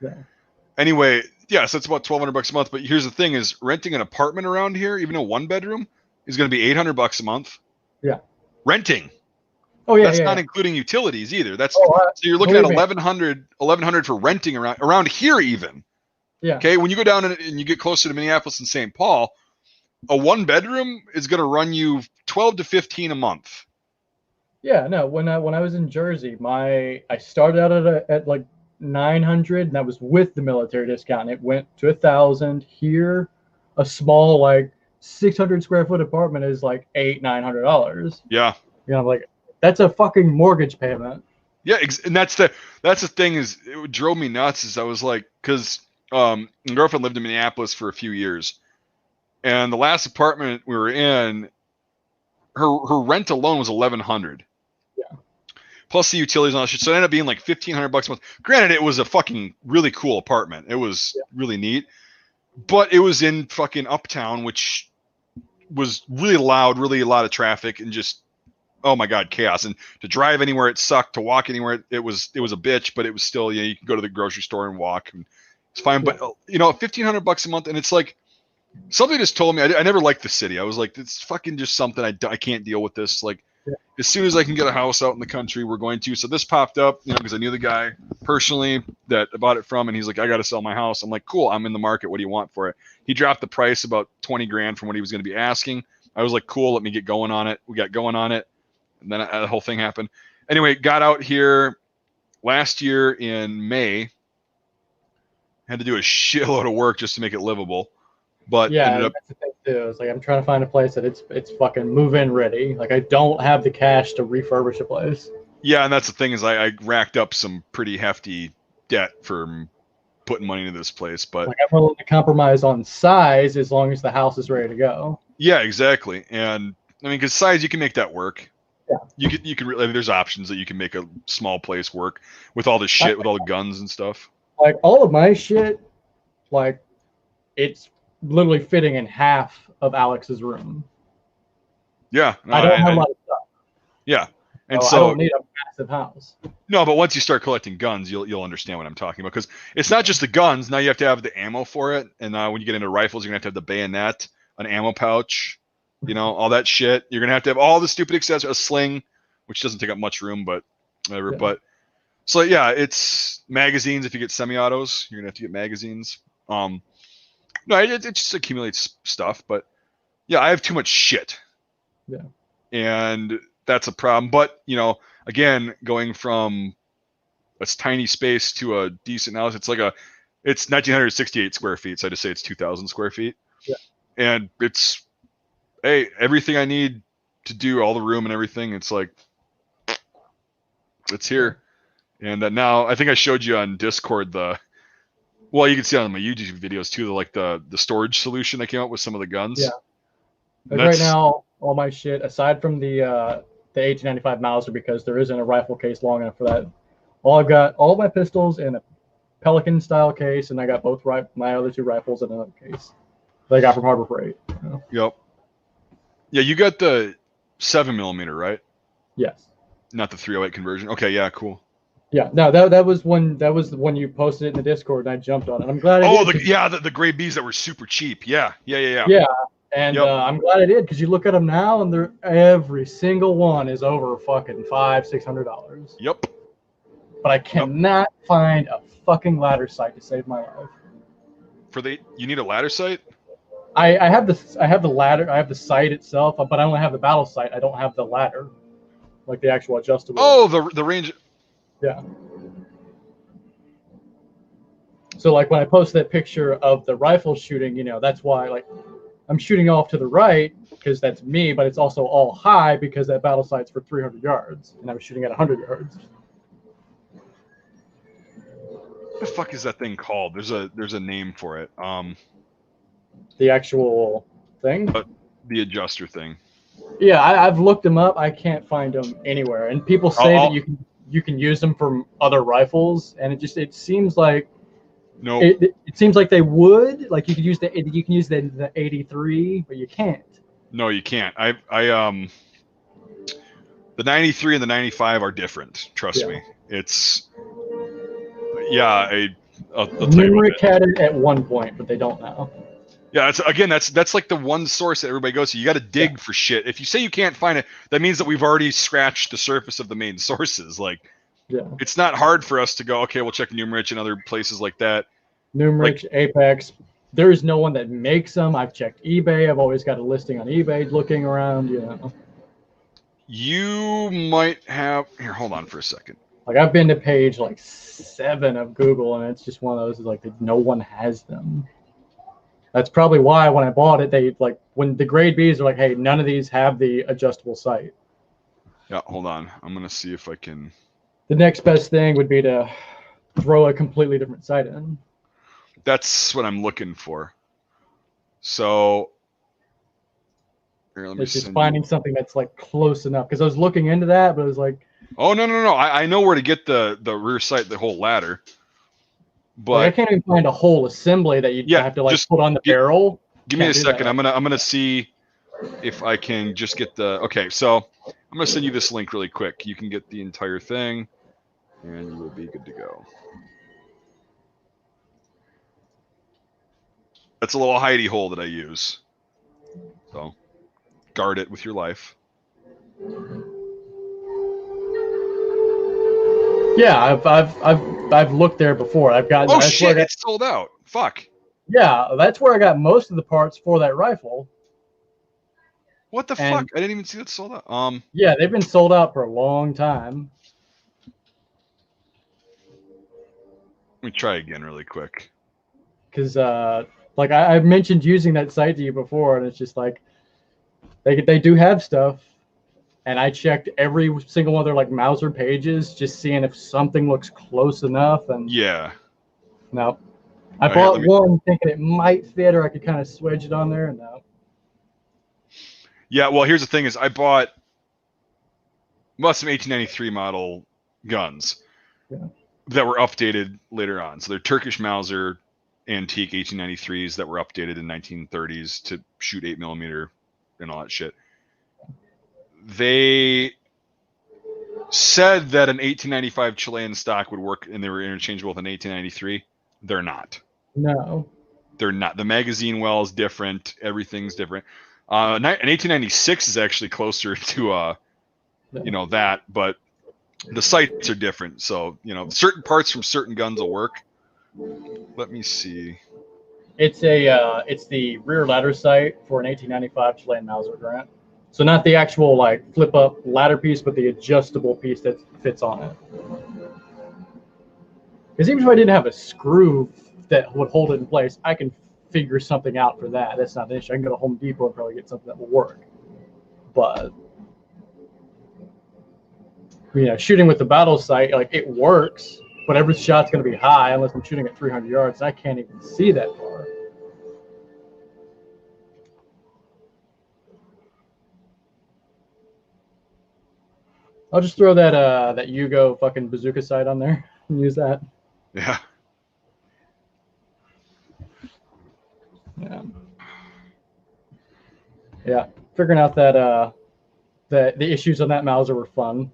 anyway, Yeah, so it's about $1,200 a month. But here's the thing: is renting an apartment around here, even a 1-bedroom, is going to be $800 a month. Yeah. Renting. Oh yeah, That's yeah, not yeah. including utilities either. That's Oh, so you're looking at believe me. 1100 for renting around here even. Yeah. Okay, when you go down and you get closer to Minneapolis and St. Paul, a 1-bedroom is going to run you 12 to 15 a month. Yeah, no. When I was in Jersey, I started out at like 900, and that was with the military discount. And it went to 1,000. Here, a small like 600 square foot apartment is like $900. Yeah. You know, like that's a fucking mortgage payment. Yeah, and that's the thing is it drove me nuts. Is I was like, because my girlfriend lived in Minneapolis for a few years, and the last apartment we were in, her rent alone was $1,100. Yeah. Plus the utilities and all that shit. So it ended up being like $1,500 a month. Granted, it was a fucking really cool apartment. It was really neat, but it was in fucking Uptown, which was really loud, really a lot of traffic, and just oh my god, chaos. And to drive anywhere it sucked. To walk anywhere it was a bitch, but it was still you can go to the grocery store and walk, and it's fine. But $1,500 a month, and it's like somebody just told me I never liked the city. I was like, it's fucking just something I can't deal with this. Like as soon as I can get a house out in the country, we're going to. So this popped up, because I knew the guy personally that I bought it from, and he's like, I got to sell my house. I'm like, cool, I'm in the market. What do you want for it? He dropped the price about 20 grand from what he was going to be asking. I was like, cool, let me get going on it. We got going on it. And then the whole thing happened. Anyway, got out here last year in May. Had to do a shitload of work just to make it livable. But ended up, that's the thing too. It's like I'm trying to find a place that it's fucking move-in ready. Like I don't have the cash to refurbish a place. Yeah, and that's the thing is I racked up some pretty hefty debt from putting money into this place. But like I'm willing to compromise on size as long as the house is ready to go. Yeah, exactly. And I mean, because size, you can make that work. Yeah. You can really, there's options that you can make a small place work with all the shit, with all the guns and stuff. Like all of my shit, like it's literally fitting in half of Alex's room. Yeah. No, I don't have a lot of stuff. Yeah. And so I don't need a massive house. No, but once you start collecting guns, you'll understand what I'm talking about. Because it's not just the guns. Now you have to have the ammo for it. And when you get into rifles, you're going to have the bayonet, an ammo pouch, all that shit. You're going to have all the stupid accessories, a sling, which doesn't take up much room, but whatever. Yeah. But so, yeah, it's magazines. If you get semi-autos, you're going to have to get magazines. No, it just accumulates stuff. But, yeah, I have too much shit. Yeah. And that's a problem. But, again, going from a tiny space to a decent house, it's 1,968 square feet. So I just say it's 2,000 square feet. Yeah. And it's, hey, everything I need to do, all the room and everything, it's like, it's here. And now I think I showed you on Discord you can see on my YouTube videos too, the storage solution I came up with some of the guns. Yeah. Right now, all my shit, aside from the 1895 Mauser, because there isn't a rifle case long enough for that. I've got all of my pistols in a Pelican style case, and I got both my other two rifles in another case that I got from Harbor Freight. Yep. Yeah, you got the 7mm, right? Yes. Not the 308 conversion. Okay, yeah, cool. Yeah, no, that was the one you posted it in the Discord, and I jumped on it. I'm glad I did. The gray bees that were super cheap. Yeah. Yeah. And I'm glad I did, because you look at them now, and every single one is over fucking $500-$600. Yep. But I cannot find a fucking ladder sight to save my life. You need a ladder sight? I have the ladder. I have the sight itself, but I only have the battle sight. I don't have the ladder, like the actual adjustable. Oh, the range. Yeah. So like when I post that picture of the rifle shooting, that's why I'm shooting off to the right because that's me, but it's also all high because that battle sight's for 300 yards, and I was shooting at 100 yards. What the fuck is that thing called? There's a name for it. The actual thing? The adjuster thing. Yeah, I've looked them up. I can't find them anywhere, and people say that you can use them for other rifles, and it seems like no. It seems like they would you could use the 83, but you can't. No, you can't. The 93 and the 95 are different. Trust me. It's I'll tell you what Numeric had it at one point, but they don't now. Yeah, that's like the one source that everybody goes to. You got to dig for shit. If you say you can't find it, that means that we've already scratched the surface of the main sources. Like, it's not hard for us to go, okay, we'll check Numerich and other places like that. Numerich, Apex. There is no one that makes them. I've checked eBay. I've always got a listing on eBay looking around. You might have here. Hold on for a second. Like I've been to page like 7 of Google, and it's just one of those like that no one has them. That's probably why when I bought it, they like when the grade Bs are like, hey, none of these have the adjustable sight. Yeah, hold on. I'm gonna see if I can. The next best thing would be to throw a completely different sight in. That's what I'm looking for. So here, let me it's just finding something that's like close enough, because I was looking into that, but it was like, oh no, I know where to get the rear sight, the whole ladder. But like, I can't even find a whole assembly that you have to like put on the barrel. Give me a second. I'm gonna see if I can just get the. Okay, so I'm gonna send you this link really quick. You can get the entire thing, and you will be good to go. That's a little hidey hole that I use. So guard it with your life. Yeah, I've looked there before. I've got. Oh shit! It's sold out. Fuck. Yeah, that's where I got most of the parts for that rifle. What the fuck? I didn't even see that sold out. Yeah, they've been sold out for a long time. Let me try again really quick. Because like I mentioned using that site to you before, and it's just like they do have stuff. And I checked every single one of their like Mauser pages, just seeing if something looks close enough. And no, I bought one thinking it might fit, or I could kind of swedge it on there. And no. Yeah, well, here's the thing: is I bought some 1893 model guns that were updated later on. So they're Turkish Mauser antique 1893s that were updated in 1930s to shoot 8mm and all that shit. They said that an 1895 Chilean stock would work, and they were interchangeable with an 1893. They're not. No. They're not. The magazine well is different. Everything's different. An 1896 is actually closer to, that, but the sights are different. So, certain parts from certain guns will work. Let me see. It's the rear ladder sight for an 1895 Chilean Mauser Grant. So not the actual like flip up ladder piece, but the adjustable piece that fits on it. Because even if I didn't have a screw that would hold it in place, I can figure something out for that. That's not an issue. I can go to Home Depot and probably get something that will work. But shooting with the battle sight, like it works, but every shot's going to be high unless I'm shooting at 300 yards. And I can't even see that far. I'll just throw that Yugo fucking bazooka sight on there and use that. Yeah. Yeah. Figuring out that the issues on that Mauser were fun.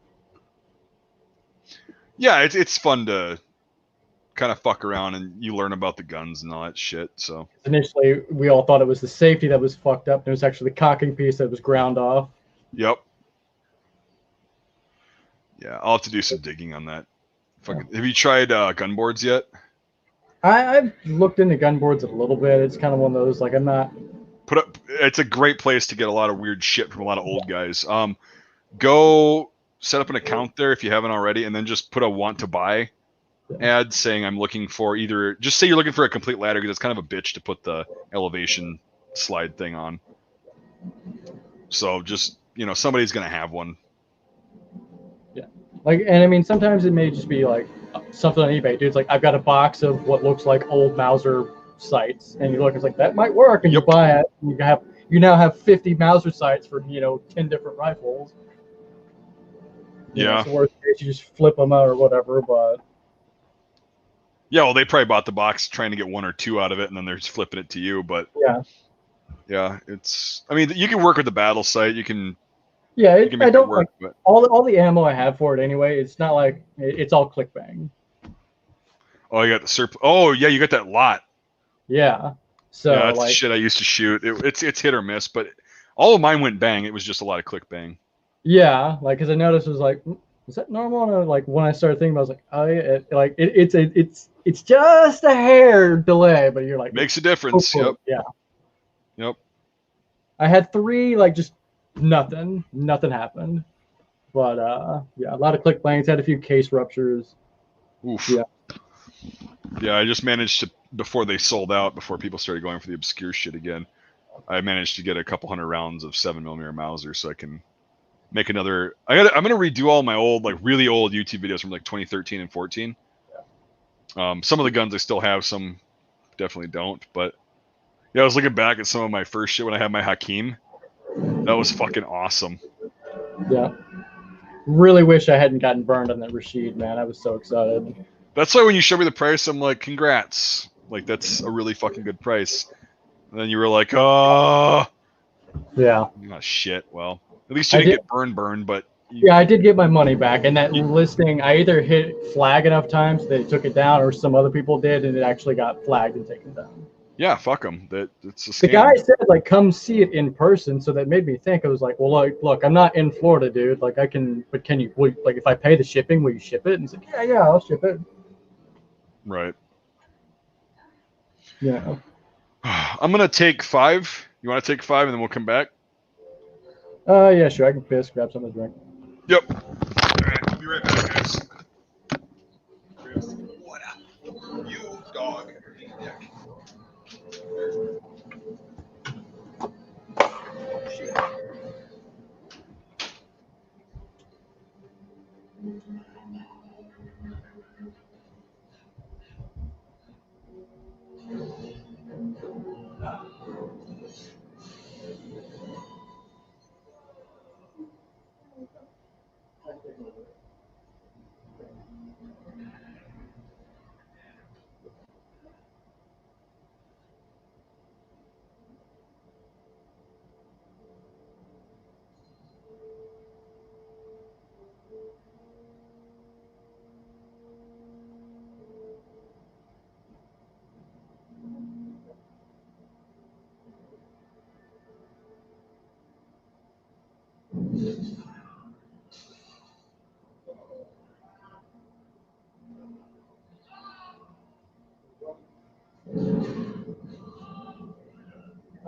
Yeah, it's fun to kind of fuck around and you learn about the guns and all that shit. So initially we all thought it was the safety that was fucked up. It was actually the cocking piece that was ground off. Yep. Yeah, I'll have to do some digging on that. Have you tried gun boards yet? I've looked into gun boards a little bit. It's kind of one of those, like, I'm not... It's a great place to get a lot of weird shit from a lot of old guys. Go set up an account there if you haven't already, and then just put a want to buy ad saying I'm looking for either... Just say you're looking for a complete ladder, because it's kind of a bitch to put the elevation slide thing on. So just, somebody's going to have one. Like, and I mean, sometimes it may just be like something on eBay, dude. It's like, I've got a box of what looks like old Mauser sights, and you look, it's like, that might work, and you buy it, and you now have 50 Mauser sights for 10 different rifles. Yeah. It's the worst case, you just flip them out or whatever, but yeah, well, they probably bought the box trying to get one or two out of it, and then they're just flipping it to you. But yeah, it's. I mean, you can work with the battle sight. You can. Yeah, I don't work, all the ammo I have for it anyway. It's not like it's all click bang. Oh, you got the surplus. Oh, yeah, you got that lot. Yeah. So Yeah, that's the like, shit I used to shoot. It's hit or miss, but all of mine went bang. It was just a lot of click bang. yeah, like because I noticed it was like, is that normal? And I, like when I started thinking, about it, I was like, oh yeah, it's just a hair delay, but you're like, Makes a it's difference. so Yep. close. Yeah. Yep. I had 3 like just nothing happened, but yeah, a lot of click bangs. Had a few case ruptures. Oof. Yeah. Yeah, I just managed to, before they sold out, before people started going for the obscure shit again, I managed to get a couple hundred rounds of 7mm Mauser so I can make another. I'm gonna redo all my old, like really old YouTube videos from like 2013 and 14. Some of the guns I still have, some definitely don't. But yeah, I was looking back at some of my first shit when I had my Hakeem. That was fucking awesome. Yeah. Really wish I hadn't gotten burned on that Rashid, man. I was so excited. That's why when you showed me the price, I'm like, congrats. Like, that's a really fucking good price. And then you were like, oh. Yeah. Oh, shit. Well, at least you didn't get burned, but. Yeah, I did get my money back. And that listing, I either hit flag enough times they took it down, or some other people did, and it actually got flagged and taken down. Yeah, fuck them. It's a scam. The guy said, like, come see it in person, so that made me think. I was like, well, look, I'm not in Florida, dude. Like, but can you, like, if I pay the shipping, will you ship it? And he's like, yeah, I'll ship it. Right. Yeah. I'm going to take 5. You want to take 5 and then we'll come back? Yeah, sure. I can piss, grab something to drink. Yep. All right, we'll be right back, guys. What up? You dog.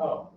Oh.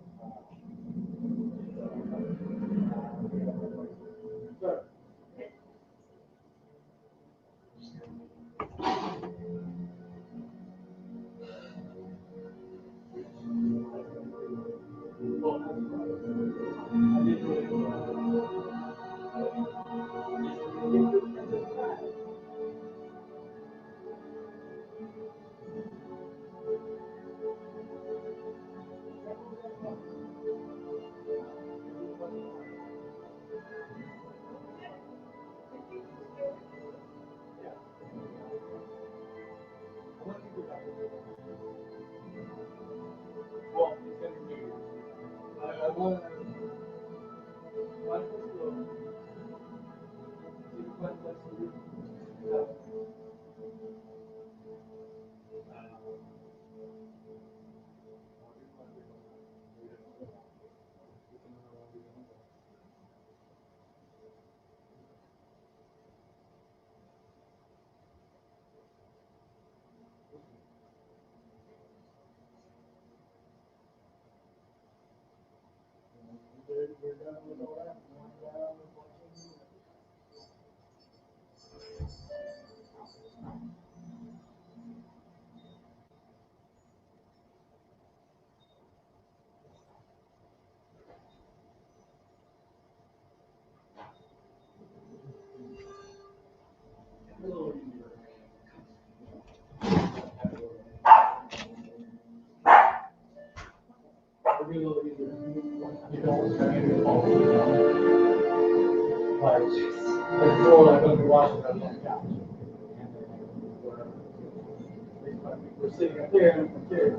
We're sitting up there and I'm here.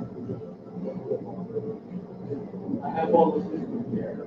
I have all those things here.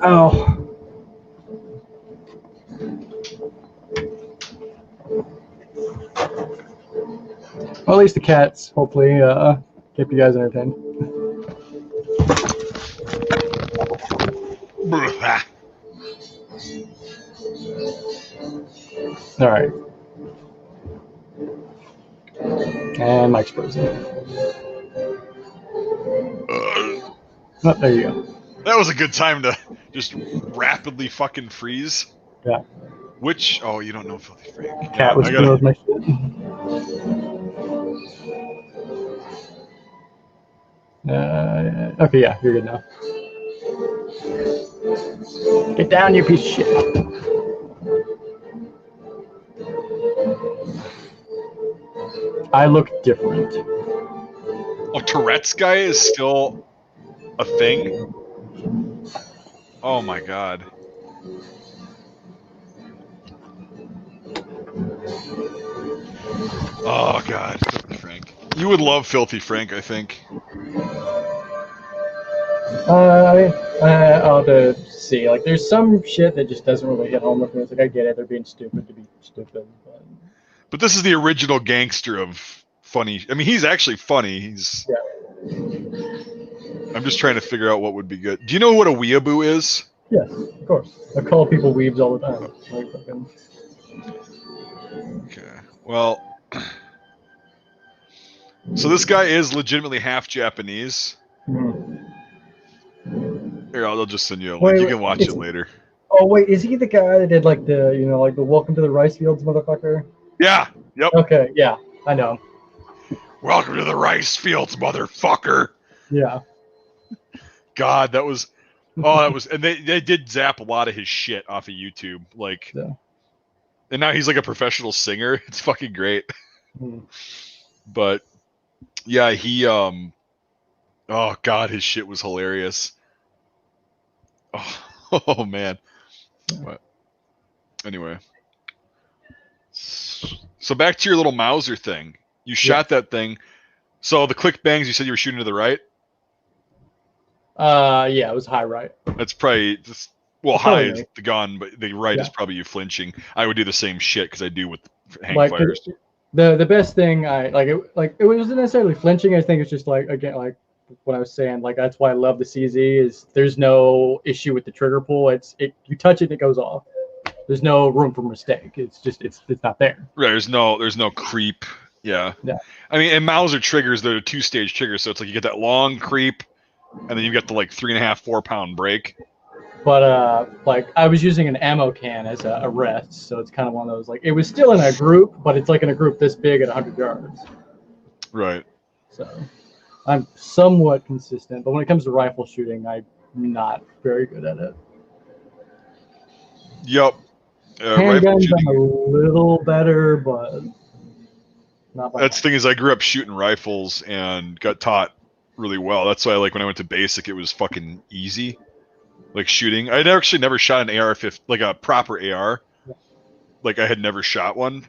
Oh. Well, at least the cats hopefully keep you guys entertained. All right. And Mike's frozen. Oh, there you go. That was a good time to just rapidly fucking freeze. Yeah. Which, oh, you don't know Filthy Frank. Cat was screwing with my shit. Okay, yeah, you're good now. Get down, you piece of shit. I look different. Oh, Tourette's guy is still a thing? Oh my god. Oh god, Filthy Frank. You would love Filthy Frank, I think. I'll have to see. Like, there's some shit that just doesn't really hit home with me. It's like, I get it, they're being stupid to be stupid. But this is the original gangster of funny. I mean, he's actually funny. He's. Yeah. I'm just trying to figure out what would be good. Do you know what a weeaboo is? Yes, of course. I call people weebs all the time. Like, fucking... Okay. Well. So this guy is legitimately half Japanese. Mm-hmm. Here, I'll just send you a link. You can watch it later. Oh wait, is he the guy that did like the like the Welcome to the Rice Fields motherfucker? Yeah. Yep. Okay. Yeah, I know. Welcome to the rice fields, motherfucker. Yeah. God, that was. Oh, that was. And they did zap a lot of his shit off of YouTube, like. Yeah. And now he's like a professional singer. It's fucking great. Mm. But yeah, he oh god, his shit was hilarious. Oh man. But anyway. So back to your little Mauser thing. You shot that thing. So the click bangs, you said you were shooting to the right? Yeah, it was high right. That's probably just, well, high is the gun, but the right is probably you flinching. I would do the same shit because I do with hang fires. The best thing it wasn't necessarily flinching. I think it's just like, again, like what I was saying, like that's why I love the CZ is there's no issue with the trigger pull. You touch it and it goes off. There's no room for mistake. It's just it's not there. Right. There's no creep. Yeah. Yeah. I mean, and Mauser triggers, they're 2-stage triggers, so it's like you get that long creep, and then you get the like 3.5-4 pound break. But like I was using an ammo can as a rest, so it's kind of one of those like it was still in a group, but it's like in a group this big at 100 yards. Right. So I'm somewhat consistent, but when it comes to rifle shooting, I'm not very good at it. Yep. Handguns, I'm a little better, but not by that's much. the thing is I grew up shooting rifles and got taught really well. That's why like when I went to basic, it was fucking easy. Like shooting, I'd actually never shot an AR-15, like a proper AR. Like I had never shot one,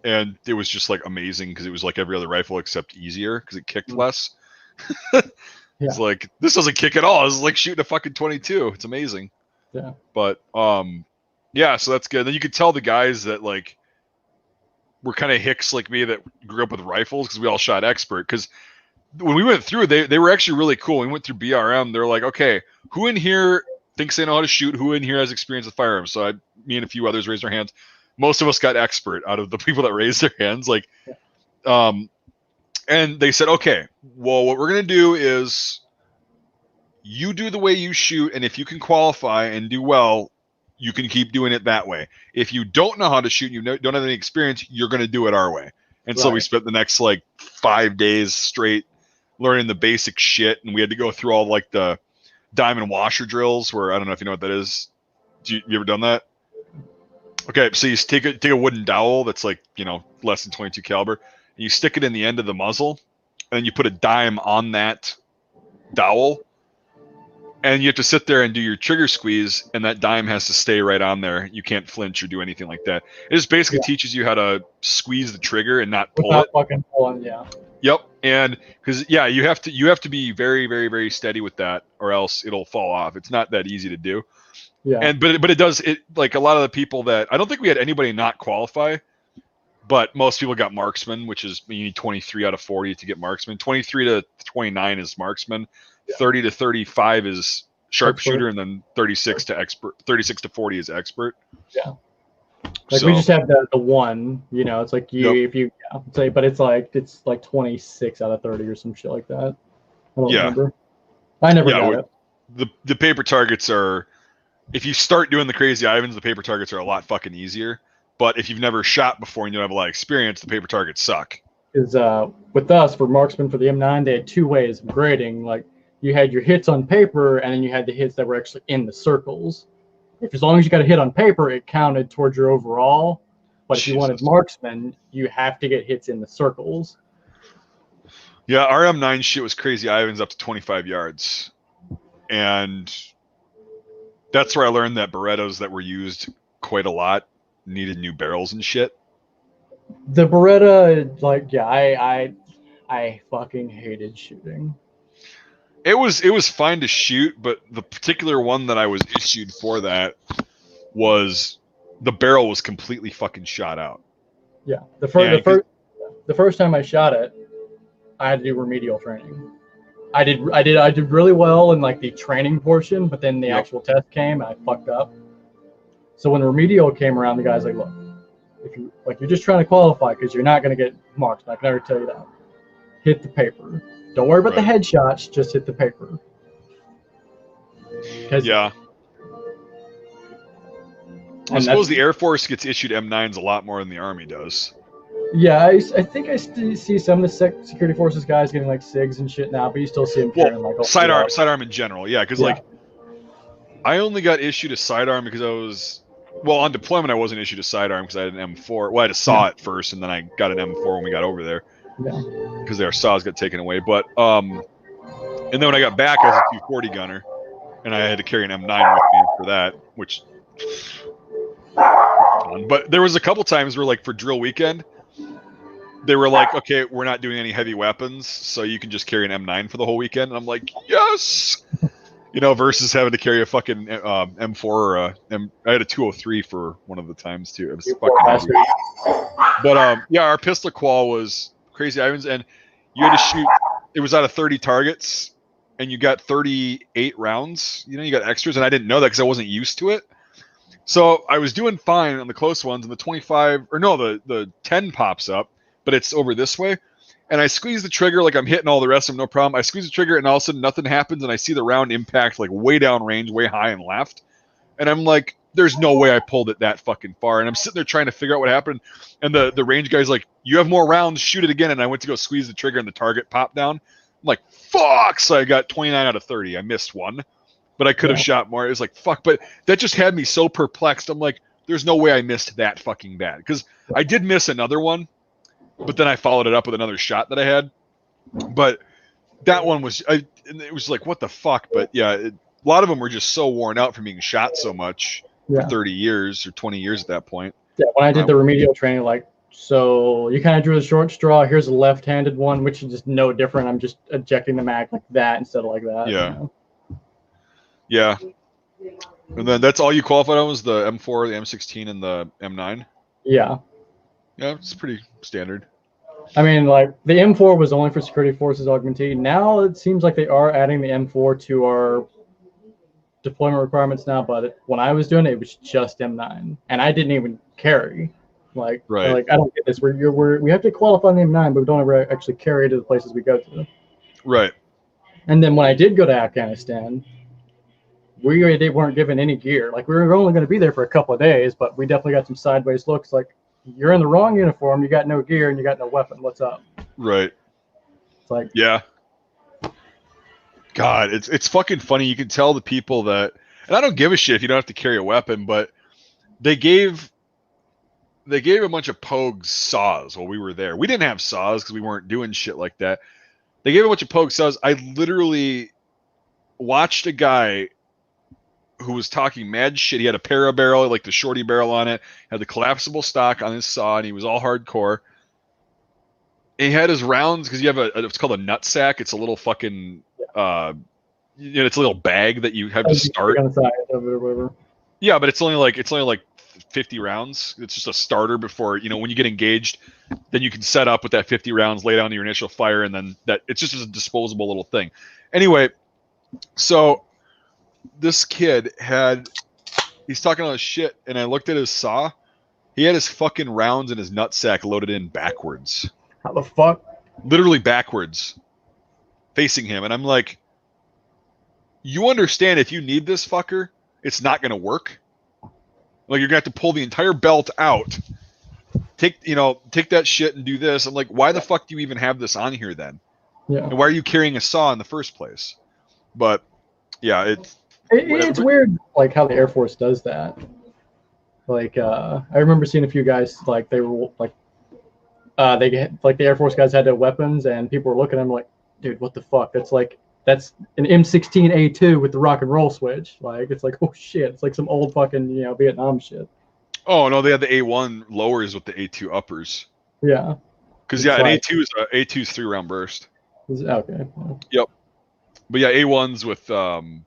and it was just like amazing because it was like every other rifle except easier because it kicked less. It's like this doesn't kick at all. It's like shooting a fucking 22. It's amazing. Yeah. But yeah, so that's good. Then you could tell the guys that like were kind of hicks like me that grew up with rifles because we all shot expert. Because when we went through, they were actually really cool. We went through BRM. They're like, okay, who in here thinks they know how to shoot? Who in here has experience with firearms? So me and a few others raised our hands. Most of us got expert out of the people that raised their hands. Like, and they said, okay, well, what we're gonna do is you do the way you shoot, and if you can qualify and do well, you can keep doing it that way. If you don't know how to shoot, and you don't have any experience, you're gonna do it our way. And so we spent the next like 5 days straight learning the basic shit, and we had to go through all like the diamond washer drills where I don't know if you know what that is. You ever done that? Okay, so you take a wooden dowel that's like, you know, less than 22 caliber, and you stick it in the end of the muzzle, and then you put a dime on that dowel, and you have to sit there and do your trigger squeeze, and that dime has to stay right on there. You can't flinch or do anything like that. It just basically teaches you how to squeeze the trigger and not pull without it. Fucking pulling, yeah. Yep, and because you have to be very, very, very steady with that, or else it'll fall off. It's not that easy to do. Yeah. And but it does it like a lot of the people that I don't think we had anybody not qualify, but most people got marksman, which is you need 23 out of 40 to get marksman. 23 to 29 is marksman. 30 to 35 is sharpshooter, and then 36 to expert. 36 to 40 is expert. Yeah. Like we just have the one, you know, it's like if you say, but it's like 26 out of 30 or some shit like that. I don't remember. I never got it. The paper targets are, if you start doing the crazy Ivans, the paper targets are a lot fucking easier. But if you've never shot before and you don't have a lot of experience, the paper targets suck. Because with us, for marksman for the M9, they had 2 ways of grading. Like you had your hits on paper, and then you had the hits that were actually in the circles. If as long as you got a hit on paper, it counted towards your overall. But if you wanted marksman, you have to get hits in the circles. Yeah, our M9 shit was crazy Ivans up to 25 yards. And that's where I learned that Berettas that were used quite a lot needed new barrels and shit. The Beretta, like, yeah, I fucking hated shooting. It was fine to shoot, but the particular one that I was issued for that was the barrel was completely fucking shot out. Yeah, the first time I shot it, I had to do remedial training. I did really well in like the training portion, but then the actual test came and I fucked up. So when remedial came around, the guy's like, "Look, if you you're just trying to qualify because you're not going to get marks. I can never tell you that. Hit the paper. Don't worry about the headshots. Just hit the paper." Yeah. I suppose the Air Force gets issued M9s a lot more than the Army does. Yeah, I think I still see some of the security forces guys getting like SIGs and shit now, but you still see them carrying like sidearm in general. Yeah, because like I only got issued a sidearm because I was on deployment. I wasn't issued a sidearm because I had an M4. Well, I had a SAW at first, and then I got an M4 when we got over there. Yeah. Because their SAWs got taken away. But and then when I got back, I was a 240 gunner, and I had to carry an M9 with me for that, which. But there was a couple times where, like, for drill weekend, they were like, "Okay, we're not doing any heavy weapons, so you can just carry an M9 for the whole weekend." And I'm like, "Yes." You know, versus having to carry a fucking M4 or I had a 203 for one of the times too. It was fucking heavy. But yeah, our pistol qual was crazy Ivans, and you had to shoot. It was out of 30 targets, and you got 38 rounds. You know, you got extras, and I didn't know that because I wasn't used to it. So I was doing fine on the close ones, and the 25 or no, the 10 pops up, but it's over this way. And I squeeze the trigger like I'm hitting all the rest of them, no problem. I squeeze the trigger, and all of a sudden nothing happens, and I see the round impact like way down range, way high and left. And I'm like, there's no way I pulled it that fucking far. And I'm sitting there trying to figure out what happened. And the range guy's like, you have more rounds, shoot it again. And I went to go squeeze the trigger and the target popped down. I'm like, fuck. So I got 29 out of 30. I missed one, but I could have shot more. It was like, fuck. But that just had me so perplexed. I'm like, there's no way I missed that fucking bad. Because I did miss another one, but then I followed it up with another shot that I had. But that one was, it was like, what the fuck? But yeah, a lot of them were just so worn out from being shot so much. For 30 years or 20 years at that point. Yeah, when I did the remedial training, like, so you kind of drew the short straw. Here's a left-handed one, which is just no different. I'm just ejecting the mag like that instead of like that. Yeah. You know? Yeah. And then that's all you qualified on was the M4, the M16, and the M9? Yeah. Yeah, it's pretty standard. I mean, like, the M4 was only for security forces augmentee. Now it seems like they are adding the M4 to our deployment requirements now, but when I was doing it, it was just M9, and I didn't even carry. Like, I don't get this. We have to qualify on the M9, but we don't ever actually carry to the places we go to. Right. And then when I did go to Afghanistan, we weren't given any gear. Like, we were only going to be there for a couple of days, but we definitely got some sideways looks. Like, you're in the wrong uniform. You got no gear and you got no weapon. What's up? Right. It's like, yeah. God, it's fucking funny. You can tell the people that, and I don't give a shit if you don't have to carry a weapon, but they gave a bunch of pogues saws while we were there. We didn't have saws because we weren't doing shit like that. They gave a bunch of pogue saws. I literally watched a guy who was talking mad shit. He had a para barrel, like the shorty barrel on it, had the collapsible stock on his saw, and he was all hardcore. And he had his rounds because you have it's called a nut sack. It's a little fucking it's a little bag that you have to start on the side of it or whatever. Yeah, but it's only like 50 rounds. It's just a starter before, when you get engaged, then you can set up with that 50 rounds, lay down your initial fire, and then that it's just a disposable little thing. Anyway, so this kid he's talking all this shit, and I looked at his saw. He had his fucking rounds in his nutsack loaded in backwards. How the fuck? Literally backwards, facing him, and I'm like, you understand if you need this fucker, it's not gonna work. Like, you're gonna have to pull the entire belt out, take that shit and do this. I'm like, why the fuck do you even have this on here then? Yeah. And why are you carrying a saw in the first place? But yeah, it's weird, like, how the Air Force does that. Like, I remember seeing a few guys, like, they were like, the Air Force guys had their weapons, and people were looking at them like, dude, what the fuck? That's an M16A2 with the rock and roll switch. Like, it's like, oh shit, it's like some old fucking Vietnam shit. Oh no, they had the A1 lowers with the A2 uppers. Yeah. Because an A2's 3-round burst. Okay. Yep. But yeah, A1s with Mattel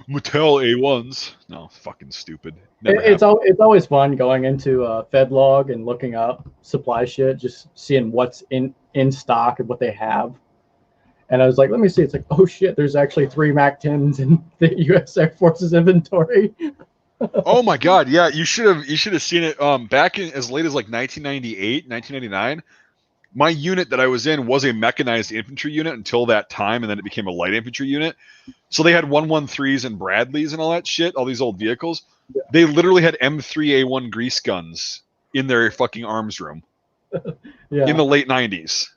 A1s. No, fucking stupid. It's always fun going into Fedlog and looking up supply shit, just seeing what's in stock and what they have. And I was like, let me see. It's like, oh shit, there's actually 3 MAC-10s in the U.S. Air Force's inventory. Oh my god, yeah, you should have seen it back in as late as like 1998, 1999. My unit that I was in was a mechanized infantry unit until that time, and then it became a light infantry unit. So they had 113s and Bradleys and all that shit, all these old vehicles. Yeah. They literally had M3A1 grease guns in their fucking arms room in the late 90s.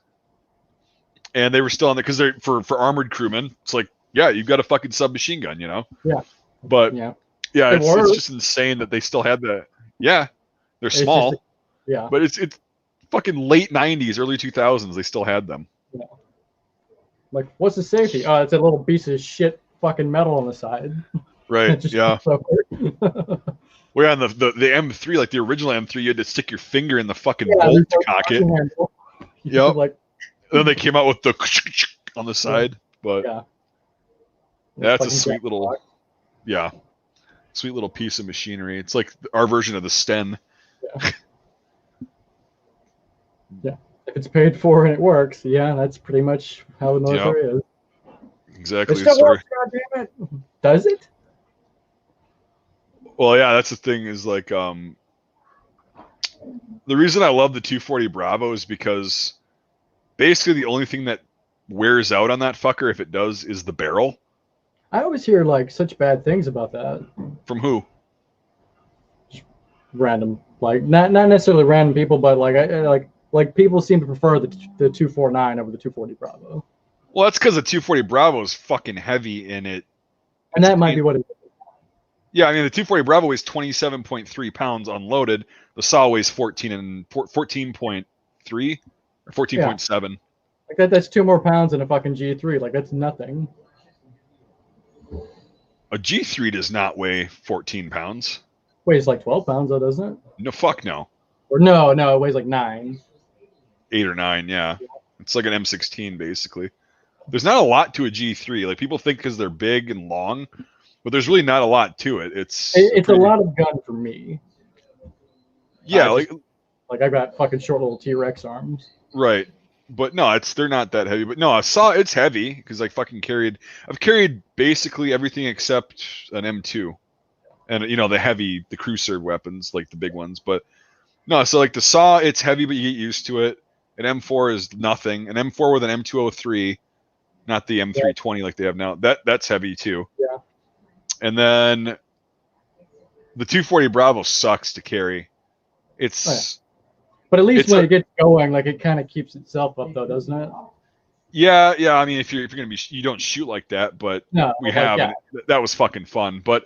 And they were still on there because they're for armored crewmen. It's like, yeah, you've got a fucking submachine gun, Yeah. But it's just insane that they still had the. Yeah, they're small. But it's fucking late 90s, early 2000s. They still had them. Yeah. Like, what's the safety? Oh, it's a little piece of shit fucking metal on the side. Right. Yeah. We're on the M3, like the original M3. You had to stick your finger in the fucking bolt to cock it. Yep. Like. And then they came out with the on the side, but that's a sweet little, sweet little piece of machinery. It's like our version of the Sten. Yeah. If it's paid for and it works, that's pretty much how the military is. Exactly. It still works, goddammit. Does it? Well, yeah, that's the thing is like, the reason I love the 240 Bravo is because basically the only thing that wears out on that fucker, if it does, is the barrel. I always hear like such bad things about that. From who? Random, like not necessarily random people, but like people seem to prefer the 249 over the 240 Bravo. Well, that's because the 240 Bravo is fucking heavy in it. And that might be what it is. Yeah, I mean the 240 Bravo weighs 27.3 pounds unloaded. The SAW weighs 14.3 or 14.7. Like that's 2 more pounds than a fucking G3. Like that's nothing. A G3 does not weigh 14 pounds. Weighs like 12 pounds though, doesn't it? No, fuck no. Or no, it weighs like 9. 8 or 9, yeah. It's like an M16 basically. There's not a lot to a G3. Like people think because they're big and long, but there's really not a lot to it. It's a lot of gun for me. Yeah, like I got fucking short little T-Rex arms. Right. But no, they're not that heavy. But no, I saw it's heavy because I've carried basically everything except an M2. And the crew serve weapons, like the big ones. But no, so like the SAW, it's heavy, but you get used to it. An M4 is nothing. An M4 with an M203, not the M320 like they have now. That's heavy too. Yeah. And then the 240 Bravo sucks to carry. It's But at least when it gets going, like it kind of keeps itself up though, doesn't it? Yeah. I mean, if you're gonna be, you don't shoot like that, but that was fucking fun. But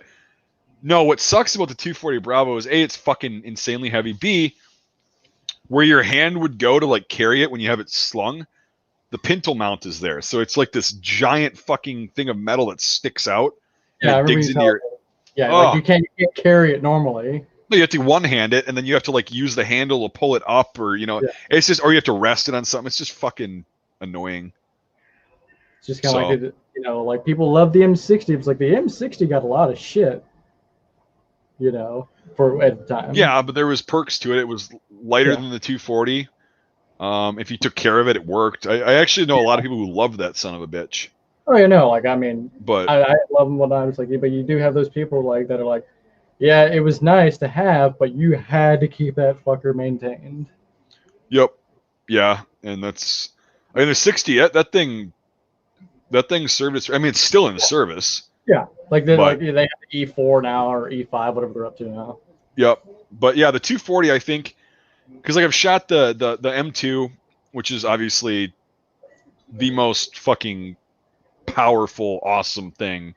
no, what sucks about the 240 Bravo is A, it's fucking insanely heavy. B, where your hand would go to like carry it when you have it slung, the pintle mount is there. So it's like this giant fucking thing of metal that sticks out. Yeah, and it digs into your. Yeah, like you can't carry it normally. No, you have to one hand it, and then you have to like use the handle to pull it up, or it's just, or you have to rest it on something. It's just fucking annoying. It's just kind of like like people love the M60. It's like the M60 got a lot of shit. For at the time. Yeah, but there was perks to it. It was lighter than the 240. If you took care of it, it worked. I actually know a lot of people who love that son of a bitch. Oh, like I mean, but I love them when I was like, but you do have those people like that are like, yeah, it was nice to have, but you had to keep that fucker maintained. Yep. Yeah, and that's, I mean, the 60 that thing service. I mean, it's still in service. Yeah, like they have the E4 now or E5, whatever they're up to now. Yep, but yeah, the 240, I think, because like I've shot the M2, which is obviously the most fucking powerful, awesome thing.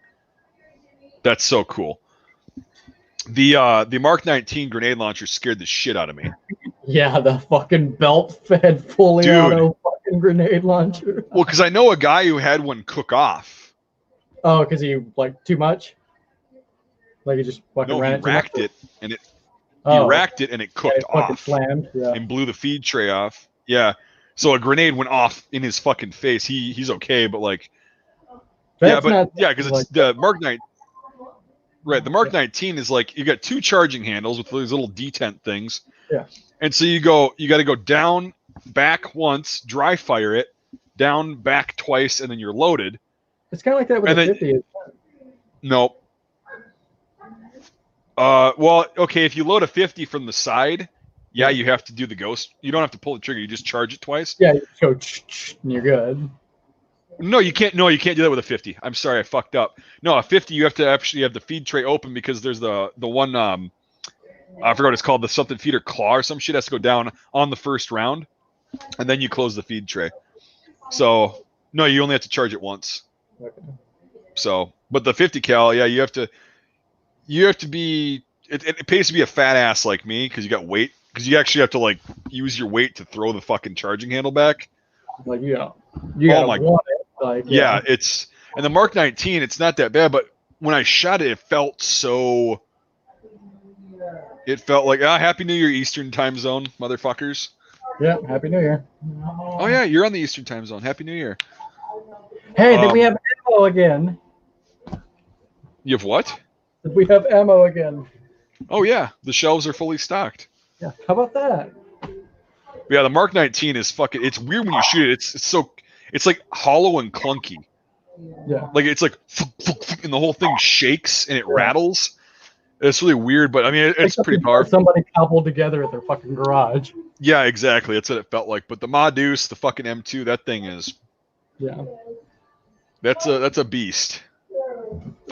That's so cool. The Mark 19 grenade launcher scared the shit out of me. Yeah, the fucking belt-fed, fully auto fucking grenade launcher. Well, because I know a guy who had one cook off. Oh, because he like too much? Like he just fucking ran it. Racked it and it. He racked it and it cooked off. Slammed, and blew the feed tray off. Yeah, so a grenade went off in his fucking face. He's okay, but like, because it's the Mark 9. Right, the Mark 19 is like you got 2 charging handles with these little detent things. Yeah. And so you got to go down, back once, dry fire it, down, back twice, and then you're loaded. It's kind of like that with the 50. Nope. Well, okay, if you load a 50 from the side, you have to do the ghost. You don't have to pull the trigger. You just charge it twice. Yeah, you just go and you're good. No, you can't. No, you can't do that with a 50. I'm sorry, I fucked up. No, a 50, you have to actually have the feed tray open because there's the one. I forgot what it's called. The something feeder claw or some shit has to go down on the first round, and then you close the feed tray. So no, you only have to charge it once. Okay. So, but the 50 cal, you have to be. It pays to be a fat ass like me because you got weight. Because you actually have to like use your weight to throw the fucking charging handle back. Like you gotta want it. Like, it's, and the Mark 19, it's not that bad, but when I shot it, it felt like Happy New Year Eastern time zone, motherfuckers. Yeah, Happy New Year. Oh yeah, you're on the Eastern time zone. Happy New Year. Hey, did we have ammo again? You have what? Did we have ammo again? Oh yeah, the shelves are fully stocked. Yeah, how about that? Yeah, the Mark 19 is fucking. It's weird when you shoot it. It's like hollow and clunky. Yeah. Like it's like, and the whole thing shakes and it rattles. It's really weird, but I mean, it's pretty powerful. Somebody cobbled together at their fucking garage. Yeah, exactly. That's what it felt like. But the Ma Deuce, the fucking M2, that thing is. Yeah. That's a beast.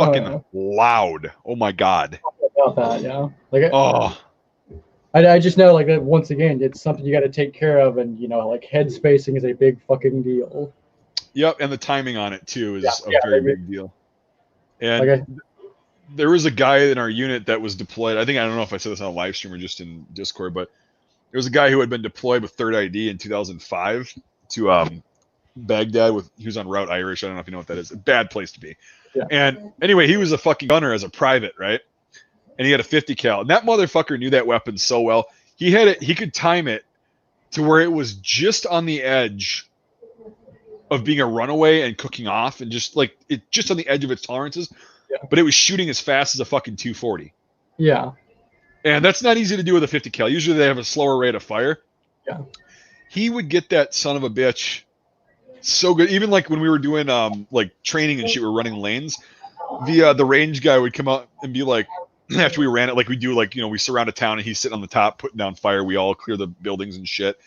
fucking loud. Oh my god. About that, yeah. Like, Oh. I just know, like, that once again, it's something you got to take care of, and like head spacing is a big fucking deal. Yep, and the timing on it too is a very big deal. And Okay. there was a guy in our unit that was deployed. I don't know if I said this on a live stream or just in Discord, but there was a guy who had been deployed with Third ID in 2005 to Baghdad. He was on Route Irish. I don't know if you know what that is. A bad place to be. Yeah. And anyway, he was a fucking gunner as a private, right? And he had a 50 cal, and that motherfucker knew that weapon so well. He had it. He could time it to where it was just on the edge of being a runaway and cooking off, and just on the edge of its tolerances. Yeah. But it was shooting as fast as a fucking 240. Yeah. And that's not easy to do with a 50 cal. Usually they have a slower rate of fire. Yeah. He would get that son of a bitch so good. Even like when we were doing like training and shit, we were running lanes. The range guy would come out and be like, after we ran it, like we do, like, we surround a town and he's sitting on the top putting down fire. We all clear the buildings and shit.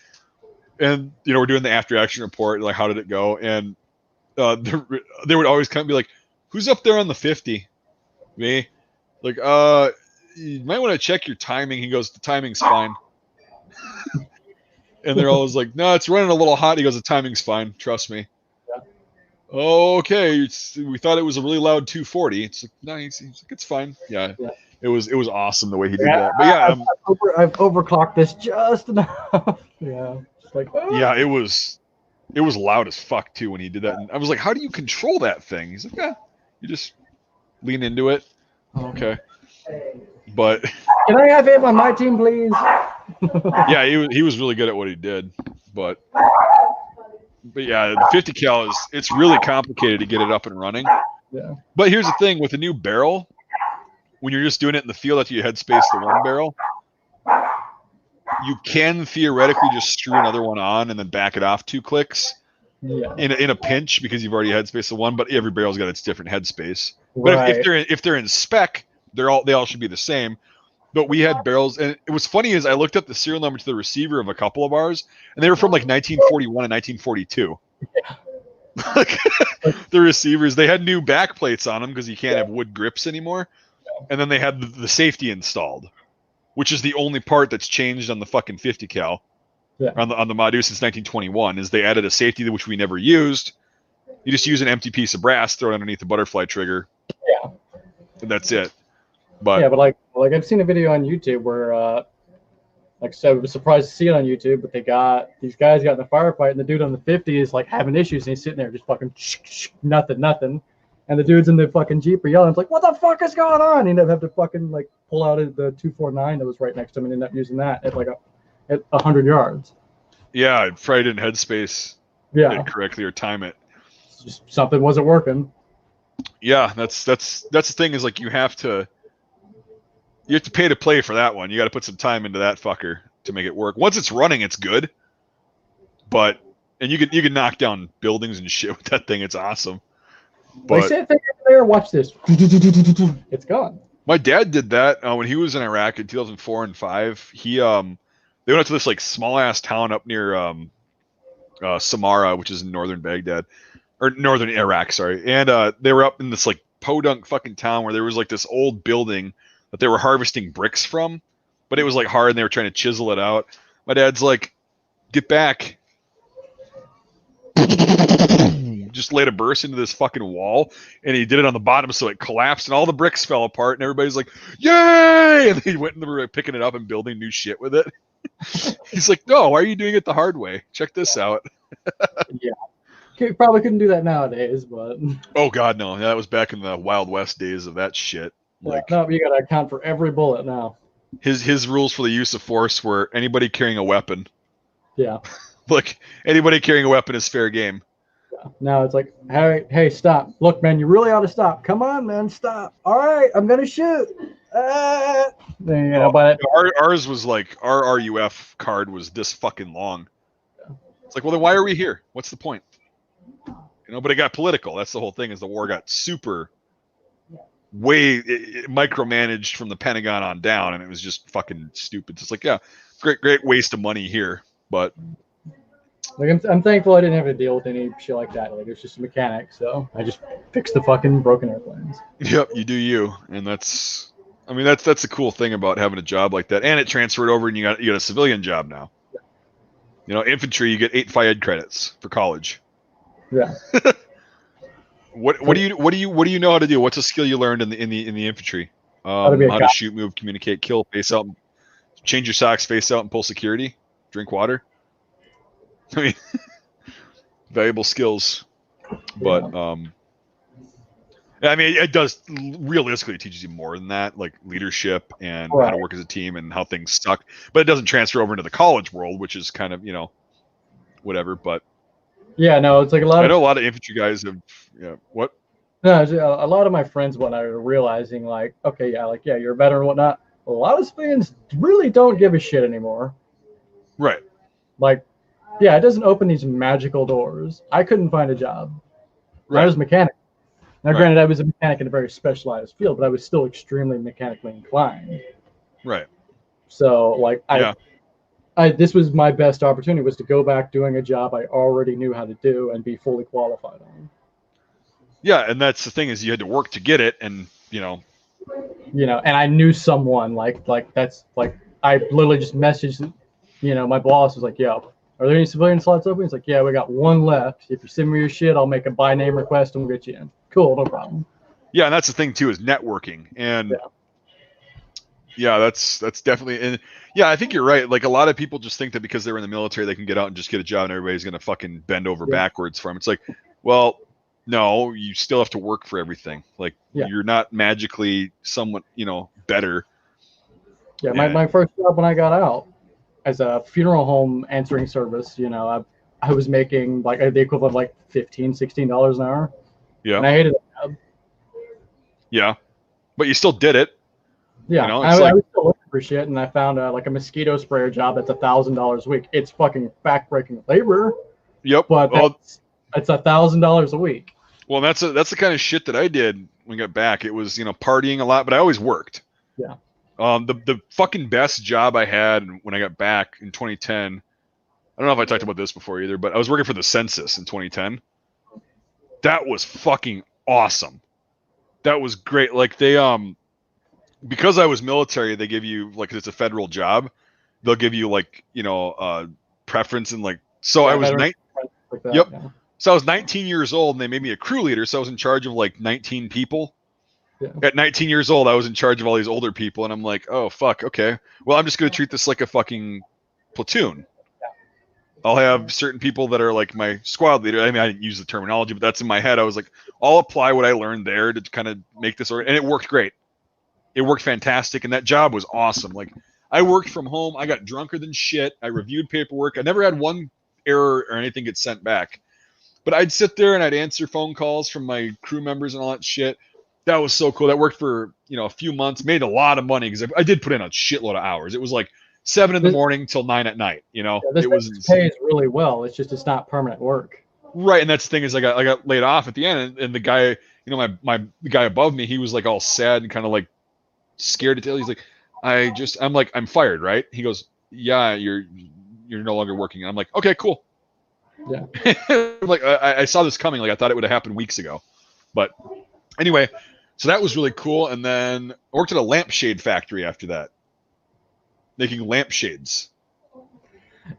And we're doing the after action report, like how did it go? And they would always come and be like, "Who's up there on the 50?" Me. Like, you might want to check your timing. He goes, "The timing's fine." And they're always like, "No, it's running a little hot." He goes, "The timing's fine. Trust me." Yeah. Okay. We thought it was a really loud 240. It's like, no, he's like, it's fine. Yeah. It was awesome the way he did that. But yeah, I've overclocked this just enough. Yeah. Just like, yeah, it was loud as fuck too when he did that. And I was like, "How do you control that thing?" He's like, "Yeah, you just lean into it." Okay. But can I have him on my team, please? yeah, he was really good at what he did. But yeah, the 50 cal it's really complicated to get it up and running. Yeah. But here's the thing with the new barrel, when you're just doing it in the field after you headspace the one barrel, you can theoretically just screw another one on and then back it off 2 clicks in a pinch because you've already headspaced the one. But every barrel's got its different headspace. But Right. if they're in spec, they all should be the same. But we had barrels, and it was funny is I looked up the serial number to the receiver of a couple of ours, and they were from like 1941 and 1942. Yeah. The receivers, they had new back plates on them because you can't have wood grips anymore. And then they had the safety installed, which is the only part that's changed on the fucking 50 cal. Yeah. On the Madu since 1921 is they added a safety which we never used. You just use an empty piece of brass, throw it underneath the butterfly trigger. Yeah. And that's it. But yeah, but like I've seen a video on YouTube where like I said, I was surprised to see it on YouTube, but these guys got in a firefight, and the dude on the 50 is like having issues, and he's sitting there just fucking nothing. And the dudes in the fucking Jeep are yelling. It's like, what the fuck is going on? He ended up having to fucking like pull out the 249 that was right next to him and ended up using that at like at 100 yards. yeah, I probably didn't headspace it correctly or time it. Just something wasn't working. Yeah, that's the thing is like you have to pay to play for that one. You got to put some time into that fucker to make it work. Once it's running, it's good. But you can knock down buildings and shit with that thing. It's awesome. But Like, say there, watch this. It's gone. my dad did that when he was in Iraq in 2004 and 5. He they went up to this like small ass town up near Samarra, which is in northern Baghdad or northern Iraq, sorry. And they were up in this like podunk fucking town where there was like this old building that they were harvesting bricks from, but it was like hard and they were trying to chisel it out. My dad's like, "Get back." Just laid a burst into this fucking wall, and he did it on the bottom, so it collapsed, and all the bricks fell apart, and everybody's like, "Yay!" And he went and they were picking it up and building new shit with it. He's like, "No, why are you doing it the hard way? Check this out." Yeah. Probably couldn't do that nowadays, but Oh god, no. That was back in the Wild West days of that shit. Like, no, you gotta account for every bullet now. his rules for the use of force were anybody carrying a weapon. Yeah. Like, anybody carrying a weapon is fair game. Now it's like, hey, stop. Look, man, you really ought to stop. Come on, man, stop. All right, I'm going to shoot. But Ours was like, our RUF card was this fucking long. It's like, well, then why are we here? What's the point? But it got political. That's the whole thing, is the war got super it micromanaged from the Pentagon on down, and it was just fucking stupid. It's like, yeah, great waste of money here. But Like I'm thankful I didn't have to deal with any shit like that. Like it was just a mechanic, so I just fixed the fucking broken airplanes. Yep, you do you, and that's the cool thing about having a job like that, and it transferred over, and you got a civilian job now. You know, infantry, you get 8 FIED credits for college. Yeah. What do you know how to do? What's a skill you learned in the infantry? How to be a How cop. to shoot, move, communicate, kill, face out, change your socks, face out, and pull security. Drink water. I mean, valuable skills, but I mean, it does realistically, it teaches you more than that, like leadership and how to work as a team and how things suck. But it doesn't transfer over into the college world, which is kind of, whatever. But yeah, no, it's like I know a lot of infantry guys have, what? No, a lot of my friends when I were realizing like, okay, yeah, you're a veteran and whatnot. A lot of civilians really don't give a shit anymore. Right. Like, yeah, it doesn't open these magical doors. I couldn't find a job. Right. I was a mechanic. Now, Right. granted, I was a mechanic in a very specialized field, but I was still extremely mechanically inclined. Right. So, like, this was my best opportunity was to go back doing a job I already knew how to do and be fully qualified on. Yeah, and that's the thing is you had to work to get it, and and I knew someone like that's like I literally just messaged, my boss was like, "Yo, are there any civilian slots open?" He's like, "Yeah, we got one left. If you send me your shit, I'll make a by name request and we'll get you in." Cool, no problem. Yeah, and that's the thing too is networking, and that's definitely, and yeah, I think you're right. Like a lot of people just think that because they're in the military, they can get out and just get a job, and everybody's gonna fucking bend over backwards for them. It's like, well, no, you still have to work for everything. Like you're not magically somewhat, better. Yeah, my first job when I got out as a funeral home answering service, I was making like the equivalent of like $15-16 an hour. Yeah. And I hated that job. Yeah. But you still did it. Yeah. I was still looking for shit, and I found like a mosquito sprayer job that's $1,000 a week. It's fucking backbreaking labor. Yep. But it's $1,000 a week. Well, that's the kind of shit that I did when I got back. It was, partying a lot, but I always worked. Yeah. The fucking best job I had when I got back in 2010. I don't know if I talked about this before either, but I was working for the census in 2010. That was fucking awesome. That was great. Like they because I was military, they give you like it's a federal job. They'll give you like preference and like so. I was So I was 19 years old, and they made me a crew leader. So I was in charge of like 19 people. Yeah. At 19 years old, I was in charge of all these older people, and I'm like, oh fuck, okay. Well, I'm just gonna treat this like a fucking platoon. I'll have certain people that are like my squad leader. I mean, I didn't use the terminology, but that's in my head. I was like, I'll apply what I learned there to kind of make this order, and it worked great. It worked fantastic, and that job was awesome. Like, I worked from home. I got drunker than shit. I reviewed paperwork. I never had one error or anything get sent back. But I'd sit there and I'd answer phone calls from my crew members and all that shit. That was so cool. That worked for a few months. Made a lot of money because I did put in a shitload of hours. It was like 7 in the morning till 9 at night. It was pays really well. It's not permanent work. Right, and that's the thing is I got laid off at the end, and the guy, the guy above me, he was like all sad and kind of like scared to tell. He's like, I'm like, I'm fired, right? He goes, yeah, you're no longer working. And I'm like, okay, cool. Yeah. Like I saw this coming. Like I thought it would have happened weeks ago, but anyway, so that was really cool. And then I worked at a lampshade factory after that, making lampshades.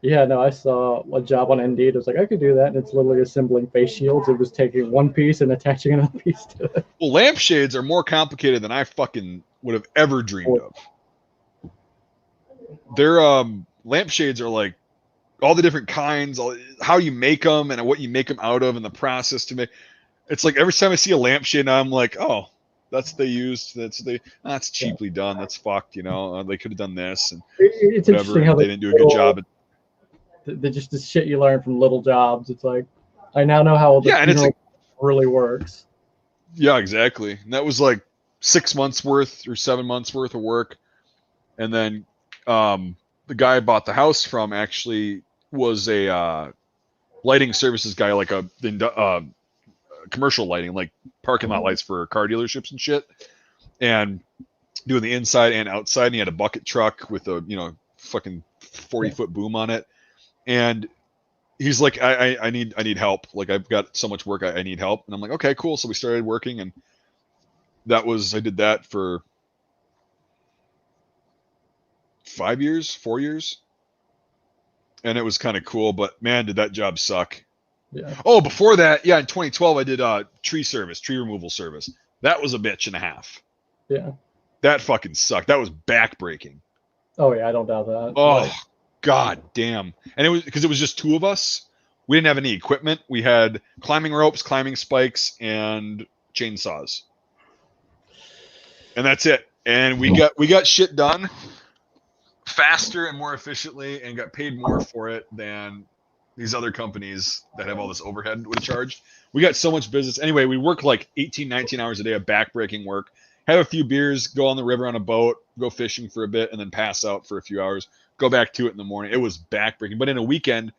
Yeah, no, I saw a job on Indeed. It was like I could do that, and it's literally assembling face shields. It was taking one piece and attaching another piece to it. Well, lampshades are more complicated than I fucking would have ever dreamed of. Their lampshades are like all the different kinds, how you make them and what you make them out of and the process to make. It's like every time I see a lampshade, I'm like, oh, that's what they used. That's cheaply done. That's fucked. They could have done this and it's whatever. Interesting how they didn't do a good job. Just the shit you learn from little jobs. It's like I now know how the funeral really works. Yeah, exactly. And that was like 6 months worth or 7 months worth of work, and then the guy I bought the house from actually was a lighting services guy, like a commercial lighting, like parking lot lights for car dealerships and shit, and doing the inside and outside. And he had a bucket truck with a fucking 40-foot boom on it, and he's like, I need help. Like I've got so much work, I need help. And I'm like, okay, cool. So we started working, and I did that for 4 years, and it was kind of cool. But man, did that job suck. Yeah. Oh, before that, yeah, in 2012, I did tree removal service. That was a bitch and a half. Yeah. That fucking sucked. That was backbreaking. Oh yeah, I don't doubt that. Oh, god damn. And it was because it was just two of us. We didn't have any equipment. We had climbing ropes, climbing spikes, and chainsaws. And that's it. And we got shit done faster and more efficiently and got paid more for it than these other companies that have all this overhead would have charged. We got so much business. Anyway, we work like 18, 19 hours a day of backbreaking work, have a few beers, go on the river on a boat, go fishing for a bit, and then pass out for a few hours, go back to it in the morning. It was backbreaking. But in a weekend,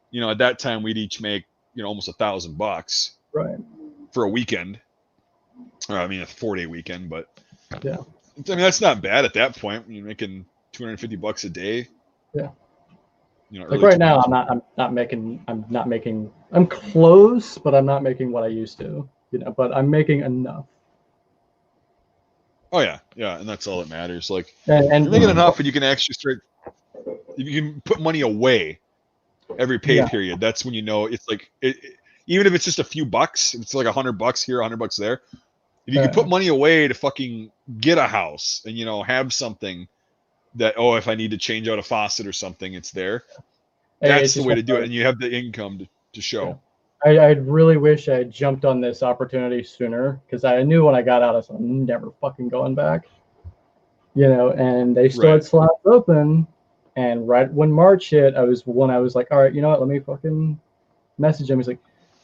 you know, at that time we'd each make, you know, almost $1,000 right for a weekend. Or, I mean, a 4-day weekend, but yeah. I mean, that's not bad at that point when you're making $250 a day. Yeah. You know, like right now, I'm close, but I'm not making what I used to, you know, but I'm making enough. Oh yeah, and that's all that matters. Like, and you're making enough, and you can actually you can put money away every pay period. That's when you know it's like even if it's just a few bucks, if it's like $100 here, $100 there. If you can put money away to fucking get a house and, you know, have something that, if I need to change out a faucet or something, it's there. That's the way to do it, and you have the income to show. Yeah. I really wish I had jumped on this opportunity sooner, because I knew when I got out, I was never fucking going back. You know, and they still had slots open, and right when March hit, I was like, all right, you know what? Let me fucking message him. He's like,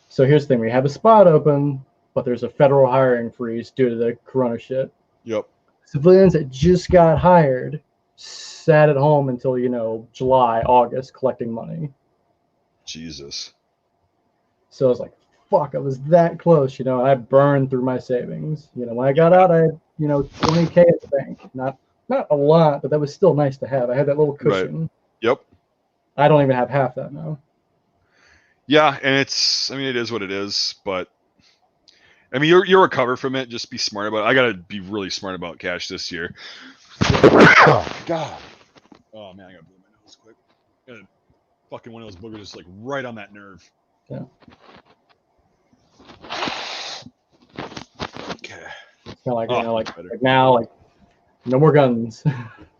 so here's the thing: we have a spot open, but there's a federal hiring freeze due to the corona shit. Yep. Civilians that just got hired sat at home until, you know, July, August, collecting money. Jesus. So I was like, fuck, I was that close, you know, and I burned through my savings. You know, when I got out, I had, you know, $20K at the bank. Not a lot, but that was still nice to have. I had that little cushion. Right. Yep. I don't even have half that now. Yeah, and it is what it is, but I mean, you'll recover from it. Just be smart about it. I gotta be really smart about cash this year. God. Oh man, I gotta blow my nose quick. Fucking one of those boogers just like right on that nerve. Yeah. Okay. It's kind of like, you know, like now, like no more guns.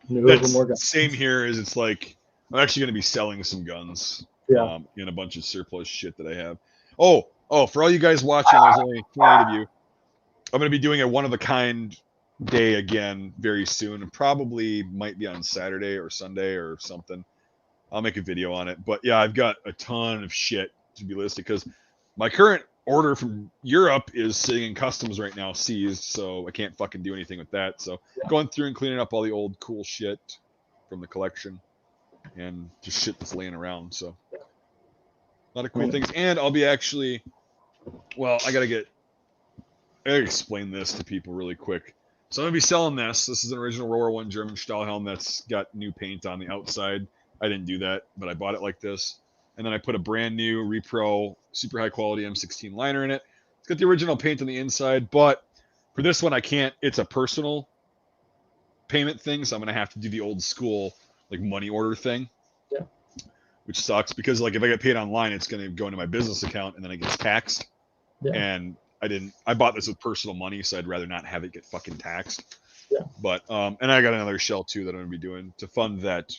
No more guns. Same here. Is it's like I'm actually gonna be selling some guns. Yeah. In a bunch of surplus shit that I have. Oh, for all you guys watching, there's only 28 of you. I'm going to be doing a one-of-a-kind day again very soon. And probably might be on Saturday or Sunday or something. I'll make a video on it. But yeah, I've got a ton of shit to be listed because my current order from Europe is sitting in customs right now, seized. So I can't fucking do anything with that. So going through and cleaning up all the old cool shit from the collection and just shit that's laying around. So a lot of cool things. And I'll be actually... Well, I gotta explain this to people really quick. So I'm gonna be selling this. This is an original World War I German Stahlhelm that's got new paint on the outside. I didn't do that, but I bought it like this. And then I put a brand new Repro super high quality M16 liner in it. It's got the original paint on the inside, but for this one I can't. It's a personal payment thing, so I'm gonna have to do the old school like money order thing. Yeah. Which sucks because like if I get paid online, it's gonna go into my business account and then it gets taxed. Yeah. And I bought this with personal money, so I'd rather not have it get fucking taxed. Yeah. But and I got another shell too that I'm gonna be doing to fund that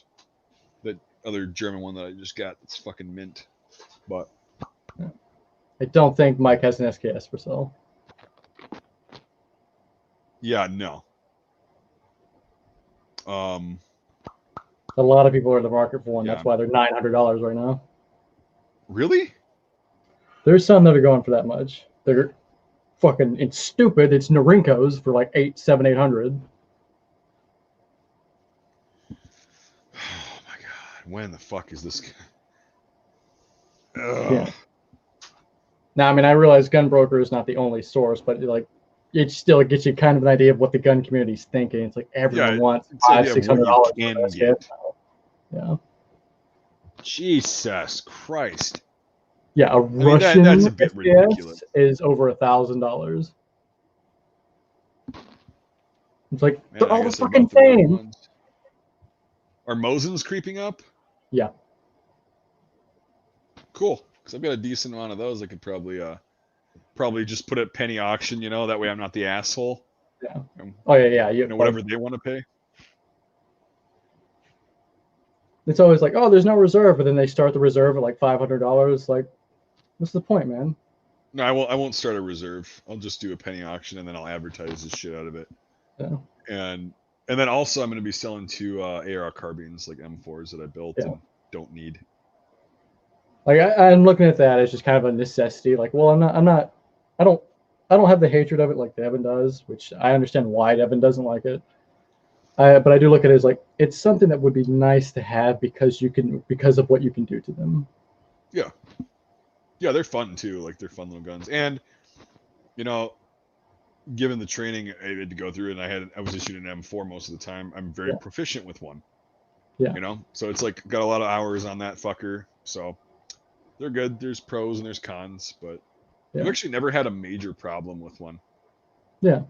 other German one that I just got. It's fucking mint. But I don't think Mike has an SKS for sale. Yeah, no. A lot of people are in the market for one. Yeah. That's why they're $900 right now. Really? There's some that are going for that much. They're fucking, it's stupid. It's Norinco's for like $800. Oh my god! When the fuck is this? Yeah. Now, I mean, I realize Gun Broker is not the only source, but like, it still gets you kind of an idea of what the gun community is thinking. It's like everyone wants $500-$600. Yeah. Jesus Christ. Yeah, a Russian that's a bit SKS ridiculous. is over $1,000. It's like Man, they're I all the guess they're fucking about the right same. ones. Are Mosins creeping up? Yeah. Cool. Because I've got a decent amount of those. I could probably just put at penny auction, that way I'm not the asshole. Yeah. Oh yeah. Whatever they want to pay. It's always like, oh, there's no reserve, but then they start the reserve at like $500. Like, what's the point, man? No, I won't start a reserve. I'll just do a penny auction and then I'll advertise the shit out of it. Yeah. And then also I'm going to be selling 2 AR carbines, like M4s that I built and don't need. Like I'm looking at that as just kind of a necessity. Like, well, I don't have the hatred of it like Devin does, which I understand why Devin doesn't like it. But I do look at it as like it's something that would be nice to have because of what you can do to them. Yeah. Yeah, they're fun too. Like they're fun little guns. And given the training I had to go through, and I was issued an M4 most of the time, I'm very proficient with one. Yeah. So it's like got a lot of hours on that fucker. So they're good. There's pros and there's cons, but I've actually never had a major problem with one. Yeah.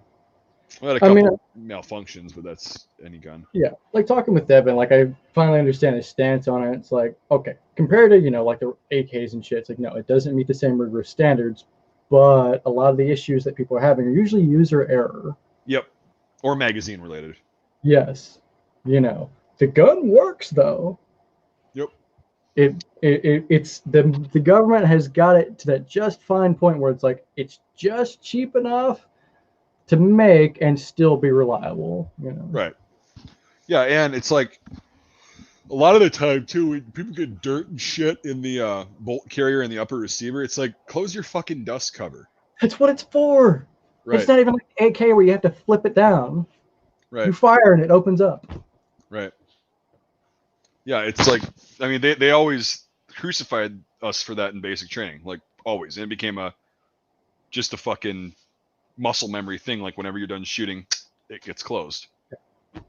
I had a couple malfunctions, but that's any gun. Yeah, like talking with Devin, like I finally understand his stance on it. It's like, okay, compared to like the AKs and shit, it's like no, it doesn't meet the same rigorous standards, but a lot of the issues that people are having are usually user error. Yep, or magazine related. Yes, the gun works though. Yep. It's the government has got it to that just fine point where it's like it's just cheap enough to make and still be reliable. Right. Yeah, and it's like a lot of the time too, when people get dirt and shit in the bolt carrier and the upper receiver, it's like close your fucking dust cover. That's what it's for. Right. It's not even like AK where you have to flip it down. Right. You fire and it opens up. Right. Yeah, it's like they always crucified us for that in basic training, like always, and it became just a fucking muscle memory thing. Like whenever you're done shooting, it gets closed.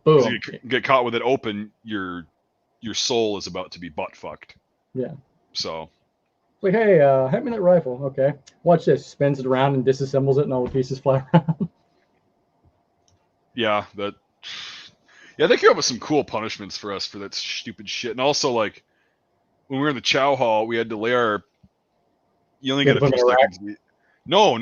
Boom. You get caught with it open, your soul is about to be butt fucked. Yeah. So. Like, hey, hand me that rifle. Okay. Watch this. Spins it around and disassembles it, and all the pieces fly around. Yeah, they came up with some cool punishments for us for that stupid shit. And also, like, when we were in the chow hall, we had to lay our. You only get a few seconds. No.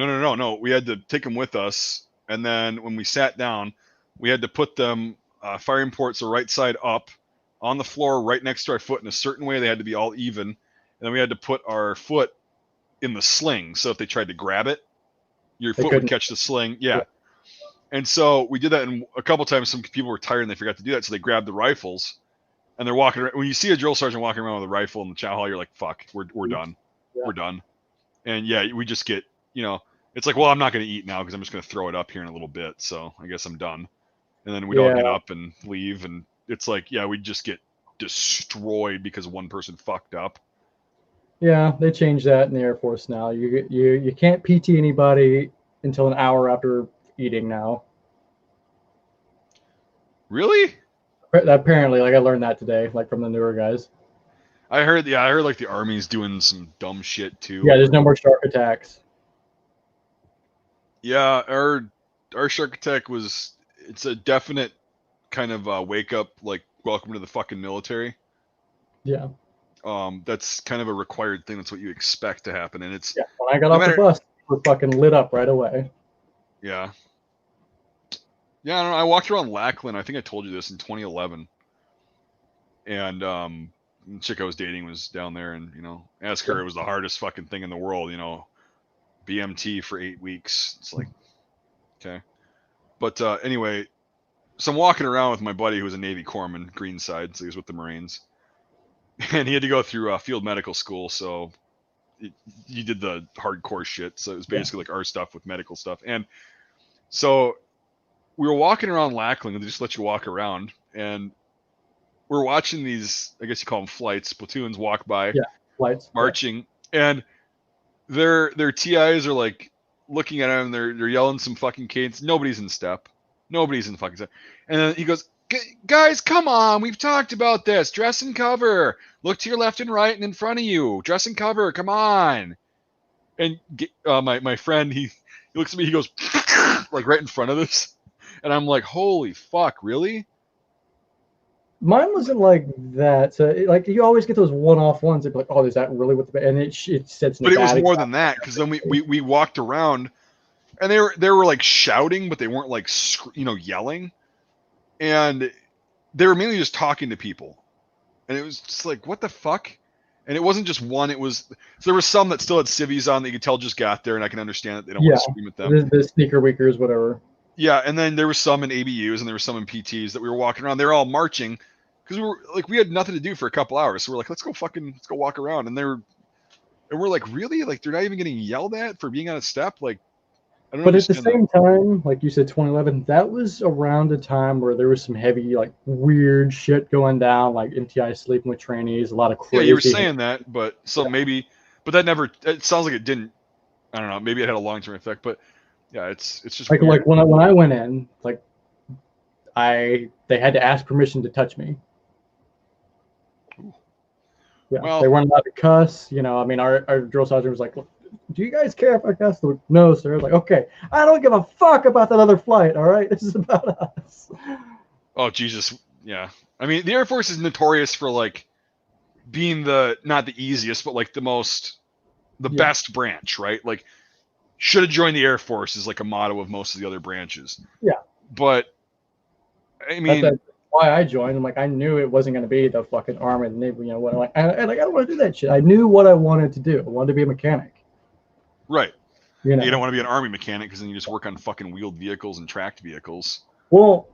We had to take them with us, and then when we sat down, we had to put them firing ports are right side up on the floor, right next to our foot in a certain way. They had to be all even, and then we had to put our foot in the sling. So if they tried to grab it, your foot would catch the sling. Yeah. And so we did that, and a couple times some people were tired and they forgot to do that, so they grabbed the rifles, and they're walking around. When you see a drill sergeant walking around with a rifle in the chow hall, you're like, "Fuck, we're done, we're done." And we just get, it's like, well, I'm not going to eat now because I'm just going to throw it up here in a little bit, so I guess I'm done. And then we'd all get up and leave, and it's like, we just get destroyed because one person fucked up. Yeah, they changed that in the Air Force now. You can't PT anybody until an hour after eating now. Really? Apparently, like I learned that today, like from the newer guys. I heard like the Army's doing some dumb shit too. Yeah, there's no more shark attacks. Yeah, our shark attack it's a definite kind of wake up, like welcome to the fucking military. Yeah. That's kind of a required thing. That's what you expect to happen, and it's. Yeah, when I got off the bus, we're fucking lit up right away. Yeah. Yeah, I don't know. I walked around Lackland. I think I told you this in 2011, and the chick I was dating was down there, and ask her, it was the hardest fucking thing in the world. BMT for 8 weeks. It's like, okay, but anyway, so I'm walking around with my buddy who was a Navy corpsman, Greenside, so he was with the Marines, and he had to go through field medical school, so he did the hardcore shit. So it was basically like our stuff with medical stuff, and so we were walking around Lackland, and they just let you walk around, and we're watching these, I guess you call them flights, platoons walk by, flights, marching, and their TIs are like looking at him, they're yelling some fucking cadence. Nobody's in step. And then he goes, guys, come on. We've talked about this. Dress and cover. Look to your left and right and in front of you. Dress and cover. Come on. And my friend, he looks at me. He goes, like right in front of us. And I'm like, holy fuck, really? Mine wasn't like that. So like you always get those one-off ones. They're like, oh, is that really what the and it sits. But it was more than that because then we walked around and they were like shouting, but they weren't like yelling, and they were mainly just talking to people, and it was just like, what the fuck? And it wasn't just one. It was so there were some that still had civvies on that you could tell just got there, and I can understand that they don't want to scream at them. The sneaker weakers, whatever. Yeah, and then there were some in ABUs and there were some in PTs that we were walking around. They were all marching because we had nothing to do for a couple hours, so we're like, let's go walk around, and we're like, really? Like they're not even getting yelled at for being on a step? Like, I don't know. But at the same time, like you said, 2011, that was around a time where there was some heavy, like weird shit going down, like MTI sleeping with trainees, a lot of crazy. Yeah, you were saying that, but that never. It sounds like it didn't. I don't know. Maybe it had a long-term effect, but yeah, it's just like weird. when I went in, like they had to ask permission to touch me. Yeah, well, they weren't allowed to cuss. You know, I mean, our drill sergeant was like, do you guys care if I cuss? Like, no, sir. Like, okay, I don't give a fuck about that other flight. All right, this is about us. Oh Jesus, yeah. I mean, the Air Force is notorious for like being not the easiest, but like the best branch, right? Like, should have joined the Air Force is like a motto of most of the other branches. Yeah, but I mean, that's why I joined. I'm like, I knew it wasn't going to be the fucking Army and Navy. You know what? I don't want to do that shit. I knew what I wanted to do. I wanted to be a mechanic. Right. You know, you don't want to be an Army mechanic because then you just work on fucking wheeled vehicles and tracked vehicles. Well,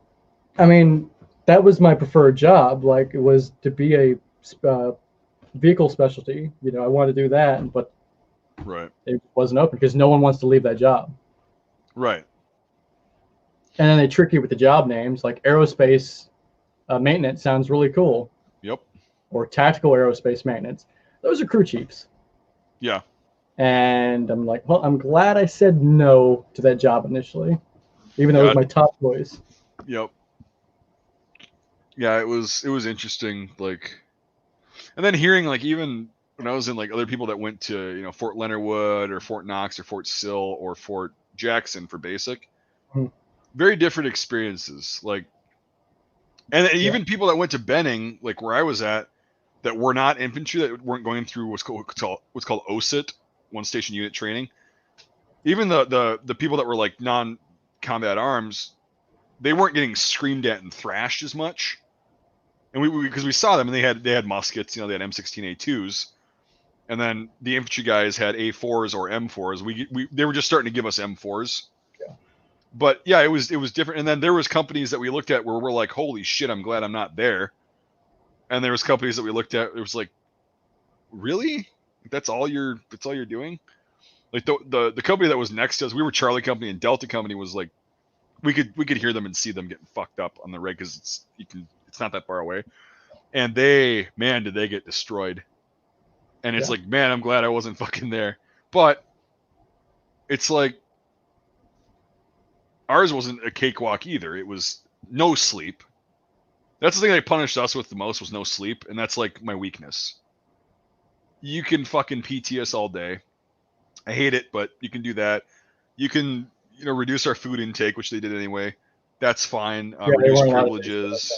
I mean, that was my preferred job. Like, it was to be a vehicle specialty. You know, I wanted to do that, but right, it wasn't open because no one wants to leave that job. Right. And then they trick you with the job names, like aerospace maintenance sounds really cool. Yep. Or tactical aerospace maintenance. Those are crew chiefs. Yeah. And I'm like, well, I'm glad I said no to that job initially, even though it was my top choice. Yep. Yeah, it was interesting, like, and then hearing like even when I was in like other people that went to Fort Leonard Wood or Fort Knox or Fort Sill or Fort Jackson for basic, very different experiences. Like, and even people that went to Benning, like where I was at, that were not infantry, that weren't going through what's called OSIT, one station unit training. Even the people that were like non-combat arms, they weren't getting screamed at and thrashed as much. And because we saw them and they had muskets, they had M16A2s, and then the infantry guys had A4s or M4s. They were just starting to give us M4s. Yeah. But yeah, it was different. And then there was companies that we looked at where we're like, holy shit, I'm glad I'm not there. And there was companies that we looked at, it was like, really? That's all you're doing? Like the company that was next to us, we were Charlie Company, and Delta Company was like, we could hear them and see them getting fucked up on the rig because it's not that far away. And did they get destroyed. And it's like, man, I'm glad I wasn't fucking there. But it's like, ours wasn't a cakewalk either. It was no sleep. That's the thing they punished us with the most, was no sleep, and that's like my weakness. You can fucking PT us all day. I hate it, but you can do that. You can, reduce our food intake, which they did anyway. That's fine. Reduce privileges.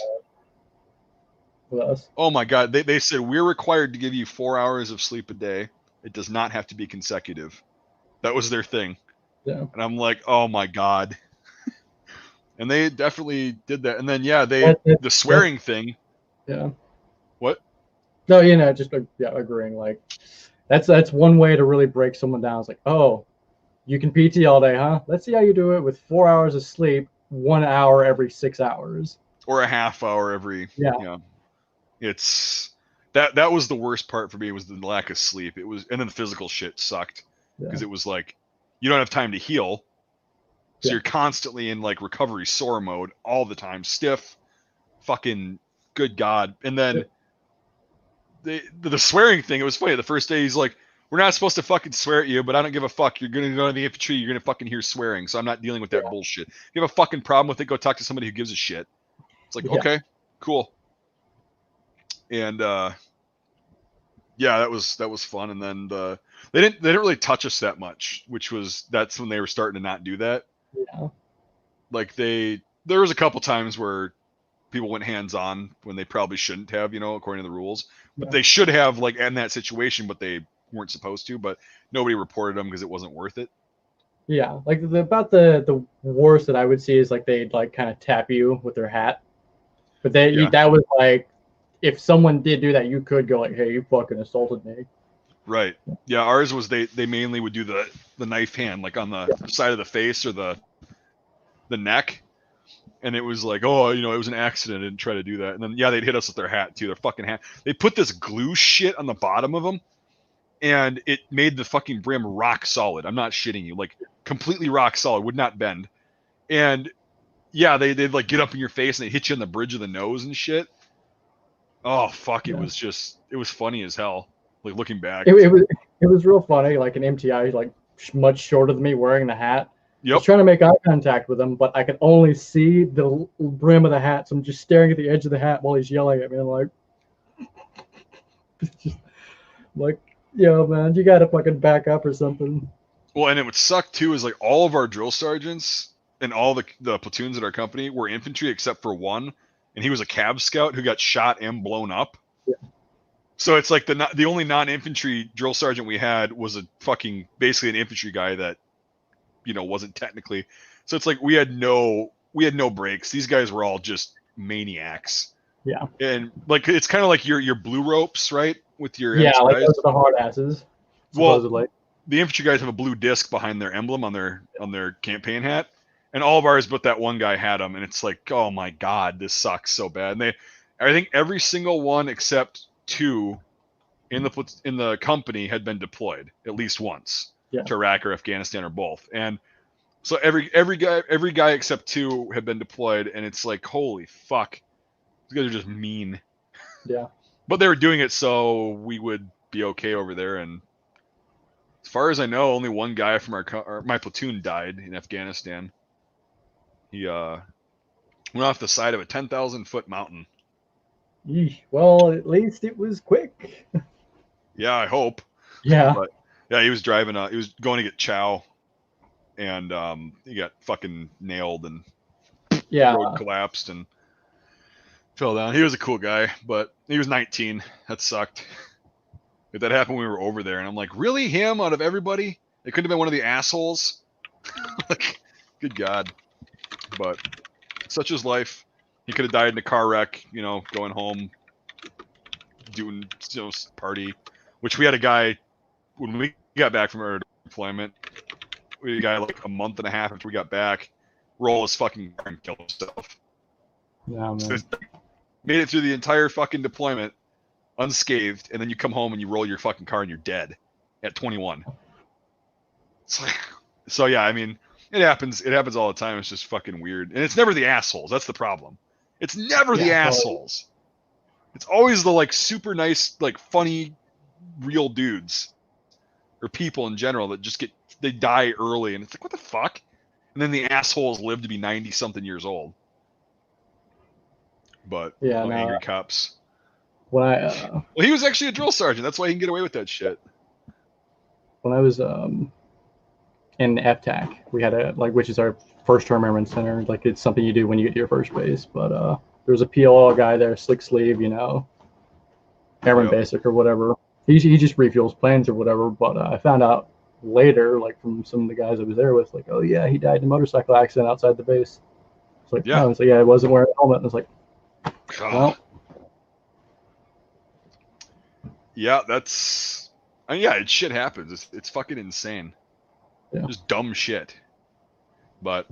Oh my God. They said we're required to give you 4 hours of sleep a day. It does not have to be consecutive. That was their thing. Yeah. And I'm like, oh my God. And they definitely did that. And then, the swearing thing. Yeah. What? No, just agreeing. Like, that's one way to really break someone down. It's like, oh, you can PT all day, huh? Let's see how you do it with 4 hours of sleep, 1 hour every 6 hours. Or a half hour every. Yeah. It's that was the worst part for me, was the lack of sleep. It was, and then the physical shit sucked because it was like, you don't have time to heal. So you're constantly in like recovery sore mode all the time, stiff, fucking good God. And then the swearing thing, it was funny. The first day he's like, we're not supposed to fucking swear at you, but I don't give a fuck. You're going to go to the infantry, you're going to fucking hear swearing. So I'm not dealing with that bullshit. If you have a fucking problem with it, go talk to somebody who gives a shit. It's like, okay, cool. And yeah, that was fun. And then they didn't really touch us that much, that's when they were starting to not do that. Yeah. Like there was a couple times where people went hands on when they probably shouldn't have, according to the rules. But they should have, like, in that situation, but they weren't supposed to. But nobody reported them because it wasn't worth it. Yeah, like about the worst that I would see is like they'd like kind of tap you with their hat, but that was like, if someone did do that, you could go like, hey, you fucking assaulted me. Right. Yeah, ours was they mainly would do the knife hand, like on the side of the face or the neck. And it was like, oh, it was an accident. I didn't try to do that. And then, they'd hit us with their hat, too. Their fucking hat. They put this glue shit on the bottom of them, and it made the fucking brim rock solid. I'm not shitting you. Like, completely rock solid. Would not bend. And, they'd, like, get up in your face, and they'd hit you on the bridge of the nose and shit. Oh, fuck. It was funny as hell. Like, looking back. It was real funny. Like, an MTI, like, much shorter than me wearing the hat. Yep. I was trying to make eye contact with him, but I could only see the brim of the hat, so I'm just staring at the edge of the hat while he's yelling at me. I'm like, yo, man, you gotta fucking back up or something. Well, and it would suck too is like all of our drill sergeants and all the platoons at our company were infantry except for one, and he was a cab scout who got shot and blown up. Yeah. So it's like the only non-infantry drill sergeant we had was a fucking basically an infantry guy that wasn't technically. So it's like we had no breaks. These guys were all just maniacs. Yeah. And like it's kind of like your blue ropes, right? With your like guys. those are the hard asses. Supposedly. Well, the infantry guys have a blue disc behind their emblem on their campaign hat, and all of ours but that one guy had them, and it's like, oh my god, this sucks so bad. And I think every single one except two in the company had been deployed at least once. To Iraq or Afghanistan or both. And so every guy except two have been deployed, and it's like, holy fuck, these guys are just mean. Yeah. But they were doing it so we would be okay over there. And as far as I know, only one guy from my platoon died in Afghanistan. He went off the side of a 10,000-foot mountain. Well, at least it was quick. Yeah, I hope. Yeah. But yeah, he was driving. He was going to get chow, and he got fucking nailed, and road collapsed and fell down. He was a cool guy, but he was 19. That sucked. If that happened when we were over there, and I'm like, really, him out of everybody? It couldn't have been one of the assholes. Like, good God. But such is life. He could have died in a car wreck. Going home, doing party, which we had a guy. When we got back from our deployment, we had a guy like a month and a half after we got back roll his fucking car and kill himself. Yeah, man. So made it through the entire fucking deployment unscathed, and then you come home and you roll your fucking car and you're dead at 21. It's like, so yeah, I mean, it happens. It happens all the time. It's just fucking weird, and it's never the assholes. That's the problem. It's never the assholes. It's always the like super nice, like funny, real dudes. Or people in general that just they die early, and it's like, what the fuck? And then the assholes live to be 90-something years old. But angry cops. Well, he was actually a drill sergeant. That's why he can get away with that shit. When I was in FTAC, we had which is our first term airman center. Like, it's something you do when you get to your first base. But there was a PLL guy there, slick sleeve, airman basic or whatever. He just refuels planes or whatever, but I found out later, like from some of the guys I was there with, like, oh yeah, he died in a motorcycle accident outside the base. It's like, no, it's like, yeah, he wasn't wearing a helmet. And it's like, well, yeah, it shit happens. It's fucking insane. Yeah. Just dumb shit. But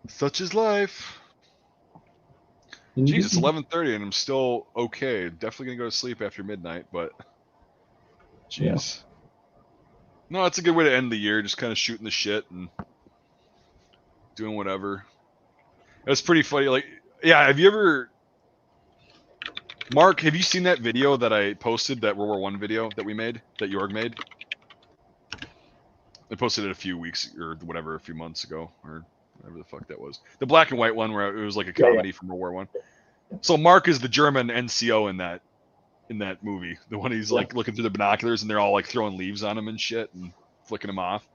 such is life. Jeez, it's 11:30 and I'm still okay. Definitely gonna go to sleep after midnight, but jeez. No, it's a good way to end the year. Just kind of shooting the shit and doing whatever. It was pretty funny. Like, yeah, Mark, have you seen that video that I posted, that World War I video that we made, that Jorg made? I posted it a few weeks or whatever, a few months ago, or whatever the fuck that was. The black and white one where it was like a comedy from World War One. So Mark is the German NCO in that movie. The one he's like looking through the binoculars and they're all like throwing leaves on him and shit and flicking him off.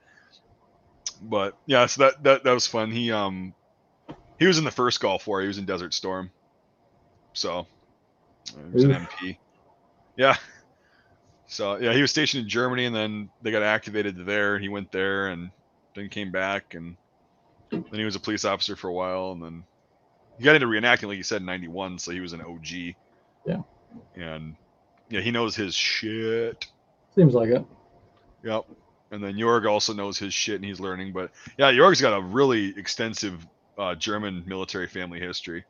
But yeah, so that was fun. He was in the first Gulf War. He was in Desert Storm. So he was an MP. Yeah. So yeah, he was stationed in Germany, and then they got activated there. He went there, and then came back, and then he was a police officer for a while, and then he got into reenacting, like you said, in '91. So he was an OG. Yeah. And yeah, he knows his shit. Seems like it. Yep. And then Jorg also knows his shit, and he's learning. But yeah, Jorg's got a really extensive German military family history,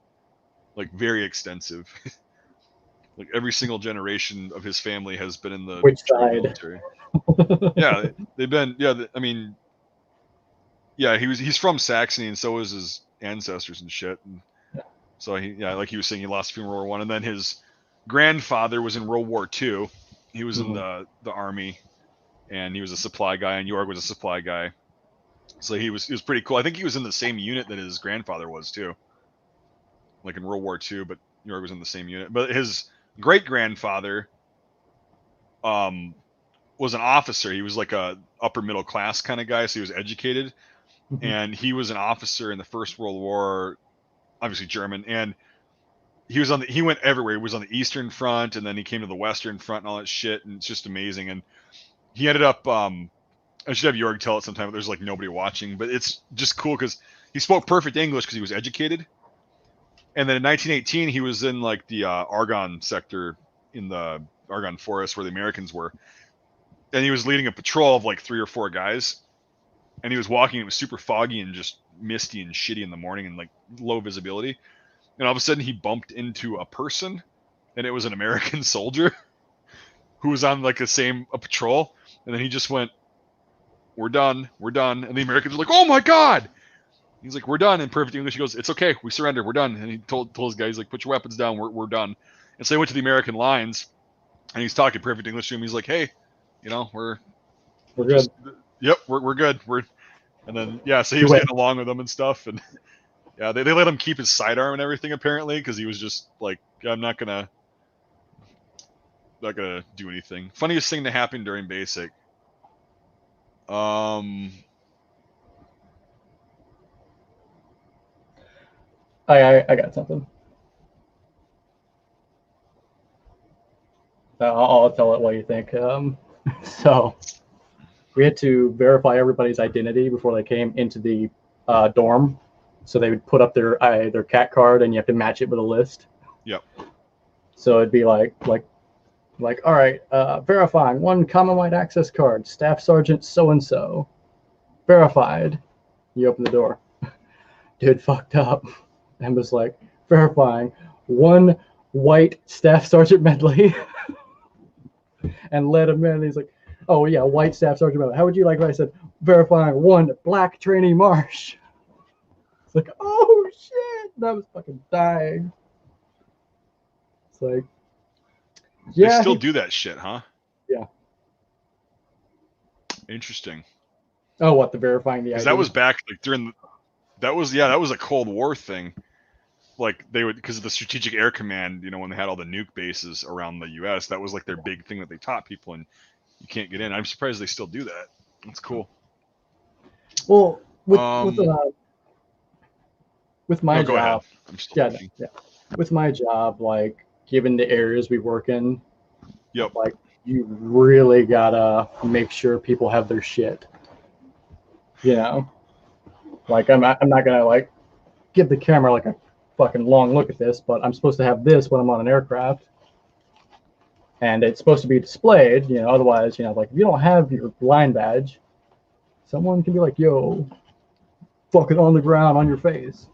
like very extensive. Like every single generation of his family has been in the military. Yeah, they've been. Yeah, I mean, yeah, he's from Saxony, and so was his ancestors and shit. And so like he was saying, he lost a few in World War One, and then his grandfather was in World War II. He was in the army, and he was a supply guy, and Jorg was a supply guy. So he was pretty cool. I think he was in the same unit that his grandfather was too, like in World War II. But Jorg was in the same unit. But his great grandfather was an officer. He was like a upper middle class kind of guy, so he was educated, and he was an officer in the First World War, obviously German, and he went everywhere. He was on the Eastern Front, and then he came to the Western Front and all that shit, and it's just amazing. And he ended up I should have Jorg tell it sometime, but there's like nobody watching, but it's just cool because he spoke perfect English because he was educated. And then in 1918, he was in like the Argonne sector in the Argonne forest where the Americans were. And he was leading a patrol of like 3 or 4 guys. And he was walking. It was super foggy and just misty and shitty in the morning and like low visibility. And all of a sudden he bumped into a person, and it was an American soldier who was on like a patrol. And then he just went, we're done. And the Americans were like, oh my God. He's like, we're done. In perfect English, he goes, it's okay. We surrender. We're done. And he told his guys, like, put your weapons down. We're done. And so they went to the American lines, and he's talking perfect English to him. He's like, hey, we're good. Yep, we're good. And then, yeah, so he was getting along with them and stuff. And yeah, they let him keep his sidearm and everything, apparently, because he was just like, I'm not gonna do anything. Funniest thing to happen during basic. I got something. I'll tell it what you think. So we had to verify everybody's identity before they came into the dorm. So they would put up their cat card, and you have to match it with a list. Yep. So it'd be like, all right, verifying 1 Commonwealth access card, Staff Sergeant so and so, verified. You open the door. Dude fucked up and was like, verifying 1 white Staff Sergeant Medley, and let him in. He's like, oh yeah, white Staff Sergeant Medley. How would you like if I said verifying 1 black trainee Marsh? It's like, oh shit, that was fucking dying. It's like, yeah, they still do that shit, huh? Yeah. Interesting. Oh, what, the verifying the ID? Because that was back like that was a Cold War thing. Like they would, because of the Strategic Air Command, when they had all the nuke bases around the U.S., that was like their big thing that they taught people, and you can't get in. I'm surprised they still do that. That's cool. Well, with my go job, ahead. I'm still thinking. With my job, like given the areas we work in, yep, like you really gotta make sure people have their shit. Like I'm not gonna like give the camera like a fucking long look at this, but I'm supposed to have this when I'm on an aircraft, and it's supposed to be displayed. Otherwise, like if you don't have your line badge, someone can be like, "Yo, fucking on the ground on your face."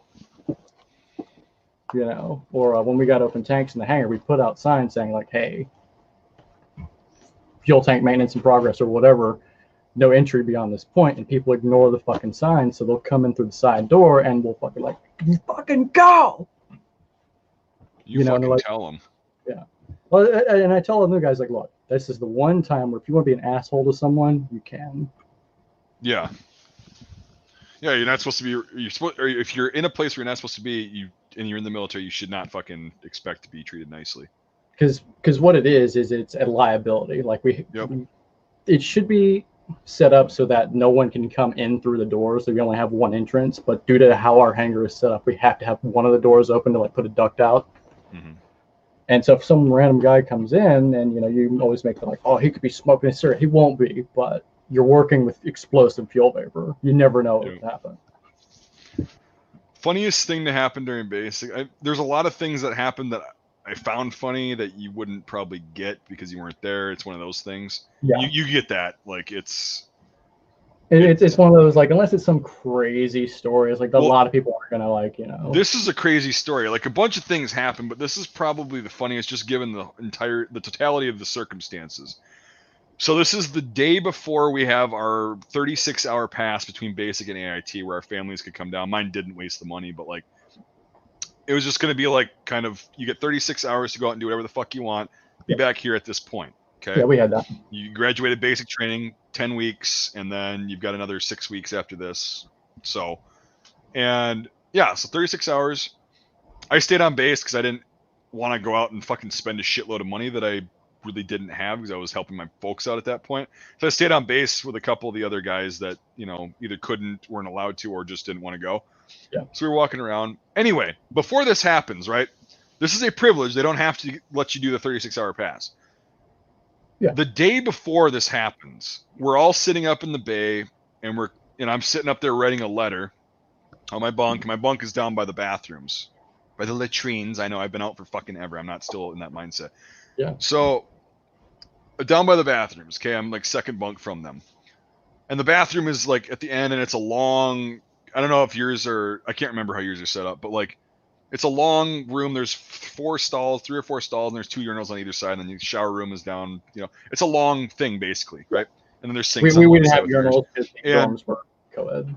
Or when we got open tanks in the hangar, we put out signs saying like, "Hey, fuel tank maintenance in progress," or whatever. No entry beyond this point, and people ignore the fucking sign, so they'll come in through the side door, and we'll fucking like, you fucking go. You fucking like, tell them. Yeah. Well, and I tell the new guys like, look, this is the one time where if you want to be an asshole to someone, you can. Yeah. Yeah, you're not supposed to be. You're supposed, or if you're in a place where you're not supposed to be, and you're in the military, you should not fucking expect to be treated nicely. Because what it is it's a liability. Like Yep. it should be set up so that no one can come in through the doors. So we only have one entrance. But due to how our hangar is set up, we have to have one of the doors open to like put a duct out. Mm-hmm. And so if some random guy comes in, and you always make it like, oh, he could be smoking a cigarette. He won't be, but you're working with explosive fuel vapor. You never know what will happen. Funniest thing to happen during basic. There's a lot of things that happened that I found funny that you wouldn't probably get because you weren't there. It's one of those things. Yeah. You get that. Like it's one of those, like, unless it's some crazy story, it's like a lot of people are gonna like, This is a crazy story. Like a bunch of things happen, but this is probably the funniest, just given the totality of the circumstances. So this is the day before we have our 36-hour pass between basic and AIT, where our families could come down. Mine didn't waste the money, but like it was just going to be like kind of you get 36 hours to go out and do whatever the fuck you want. Be back here at this point. Okay. Yeah, we had that. You graduated basic training 10 weeks, and then you've got another 6 weeks after this. So 36 hours. I stayed on base because I didn't want to go out and fucking spend a shitload of money that I really didn't have because I was helping my folks out at that point. So I stayed on base with a couple of the other guys that, either weren't allowed to, or just didn't want to go. Yeah. So we were walking around. Anyway, before this happens, right? This is a privilege. They don't have to let you do the 36-hour pass. Yeah. The day before this happens, we're all sitting up in the bay, and I'm sitting up there writing a letter on my bunk. My bunk is down by the bathrooms, by the latrines. I know I've been out for fucking ever. I'm not still in that mindset. Yeah. So down by the bathrooms, okay, I'm like second bunk from them. And the bathroom is like at the end, and it's a long, I don't know if yours are, I can't remember how yours are set up, but like it's a long room. There's 3 or 4 stalls, and there's 2 urinals on either side, and the shower room is down, it's a long thing basically, right? And then there's sinks. We didn't have urinals because the dorms were co-ed.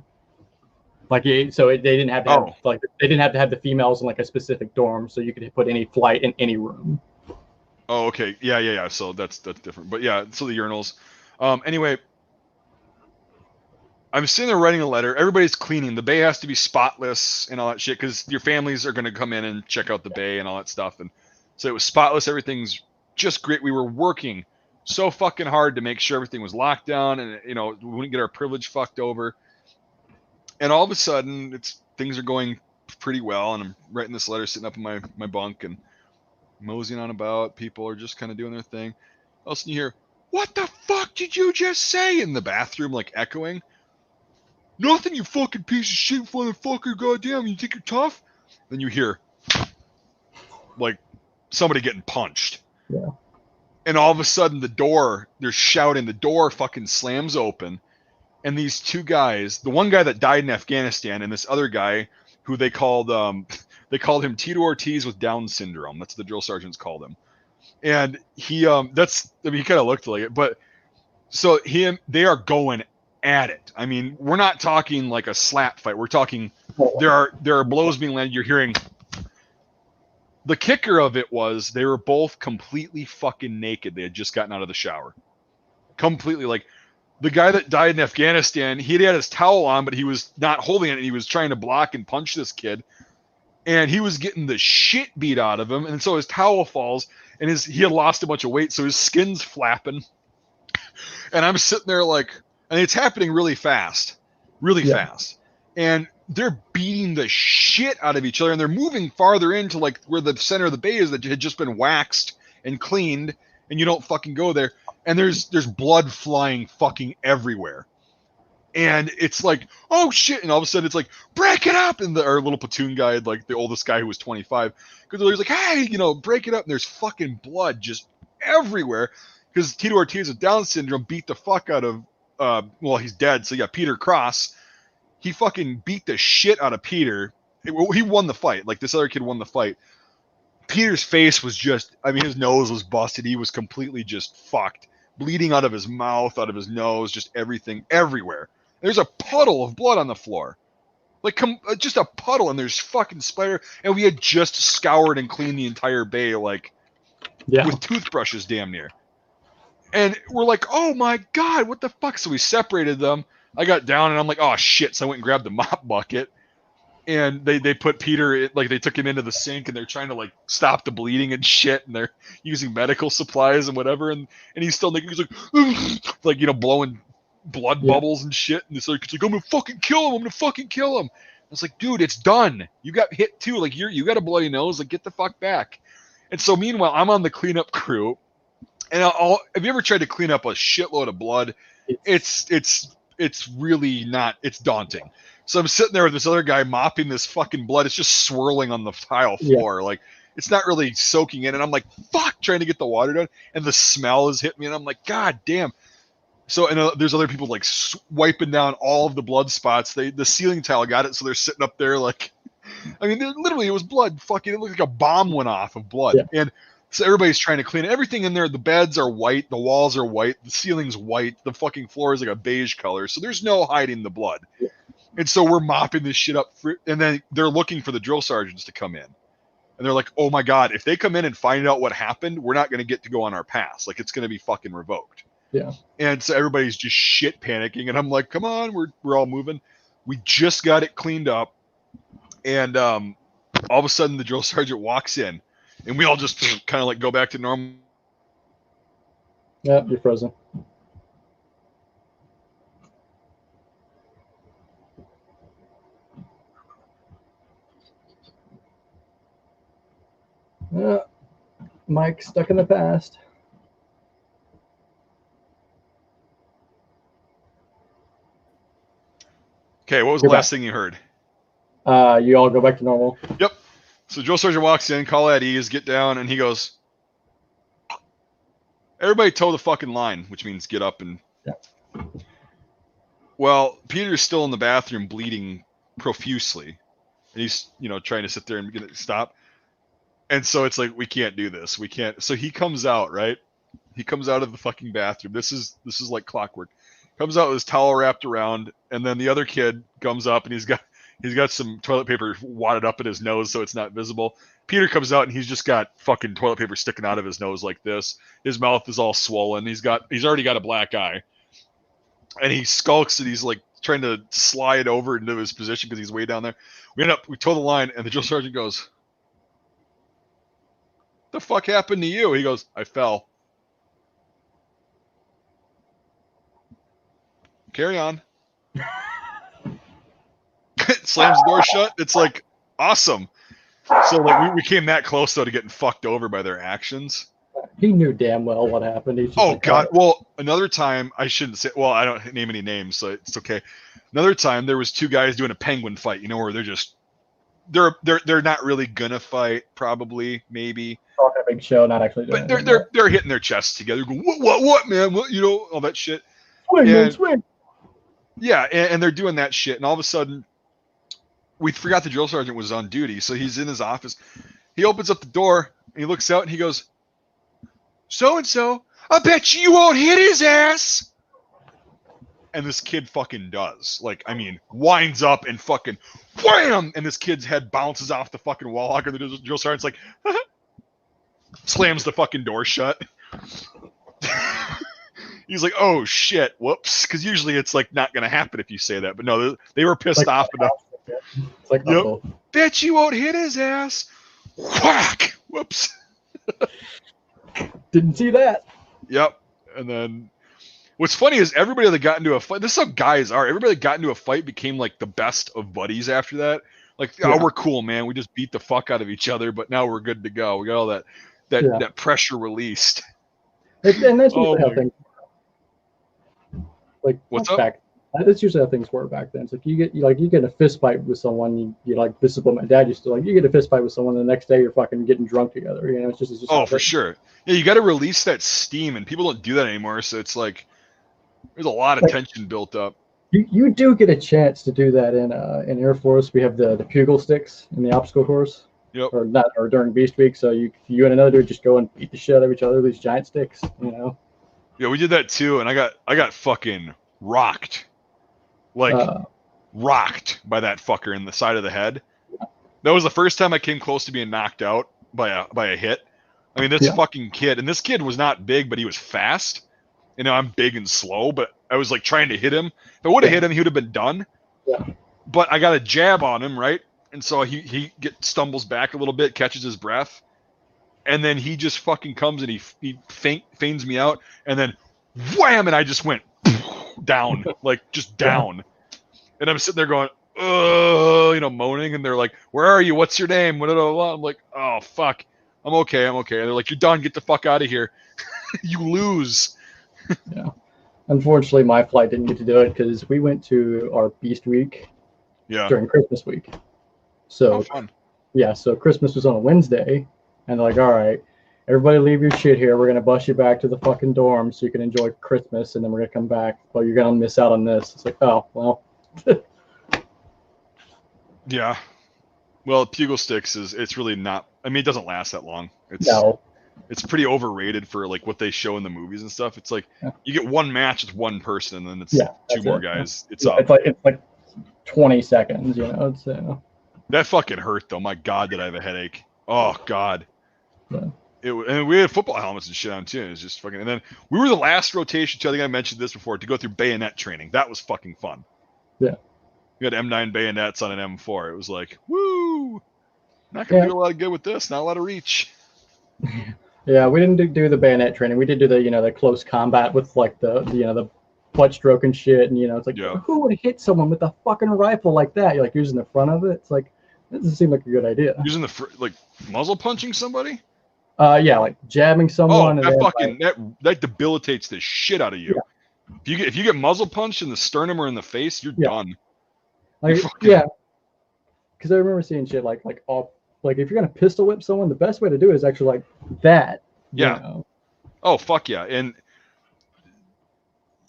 Like, they didn't have to have, like, they didn't have to have the females in like a specific dorm, so you could put any flight in any room. Oh, okay. Yeah. So that's different. But yeah, so the urinals. Anyway, I'm sitting there writing a letter. Everybody's cleaning. The bay has to be spotless and all that shit because your families are going to come in and check out the bay and all that stuff. And so it was spotless. Everything's just great. We were working so fucking hard to make sure everything was locked down and, we wouldn't get our privilege fucked over. And all of a sudden, things are going pretty well. And I'm writing this letter sitting up in my bunk and moseying on about. People are just kind of doing their thing. All of a sudden you hear, "What the fuck did you just say?" in the bathroom, like echoing. "Nothing, you fucking piece of shit, motherfucker, goddamn, you think you're tough?" Then you hear, like, somebody getting punched. Yeah. And all of a sudden they're shouting, the door fucking slams open. And these 2 guys, the one guy that died in Afghanistan and this other guy who they called him Tito Ortiz with Down syndrome. That's what the drill sergeants called him. And he kind of looked like it, but so they are going at it. I mean, we're not talking like a slap fight. We're talking, there are blows being landed. You're hearing. The kicker of it was they were both completely fucking naked. They had just gotten out of the shower. Completely, like, the guy that died in Afghanistan, he had his towel on, but he was not holding it, and he was trying to block and punch this kid. And he was getting the shit beat out of him, and so his towel falls, and he had lost a bunch of weight, so his skin's flapping. And I'm sitting there like, and it's happening really fast. And they're beating the shit out of each other, and they're moving farther into like where the center of the bay is that had just been waxed and cleaned, and you don't fucking go there. And there's blood flying fucking everywhere. And it's like, oh shit, and all of a sudden it's like, break it up, and our little platoon guy, like the oldest guy who was 25, because he's like, hey, break it up, and there's fucking blood just everywhere, because Tito Ortiz with Down syndrome beat the fuck out of, he's dead, so yeah, Peter Cross, he fucking beat the shit out of Peter. He won the fight, like this other kid won the fight. Peter's face was just, his nose was busted, he was completely just fucked, bleeding out of his mouth, out of his nose, just everything, everywhere. There's a puddle of blood on the floor. Like, just a puddle, and there's fucking splatter. And we had just scoured and cleaned the entire bay, like, with toothbrushes damn near. And we're like, oh my God, what the fuck? So we separated them. I got down and I'm like, oh shit! So I went and grabbed the mop bucket, and they put Peter, like they took him into the sink, and they're trying to like stop the bleeding and shit, and they're using medical supplies and whatever, and he's still like, he's like like blowing blood bubbles and shit, and it's like I'm gonna fucking kill him! I'm gonna fucking kill him! I was like, dude, it's done. You got hit too. Like you got a bloody nose. Like get the fuck back. And so meanwhile, I'm on the cleanup crew, and have you ever tried to clean up a shitload of blood? It's really not. It's daunting. So I'm sitting there with this other guy mopping this fucking blood. It's just swirling on the tile floor. Like it's not really soaking in. And I'm like, fuck, trying to get the water done. And the smell has hit me. And I'm like, God damn. So and there's other people like wiping down all of the blood spots. The ceiling tile got it. So they're sitting up there like, I mean, literally it was blood. Fucking, it looked like a bomb went off of blood. Yeah. And so everybody's trying to clean it. Everything in there, the beds are white, the walls are white, the ceiling's white, the fucking floor is like a beige color. So there's no hiding the blood. Yeah. And so we're mopping this shit up. And then they're looking for the drill sergeants to come in. And they're like, oh my God, if they come in and find out what happened, we're not going to get to go on our pass. Like it's going to be fucking revoked. Yeah. And so everybody's just shit panicking. And I'm like, come on, we're all moving. We just got it cleaned up. And all of a sudden the drill sergeant walks in. And we all just kind of like go back to normal. Yeah, you're frozen. Mike stuck in the past. Okay, what was the last thing you heard? You all go back to normal. Yep. So drill sergeant walks in, call at ease, get down, and he goes, everybody toe the fucking line, which means get up and... Yeah. Well, Peter's still in the bathroom bleeding profusely. And he's, trying to sit there and get it stop. And so it's like, we can't do this. We can't. So he comes out, right? He comes out of the fucking bathroom. This is like clockwork. Comes out with his towel wrapped around, and then the other kid comes up and he's got some toilet paper wadded up in his nose so it's not visible. Peter comes out and he's just got fucking toilet paper sticking out of his nose like this. His mouth is all swollen. He's already got a black eye. And he skulks and he's like trying to slide over into his position because he's way down there. We toe the line and the drill sergeant goes, "The fuck happened to you?" He goes, "I fell." Carry on. Slams the door shut. It's like awesome. So like we came that close though to getting fucked over by their actions. He knew damn well what happened. Oh God! Well, another time I shouldn't say. Well, I don't name any names, so it's okay. Another time there was two guys doing a penguin fight. Where they're not really gonna fight. Probably, maybe. Talking a big show, not actually. Doing but they're hitting their chests together, going what man, what all that shit. Swing, man, swing. Yeah, and they're doing that shit, and all of a sudden, we forgot the drill sergeant was on duty, so he's in his office. He opens up the door and he looks out and he goes, "So-and-so, I bet you won't hit his ass." And this kid fucking does. Like, I mean, winds up and fucking wham! And this kid's head bounces off the fucking wall locker. The drill sergeant's like, slams the fucking door shut. He's like, "Oh shit, whoops!" Because usually it's like not gonna happen if you say that, but no, they were pissed off enough. It's like, yep. Bet you won't hit his ass. Whack! Whoops. Didn't see that. Yep. And then, what's funny is everybody that got into a fight. This is how guys are. Everybody that got into a fight became like the best of buddies after that. Like, oh, we're cool, man. We just beat the fuck out of each other, but now we're good to go. We got all that pressure released. And that's usually how things. Like, what's up? That's usually how things were back then. It's like you get in a fist fight with someone. You like, this is what my dad used to like. You get a fist fight with someone, the next day you're fucking getting drunk together. It's just. Oh, for sure. Yeah, you got to release that steam, and people don't do that anymore. So it's like there's a lot of tension built up. You do get a chance to do that in Air Force. We have the pugil sticks in the obstacle course. Yep. Or during Beast Week. So you and another dude just go and beat the shit out of each other with these giant sticks. Yeah, we did that too, and I got fucking rocked. Rocked by that fucker in the side of the head. That was the first time I came close to being knocked out by a hit. I mean, this fucking kid, and this kid was not big, but he was fast. I'm big and slow, but I was like trying to hit him. If I would have hit him, he would have been done. Yeah. But I got a jab on him, right? And so he stumbles back a little bit, catches his breath, and then he just fucking comes and he feigns me out, and then wham, and I just went down, like just down. And I'm sitting there going, moaning, and they're like, "Where are you? What's your name?" I'm like, "Oh fuck, I'm okay. And they're like, "You're done. Get the fuck out of here. You lose." Yeah. Unfortunately, my flight didn't get to do it because we went to our Beast Week during Christmas week. So fun. Yeah, so Christmas was on a Wednesday, and they're like, "All right, everybody leave your shit here. We're gonna bus you back to the fucking dorm so you can enjoy Christmas, and then we're gonna come back. Well, you're gonna miss out on this." It's like, oh well. Yeah. Well, Pugil Sticks it's really not. I mean, it doesn't last that long. It's pretty overrated for like what they show in the movies and stuff. It's like you get one match with one person, and then it's two more guys. It's up. It's like 20 seconds, you know. It's that fucking hurt though. My God, did I have a headache? Oh God. Yeah. And we had football helmets and shit on too. It was just fucking. And then we were the last rotation too. I think I mentioned this before, to go through bayonet training. That was fucking fun. Yeah. We had M9 bayonets on an M4. It was like, woo! Not gonna do a lot of good with this. Not a lot of reach. Yeah, we didn't do the bayonet training. We did do the the close combat with like the butt stroke and shit. And it's like, who would hit someone with a fucking rifle like that? You're like using the front of it. It's like, that doesn't seem like a good idea. Using like muzzle punching somebody? Yeah, like jabbing someone. Oh, that fucking that debilitates the shit out of you. Yeah. If you get muzzle punched in the sternum or in the face, you're done. Like, because I remember seeing shit like if you're gonna pistol whip someone, the best way to do it is actually like that. Yeah. Oh fuck yeah, and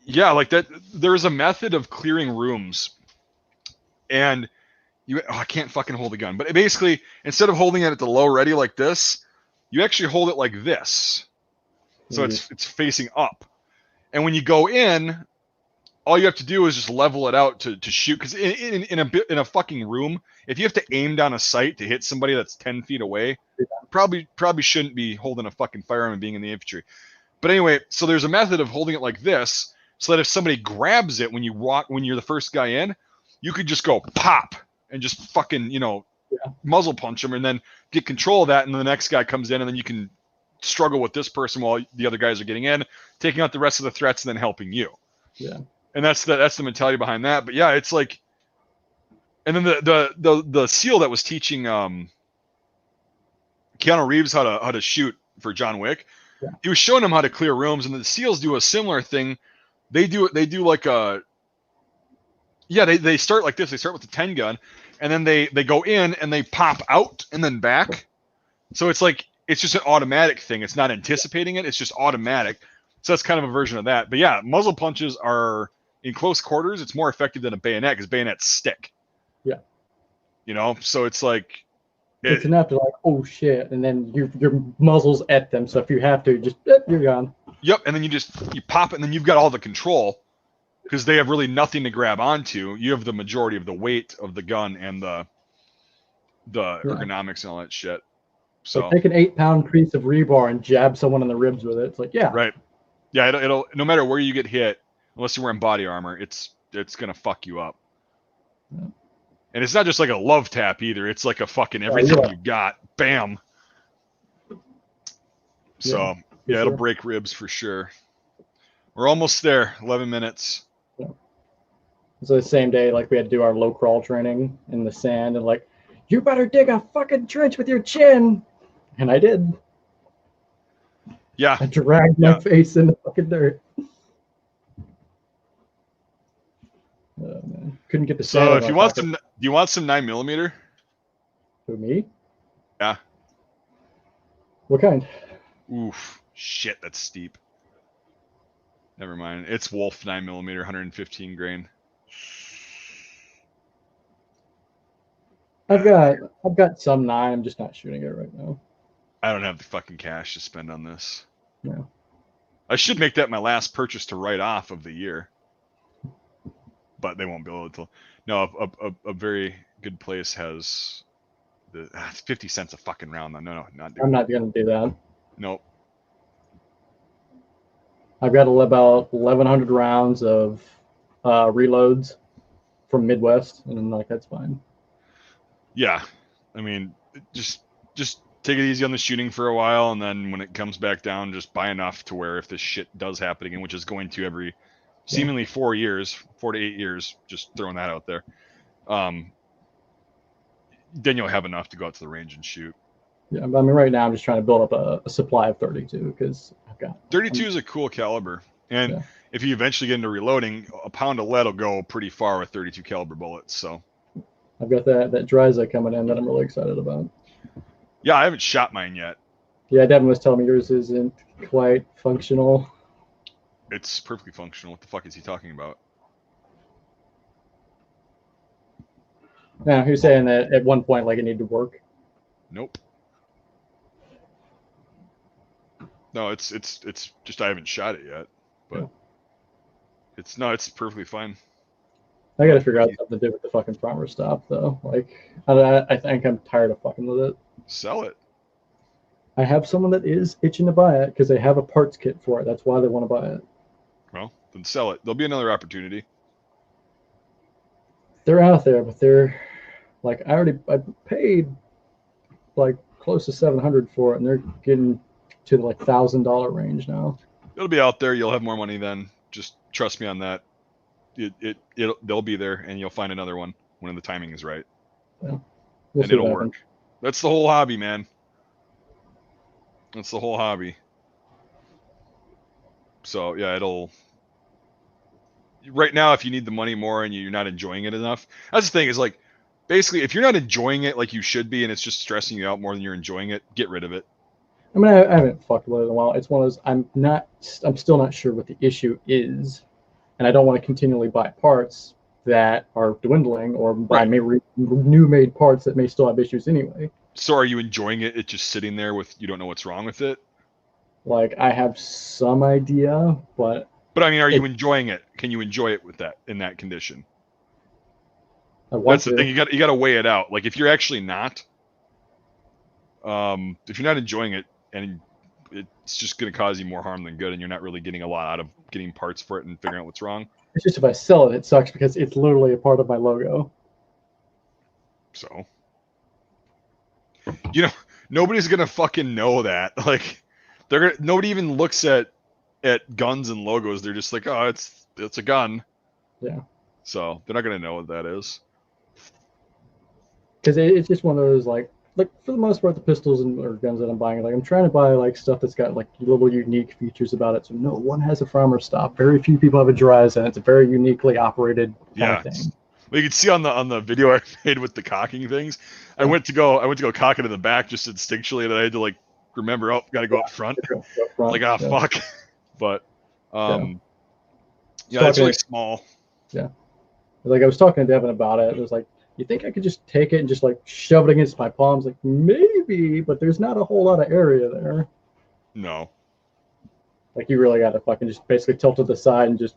like that. There's a method of clearing rooms, and I can't fucking hold the gun, but basically instead of holding it at the low ready like this, you actually hold it like this, so it's facing up, and when you go in, all you have to do is just level it out to shoot. Because in a fucking room, if you have to aim down a sight to hit somebody that's 10 feet away, probably shouldn't be holding a fucking firearm and being in the infantry. But anyway, so there's a method of holding it like this, so that if somebody grabs it when you're the first guy in, you could just go pop and just fucking muzzle punch them, and then get control of that, and then the next guy comes in, and then you can struggle with this person while the other guys are getting in, taking out the rest of the threats, and then helping you. Yeah. And that's the mentality behind that. But yeah, it's like, and then the SEAL that was teaching Keanu Reeves how to shoot for John Wick, he was showing him how to clear rooms, and the SEALs do a similar thing. They do like they start like this. They start with the 10 gun, and then they go in and they pop out and then back. So it's like it's just an automatic thing. It's not anticipating it. It's just automatic. So that's kind of a version of that. But yeah, muzzle punches are, in close quarters, it's more effective than a bayonet because bayonets stick. Yeah. So it's like it's enough to like, oh shit, and then your muzzle's at them. So if you have to, just you're gone. Yep, and then you pop it, and then you've got all the control because they have really nothing to grab onto. You have the majority of the weight of the gun and the ergonomics and all that shit. So take an 8-pound piece of rebar and jab someone in the ribs with it. It's like, right. Yeah, it'll no matter where you get hit, unless you're wearing body armor, it's gonna fuck you up. Yeah. And it's not just like a love tap either. It's like a fucking everything you got, bam. So it'll break ribs for sure. We're almost there. 11 minutes. Yeah. So the same day, like we had to do our low crawl training in the sand, and like, you better dig a fucking trench with your chin, and I did. Yeah. I dragged my face in the fucking dirt. Oh, man. Couldn't get the sand. So if you want do you want some 9mm? Who, me? Yeah. What kind? Oof. Shit, that's steep. Never mind. It's Wolf 9mm, 115 grain. I've got some 9. I'm just not shooting it right now. I don't have the fucking cash to spend on this. No. I should make that my last purchase to write off of the year. But they won't be able to. No, a very good place has the 50 cents a fucking round. No, not doing I'm not going to do that. Nope. I've got about 1,100 rounds of reloads from Midwest, and like that's fine. Yeah, I mean, just take it easy on the shooting for a while, and then when it comes back down, just buy enough to where if this shit does happen again, which is going to every seemingly 4 years, 4 to 8 years, just throwing that out there, then you'll have enough to go out to the range and shoot. Yeah, but I mean, right now I'm just trying to build up a supply of 32 because I've got 32 is a cool caliber, and if you eventually get into reloading, a pound of lead will go pretty far with 32 caliber bullets. So I've got that Dryza coming in that I'm really excited about. Yeah, I haven't shot mine yet. Yeah, Devin was telling me yours isn't quite functional. It's perfectly functional. What the fuck is he talking about? Now, who's saying that at one point, like, it needed to work? Nope. No, it's just I haven't shot it yet, but it's perfectly fine. I gotta figure out something to do with the fucking farmer stop, though. Like, I think I'm tired of fucking with it. Sell it. I have someone that is itching to buy it because they have a parts kit for it. That's why they want to buy it. Well, then sell it. There'll be another opportunity. They're out there, but they're like I paid like close to 700 for it, and they're getting to the like $1,000 range now. It'll be out there. You'll have more money then. Just trust me on that. They'll be there, and you'll find another one when the timing is right. Yeah. And it'll work. That's the whole hobby, man. That's the whole hobby. So yeah, it'll. Right now, if you need the money more and you're not enjoying it enough, that's the thing. Is like, basically, if you're not enjoying it like you should be, and it's just stressing you out more than you're enjoying it, get rid of it. I mean, I haven't fucked with it in a while. It's one of those. I'm still not sure what the issue is, and I don't want to continually buy parts that are dwindling or buy new made parts that may still have issues anyway. So are you enjoying it? It's just sitting there with you don't know what's wrong with it. Like I have some idea, but I mean, are you enjoying it? Can you enjoy it with that in that condition? That's the thing. You got to weigh it out. Like if you're actually not, if you're not enjoying it, and it's just going to cause you more harm than good, and you're not really getting a lot out of getting parts for it and figuring out what's wrong. It's just if I sell it, it sucks because it's literally a part of my logo. So, nobody's gonna fucking know that. Like, nobody even looks at guns and logos. They're just like, oh, it's a gun. Yeah. So they're not gonna know what that is. Because it's just one of those like for the most part, the pistols or guns that I'm buying, like I'm trying to buy like stuff that's got like little unique features about it. So no one has a farmer stop. Very few people have a Dryza, and it's a very uniquely operated kind of thing. Well, you can see on the video I made with the cocking things. I went to go cock it in the back just instinctually, and I had to like remember, got to go up front. Like, fuck. But it's really small. Yeah. Like I was talking to Devin about it. It was like, you think I could just take it and just like shove it against my palms? Like maybe, but there's not a whole lot of area there. No. Like you really got to fucking just basically tilt to the side and just.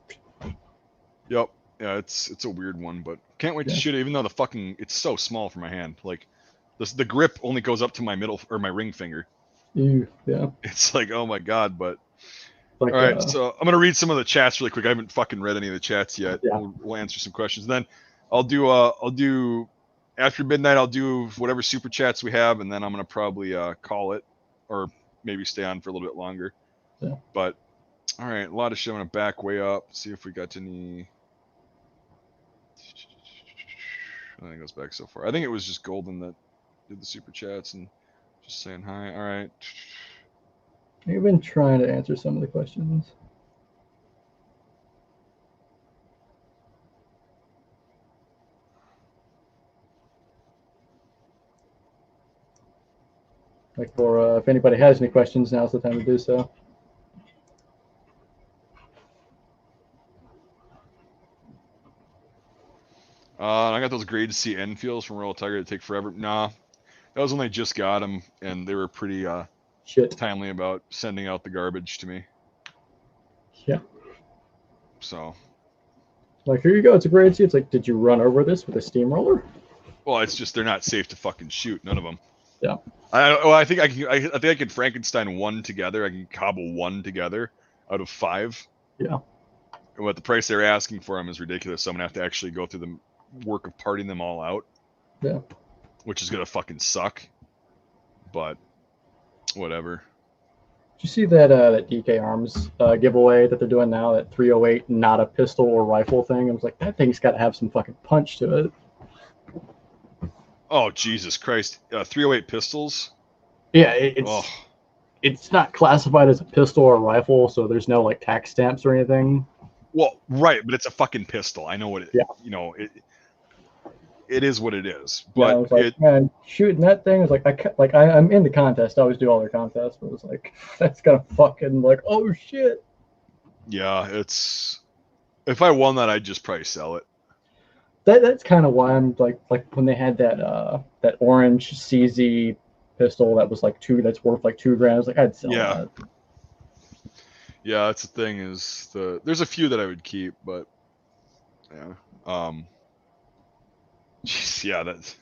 Yep. Yeah, it's a weird one, but can't wait to shoot it. Even though it's so small for my hand. Like, the grip only goes up to my middle or my ring finger. Yeah. It's like, oh my god, but. Like, all right, so I'm gonna read some of the chats really quick. I haven't fucking read any of the chats yet. Yeah. We'll answer some questions. Then I'll do after midnight. I'll do whatever super chats we have, and then I'm gonna probably call it, or maybe stay on for a little bit longer. Yeah. But all right, a lot of shit. I'm gonna back way up. See if we got any. I think it goes back so far. I think it was just Golden that did the super chats and just saying hi. All right. I've been trying to answer some of the questions. Like for if anybody has any questions, now's the time to do so. I got those grade C Enfields from Royal Tiger that take forever. Nah, that was when I just got them, and they were pretty timely about sending out the garbage to me. Yeah. So. Like, here you go. It's a grade C. It's like, did you run over this with a steamroller? Well, it's just they're not safe to fucking shoot. None of them. Yeah. I think I can Frankenstein one together. I can cobble one together. out of 5. Yeah. And what the price they're asking for them is ridiculous. So I'm gonna have to actually go through the work of parting them all out. Yeah. Which is gonna fucking suck. But whatever. Did you see that that DK Arms giveaway that they're doing now? That 308, not a pistol or rifle thing. I was like, that thing's got to have some fucking punch to it. Oh Jesus Christ! 308 pistols. Yeah, it's not classified as a pistol or a rifle, so there's no like tax stamps or anything. Well, right, but it's a fucking pistol. I know what it. Yeah. You know it. It is what it is. Yeah, But I was like, man, shooting that thing is like I'm in the contest. I always do all their contests, but it was like that's gonna fucking like oh shit. Yeah, it's. If I won that, I'd just probably sell it. That's kind of why I'm like when they had that that orange CZ pistol that was like that's worth like $2,000. I was like, I'd sell that. Yeah, that's the thing is there's a few that I would keep, but yeah. Jeez, yeah, that's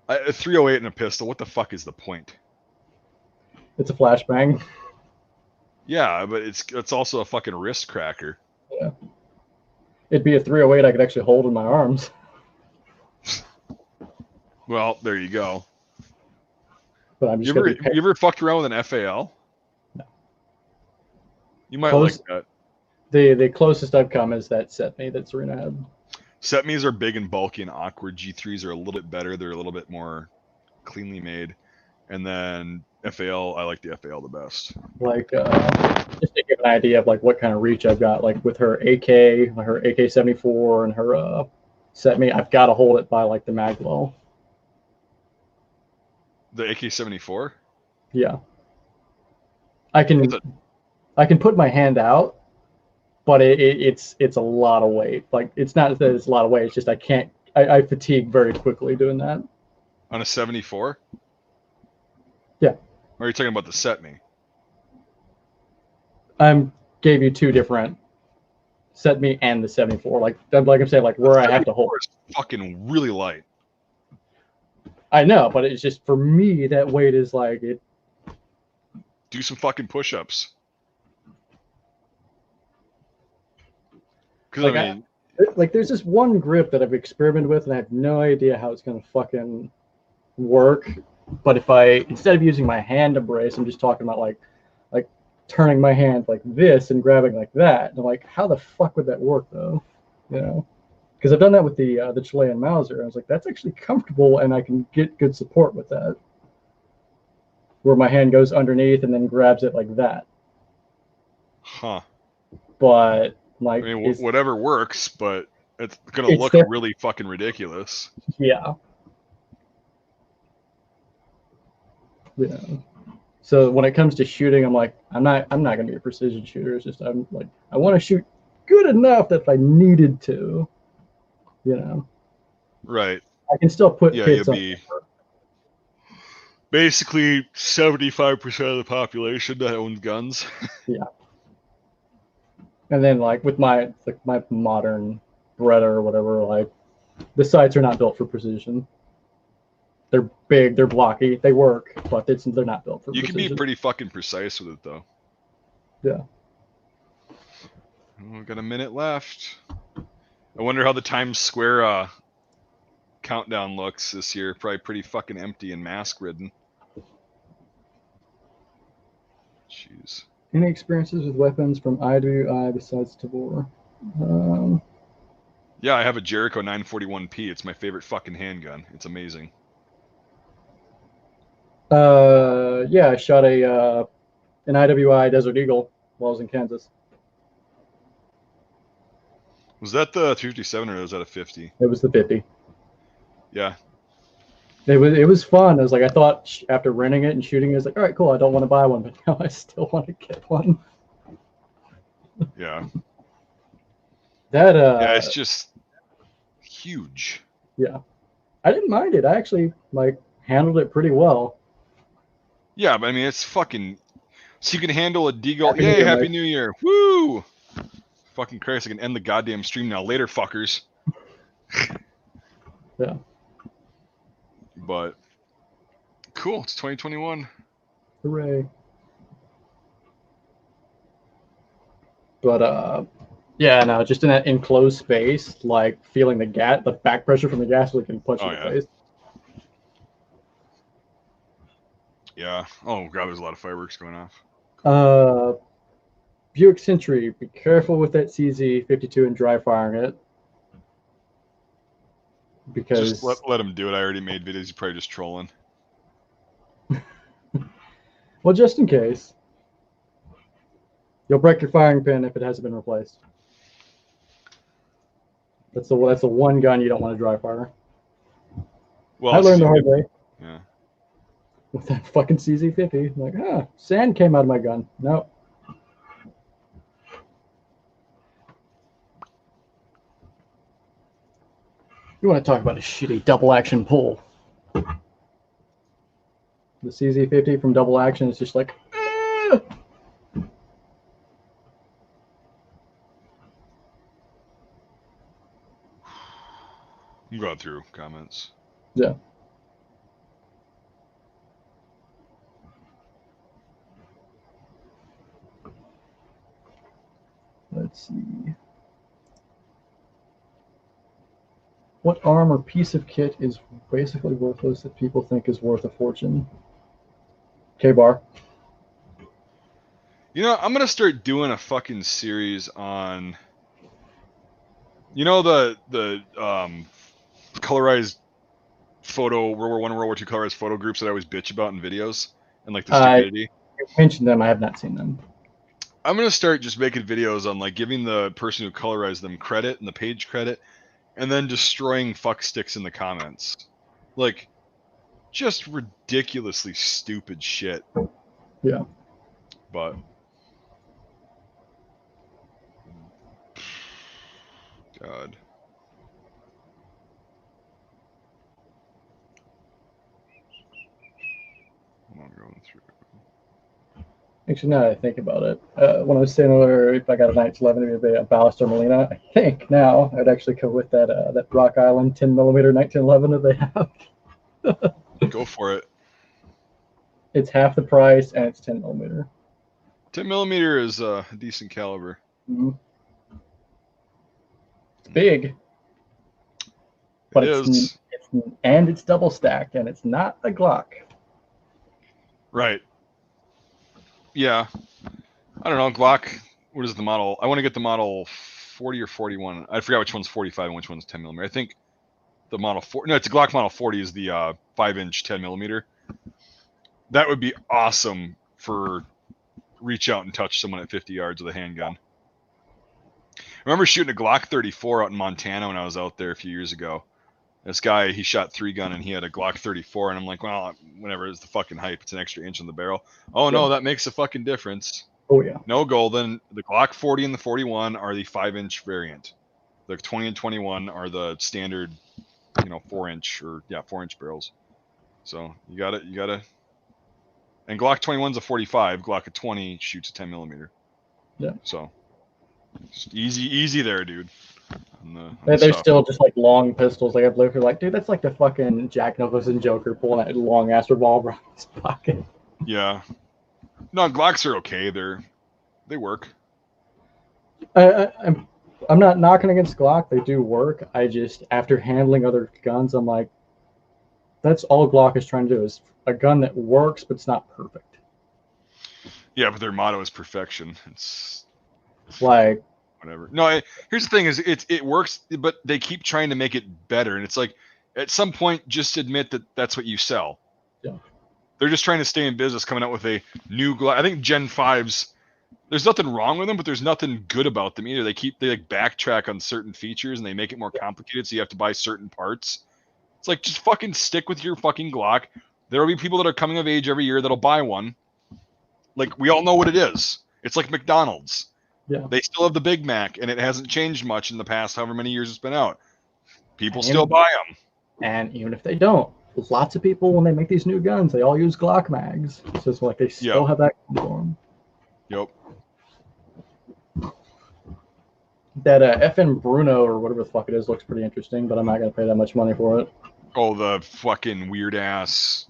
a 308 and a pistol. What the fuck is the point? It's a flashbang. Yeah, but it's also a fucking wrist cracker. Yeah. It'd be a 308 I could actually hold in my arms. Well, there you go. But I'm just you ever fucked around with an FAL? No. You might like that. The closest I've come is that Setme that Serena had. Setmes are big and bulky and awkward. G3s are a little bit better. They're a little bit more cleanly made. And then FAL, I like the FAL the best. Like, just to give an idea of like what kind of reach I've got, like with her AK, her AK-74, and her Setme, I've got to hold it by like the magwell. The AK-74? Yeah. I can put my hand out, but it's a lot of weight. Like it's not that it's a lot of weight. It's just I fatigue very quickly doing that. On a 74? Yeah. Or are you talking about the Setme? Gave you two different Setme and the 74. Like I'm saying, like where I have to hold. Is fucking really light. I know, but it's just for me that weight is like it. Do some fucking push-ups. Because Like, I mean, like there's this one grip that I've experimented with, and I have no idea how it's gonna fucking work. But if instead of using my hand to brace, I'm just talking about like turning my hand like this and grabbing like that. And I'm like, how the fuck would that work though? You know, because I've done that with the Chilean Mauser. I was like, that's actually comfortable, and I can get good support with that. Where my hand goes underneath and then grabs it like that. Huh. But like, I mean, whatever works, but it's gonna look really fucking ridiculous. Yeah. Yeah. So when it comes to shooting, I'm like, I'm not gonna be a precision shooter. It's just I'm like, I want to shoot good enough that if I needed to, you know. Right. I can still put you'll hits on. be basically 75% of the population that owns guns. Yeah. And then like with my modern Beretta or whatever, like the sights are not built for precision. They're big, they're blocky, they work, but they're not built for precision. You can be pretty fucking precise with it though. Yeah. We've got a minute left. I wonder how the Times Square countdown looks this year. Probably pretty fucking empty and mask ridden. Jeez. Any experiences with weapons from IWI besides Tavor? Yeah, I have a Jericho 941P. It's my favorite fucking handgun. It's amazing. Yeah, I shot an IWI Desert Eagle while I was in Kansas. Was that the 357 or was that a 50? It was the 50. Yeah. It was fun. I was like, I thought after renting it and shooting it, I was like, all right, cool. I don't want to buy one, but now I still want to get one. Yeah. Yeah, it's just huge. Yeah. I didn't mind it. I actually handled it pretty well. Yeah, but I mean, it's fucking. So you can handle a Deagle. Yay, Happy New Year. Woo! Fucking Christ, I can end the goddamn stream now. Later, fuckers. Yeah. But cool. It's 2021. Hooray. But yeah, no, just in that enclosed space, like feeling the back pressure from the gas, we can punch you in the face. Yeah. Oh god, there's a lot of fireworks going off. Buick Century, be careful with that CZ52 and dry firing it. Because just let him do it. I already made videos. He's probably just trolling. Well, just in case. You'll break your firing pin if it hasn't been replaced. That's the one gun you don't want to dry fire. Well, I learned the hard way. Yeah. With that fucking CZ50. I'm like, sand came out of my gun. No. You want to talk about a shitty double action pull. The CZ50 from double action is just like, I'm going through comments. Yeah. Let's see. What arm or piece of kit is basically worthless that people think is worth a fortune? K-bar. You know, I'm gonna start doing a fucking series on, you know, the colorized photo World War I and World War II colorized photo groups that I always bitch about in videos and like the stupidity. You mentioned them. I have not seen them. I'm gonna start just making videos on like giving the person who colorized them credit and the page credit, and then destroying fuck sticks in the comments, like just ridiculously stupid shit. Yeah. But God. I'm going through. Actually, now that I think about it, when I was saying earlier, if I got a 1911, it would be a Ballester Molina. I think now I'd actually go with that Rock Island 10mm 1911 that they have. Go for it. It's half the price and it's 10mm. 10mm is a decent caliber. Mm-hmm. It's big, but it's double stacked and it's not a Glock. Right. Yeah. I don't know. Glock, what is the model? I want to get the model 40 or 41. I forgot which one's 45 and which one's 10mm. I think the model 40. No, it's a Glock model 40 is the 5-inch 10mm. That would be awesome for reach out and touch someone at 50 yards with a handgun. I remember shooting a Glock 34 out in Montana when I was out there a few years ago. This guy, he shot 3-gun and he had a Glock 34, and I'm like, well, whatever, it's the fucking hype. It's an extra inch in the barrel. Oh, no, that makes a fucking difference. Oh, yeah. No, Golden. The Glock 40 and the 41 are the 5-inch variant. The 20 and 21 are the standard, 4-inch or 4-inch barrels. So you got to. And Glock 21's a 45. Glock 20 shoots a 10mm. Yeah. So easy there, dude. They're still just like long pistols. Like I've lived here, like, dude, that's like the fucking Jack Nicholson Joker pulling that long ass revolver out of his pocket. Yeah. No, Glocks are okay. They work. I'm not knocking against Glock. They do work. I just, after handling other guns, I'm like, that's all Glock is trying to do, is a gun that works, but it's not perfect. Yeah, but their motto is perfection. It's like whatever. No, here's the thing: is it works, but they keep trying to make it better, and it's like at some point, just admit that that's what you sell. Yeah. They're just trying to stay in business, coming out with a new Glock. I think Gen 5s. There's nothing wrong with them, but there's nothing good about them either. They like backtrack on certain features and they make it more complicated, so you have to buy certain parts. It's like, just fucking stick with your fucking Glock. There will be people that are coming of age every year that'll buy one. Like, we all know what it is. It's like McDonald's. Yeah. They still have the Big Mac, and it hasn't changed much in the past however many years it's been out. People still buy them. And even if they don't, lots of people, when they make these new guns, they all use Glock mags. So it's like they still have that for them. Yep. That FN Bruno or whatever the fuck it is looks pretty interesting, but I'm not gonna pay that much money for it. Oh, the fucking weird ass,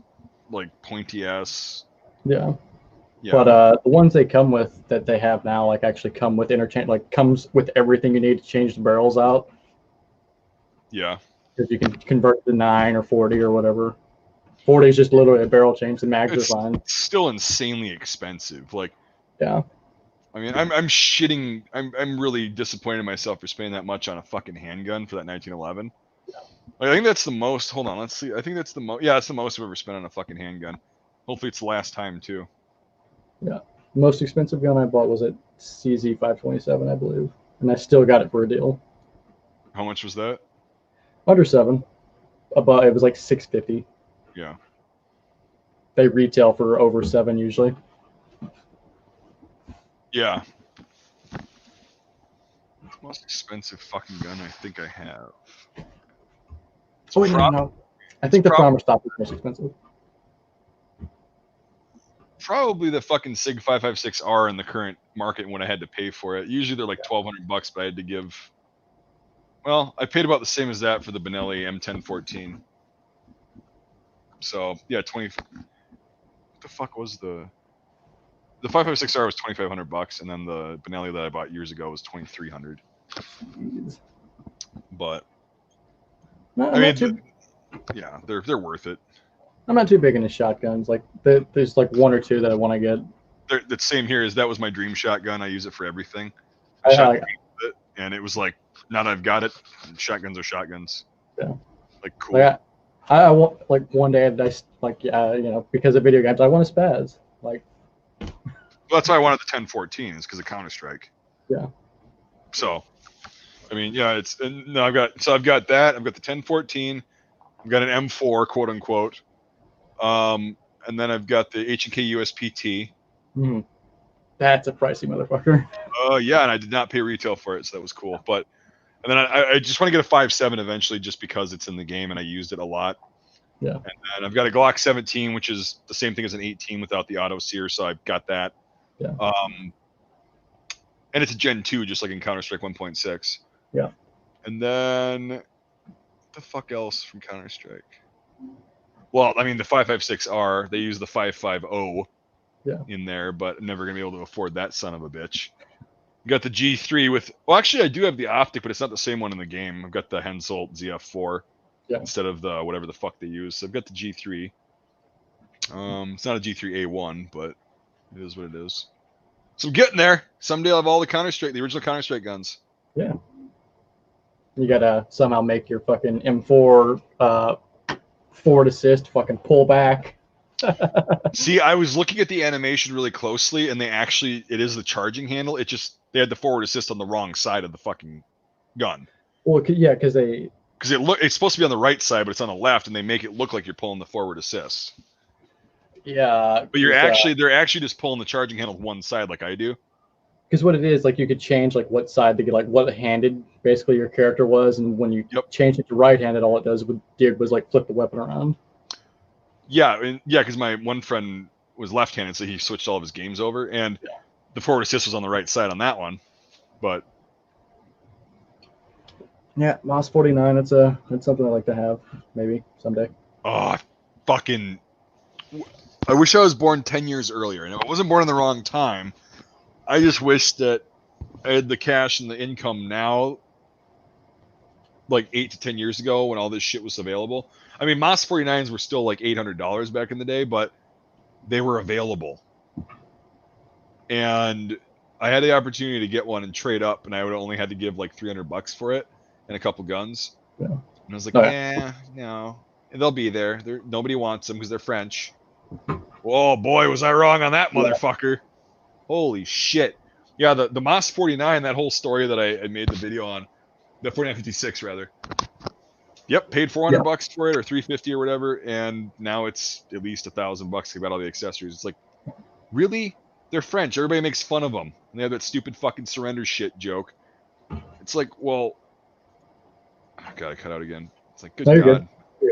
like pointy ass. Yeah. Yeah. But the ones they come with that they have now, like actually come with interchange, like comes with everything you need to change the barrels out. Yeah. Because you can convert to 9 or 40 or whatever. 40 is just literally a barrel change. The mags are fine. Still insanely expensive. Like, yeah. I mean, I'm shitting. I'm really disappointed in myself for spending that much on a fucking handgun for that 1911. Like, I think that's the most. Hold on, let's see. I think that's the most. Yeah, it's the most I've ever spent on a fucking handgun. Hopefully, it's the last time too. Yeah. The most expensive gun I bought was at CZ 527, I believe, and I still got it for a deal. How much was that? Under 7. About it was like 650. Yeah. They retail for over 7 usually. Yeah. Most expensive fucking gun I think I have. Oh wait, no. I think the Farmer Stop is most expensive. Probably the fucking Sig 556R in the current market when I had to pay for it. Usually they're like $1,200, but I had to give. Well, I paid about the same as that for the Benelli M1014. So yeah, 20. What the fuck was the 556R was $2,500, and then the Benelli that I bought years ago was $2,300. But No, I mean, yeah, they're worth it. I'm not too big into shotguns. Like there's like 1 or 2 that I want to get. The same here is that was my dream shotgun. I use it for everything. And it was like, now that I've got it, shotguns are shotguns. Yeah. Like, cool. Like, I want, like, one day because of video games, I want a spaz. Like, well, that's why I wanted the 1014 is because of Counter-Strike. Yeah. So, I mean, yeah, I've got that. I've got the 1014. I've got an M4, quote unquote. And then I've got the H&K USPT. Mm. That's a pricey motherfucker. Oh yeah, and I did not pay retail for it, so that was cool. But and then I just want to get a 5.7 eventually, just because it's in the game and I used it a lot. Yeah. And then I've got a Glock 17, which is the same thing as an 18 without the auto sear, so I've got that. Yeah. And it's a Gen 2, just like in Counter-Strike 1.6. Yeah. And then what the fuck else from Counter-Strike? Well, I mean the 5.56R, they use the 5.50 in there, but I'm never gonna be able to afford that son of a bitch. Got the G3 with. Well, actually, I do have the optic, but it's not the same one in the game. I've got the Hensoldt ZF4 instead of the whatever the fuck they use. So I've got the G3. It's not a G3A1, but it is what it is. So I'm getting there. Someday I'll have all the Counter-Strike, the original Counter-Strike guns. Yeah. You gotta somehow make your fucking M4 forward assist fucking pull back. See, I was looking at the animation really closely, and it is the charging handle. It just, they had the forward assist on the wrong side of the fucking gun. Well, yeah, because it's supposed to be on the right side, but it's on the left, and they make it look like you're pulling the forward assist. Yeah, but they're actually just pulling the charging handle one side, like I do. Because what it is, like, you could change like what side to get, like what handed basically your character was, and when you change it to right-handed, all it did was like flip the weapon around. Yeah, because my one friend was left-handed, so he switched all of his games over, and the forward assist was on the right side on that one. But yeah, MOS 49. That's something I'd like to have maybe someday. Oh, I wish I was born 10 years earlier, and I wasn't born in the wrong time. I just wish that I had the cash and the income now, like 8 to 10 years ago when all this shit was available. I mean, MOS 49s were still like $800 back in the day, but they were available. And I had the opportunity to get one and trade up, and I would only had to give like $300 for it and a couple guns. Yeah. And I was like, no, and they'll be there. Nobody wants them because they're French. Oh boy, was I wrong on that motherfucker. Holy shit. Yeah, the MOS 49, that whole story that I made the video on, the 4956 rather. Yep, paid $400 for it, or $350 or whatever, and now it's at least $1,000 about all the accessories. It's like, really? They're French. Everybody makes fun of them, and they have that stupid fucking surrender shit joke. It's like, well, oh god, I cut out again. It's like, good god. Good.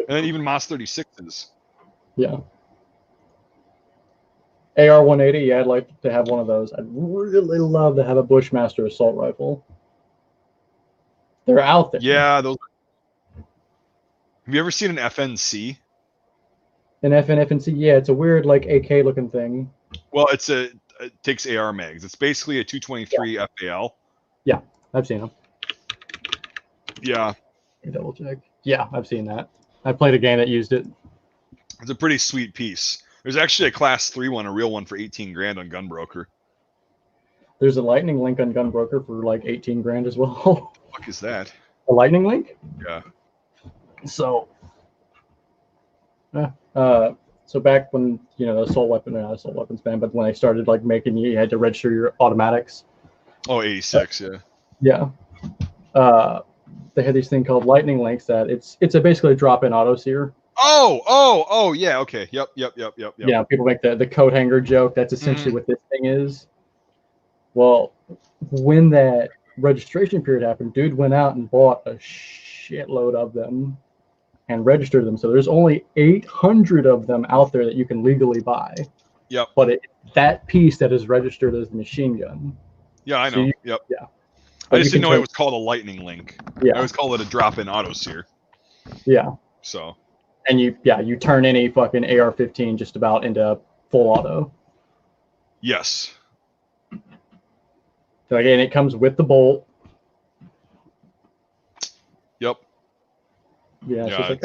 And then even MOS 36s. Yeah. AR 180. Yeah, I'd like to have one of those. I'd really love to have a Bushmaster assault rifle. They're out there. Yeah, those. Have you ever seen an FNC? An FNC, yeah, it's a weird like AK looking thing. Well, it takes AR mags. It's basically a 223 FAL. Yeah, I've seen them. Yeah. Double check. Yeah, I've seen that. I played a game that used it. It's a pretty sweet piece. There's actually a class 3 one, a real one for 18 grand on Gunbroker. There's a lightning link on Gunbroker for like 18 grand as well. What the fuck is that? A lightning link? Yeah. So, so back when the assault weapon, not assault weapons ban, but when I started like making, you had to register your automatics. Oh, 86, yeah. Yeah. They had these thing called lightning links that it's basically a drop-in auto sear. Oh, yeah, okay. Yep. Yeah, people make the coat hanger joke. That's essentially what this thing is. Well, when that registration period happened, dude went out and bought a shitload of them and registered them. So there's only 800 of them out there that you can legally buy. Yep. But that piece that is registered as the machine gun. Yeah, I know. Yep. Yeah. I just didn't know it was called a lightning link. Yeah. I always call it a drop-in auto sear. Yeah. So. And you turn any fucking AR-15 just about into full auto. Yes. So again, it comes with the bolt. Yep. Yeah, it's just like,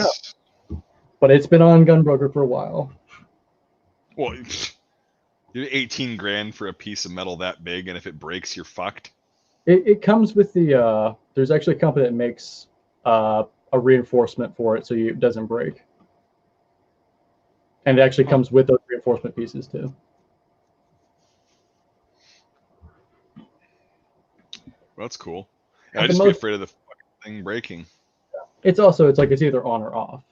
but it's been on Gunbroker for a while. Well, you're 18 grand for a piece of metal that big, and if it breaks, you're fucked. It comes with the there's actually a company that makes a reinforcement for it so it doesn't break. And it actually comes with those reinforcement pieces too. Well, that's cool. Yeah, I just be afraid of the fucking thing breaking. It's either on or off.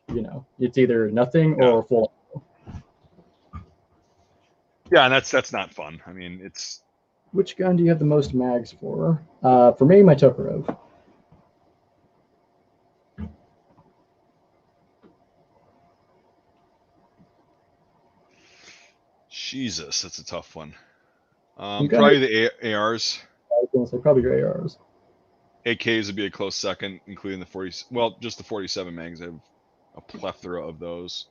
It's either nothing or full. Yeah, and that's not fun. I mean, it's. Which gun do you have the most mags for? For me, my Tokarev. Jesus, that's a tough one. Probably the ARs. I was going to say probably your ARs. AKs would be a close second, including the 40. Well, just the 47 mags. I have a plethora of those.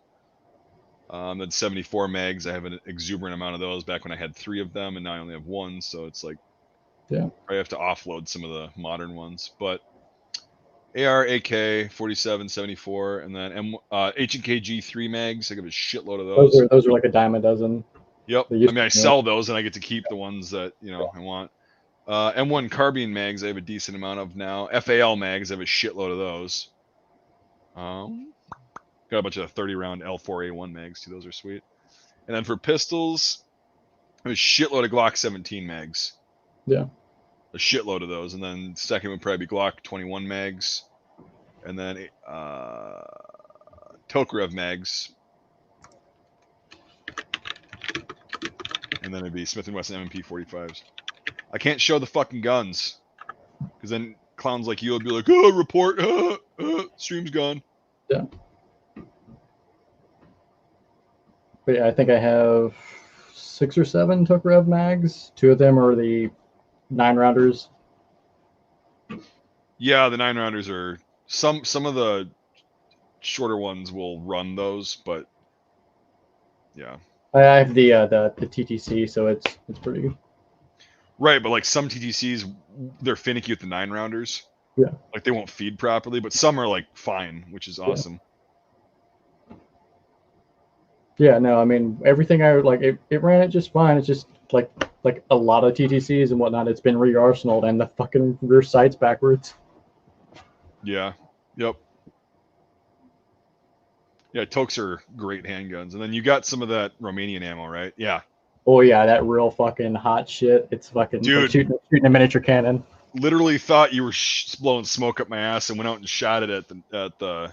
Then 74 mags. I have an exuberant amount of those back when I had 3 of them, and now I only have 1. So it's like, I have to offload some of the modern ones. But AR, AK, 47, 74, and then H&K G3 mags. I have a shitload of those. Those are like a dime a dozen. Yep. I mean, I sell those, and I get to keep the ones that I want. M1 carbine mags, I have a decent amount of now. FAL mags, I have a shitload of those. Got a bunch of 30-round L4A1 mags too. Those are sweet. And then for pistols, I have a shitload of Glock 17 mags. Yeah. A shitload of those. And then second would probably be Glock 21 mags. And then Tokarev mags. And then it'd be Smith & Wesson M&P 45s. I can't show the fucking guns. Because then clowns like you would be like, oh, report, stream's gone. Yeah. But yeah, I think I have 6 or 7 Tokarev mags. 2 of them are the 9-rounders. Yeah, the 9-rounders are some of the shorter ones will run those, but yeah. I have the TTC, so it's pretty good. Right, but like some TTCs, they're finicky with the 9-rounders. Yeah. Like they won't feed properly, but some are like fine, which is awesome. Yeah, no, I mean everything it ran it just fine. It's just like a lot of TTCs and whatnot. It's been re-arsenaled and the fucking rear sights backwards. Yeah. Yep. Yeah, Tokes are great handguns, and then you got some of that Romanian ammo, right? Yeah. Oh yeah, that real fucking hot shit. It's fucking like shooting a miniature cannon. Literally thought you were blowing smoke up my ass, and went out and shot it at the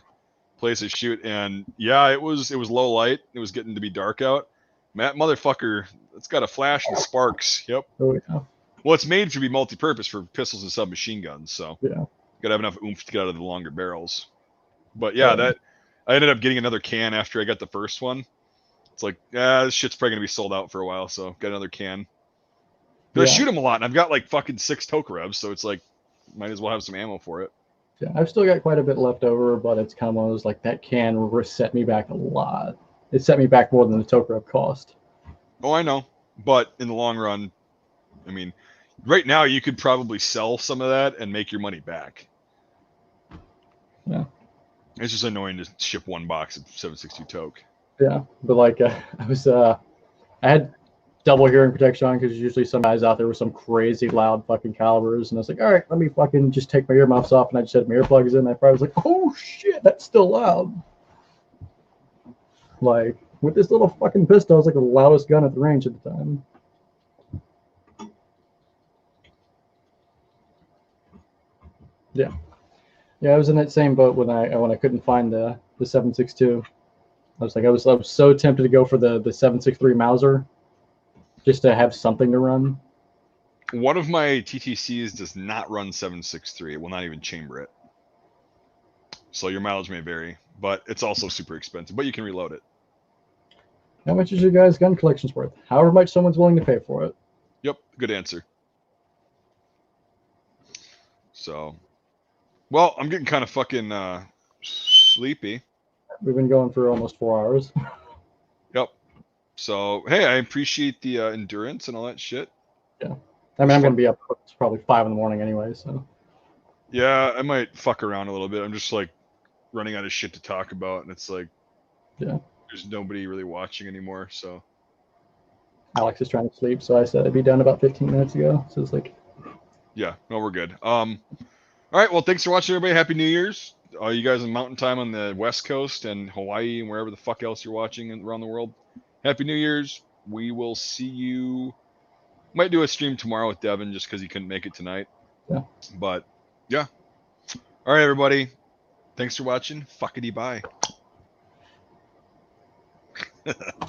place to shoot, and yeah, it was low light. It was getting to be dark out. That motherfucker, it's got a flash and sparks. Yep. Oh yeah. Well, it's made to be multi-purpose for pistols and submachine guns, so yeah, gotta have enough oomph to get out of the longer barrels. But yeah, that I ended up getting another can after I got the first one. It's like, this shit's probably gonna be sold out for a while, so got another can. I shoot them a lot, and I've got like fucking 6 Tokarevs, so it's like, might as well have some ammo for it. Yeah, I've still got quite a bit left over, but it's kind of one of those, like, that can set me back a lot. It set me back more than the Tokarev cost. Oh, I know. But in the long run, I mean, right now you could probably sell some of that and make your money back. Yeah. It's just annoying to ship one box of 762 toke. Yeah, but like I had double hearing protection on because there's usually some guys out there with some crazy loud fucking calibers, and I was like, all right, let me fucking just take my earmuffs off, and I just had my earplugs in. And I probably was like, oh shit, that's still loud. Like with this little fucking pistol, it was like the loudest gun at the range at the time. Yeah, yeah, I was in that same boat when I couldn't find the 7.62. I was so tempted to go for the 7.63 Mauser, just to have something to run. One of my TTCs does not run 7.63. It will not even chamber it. So your mileage may vary, but it's also super expensive. But you can reload it. How much is your guys' gun collections worth? However much someone's willing to pay for it. Yep, good answer. So, well, I'm getting kind of fucking sleepy. We've been going for almost 4 hours. Yep. So, hey, I appreciate the endurance and all that shit. Yeah. I mean, I'm going to be up probably 5 in the morning anyway, so. Yeah, I might fuck around a little bit. I'm just like running out of shit to talk about, and it's like, yeah, there's nobody really watching anymore. So, Alex is trying to sleep, so I said I'd be done about 15 minutes ago. So it's like, yeah, no, we're good. All right, well, thanks for watching, everybody. Happy New Year's. All you guys in Mountain Time on the West Coast and Hawaii and wherever the fuck else you're watching around the world. Happy New Year's. We will see you. Might do a stream tomorrow with Devin just because he couldn't make it tonight. yeah. But yeah. All right, everybody. Thanks for watching. Fuckity bye.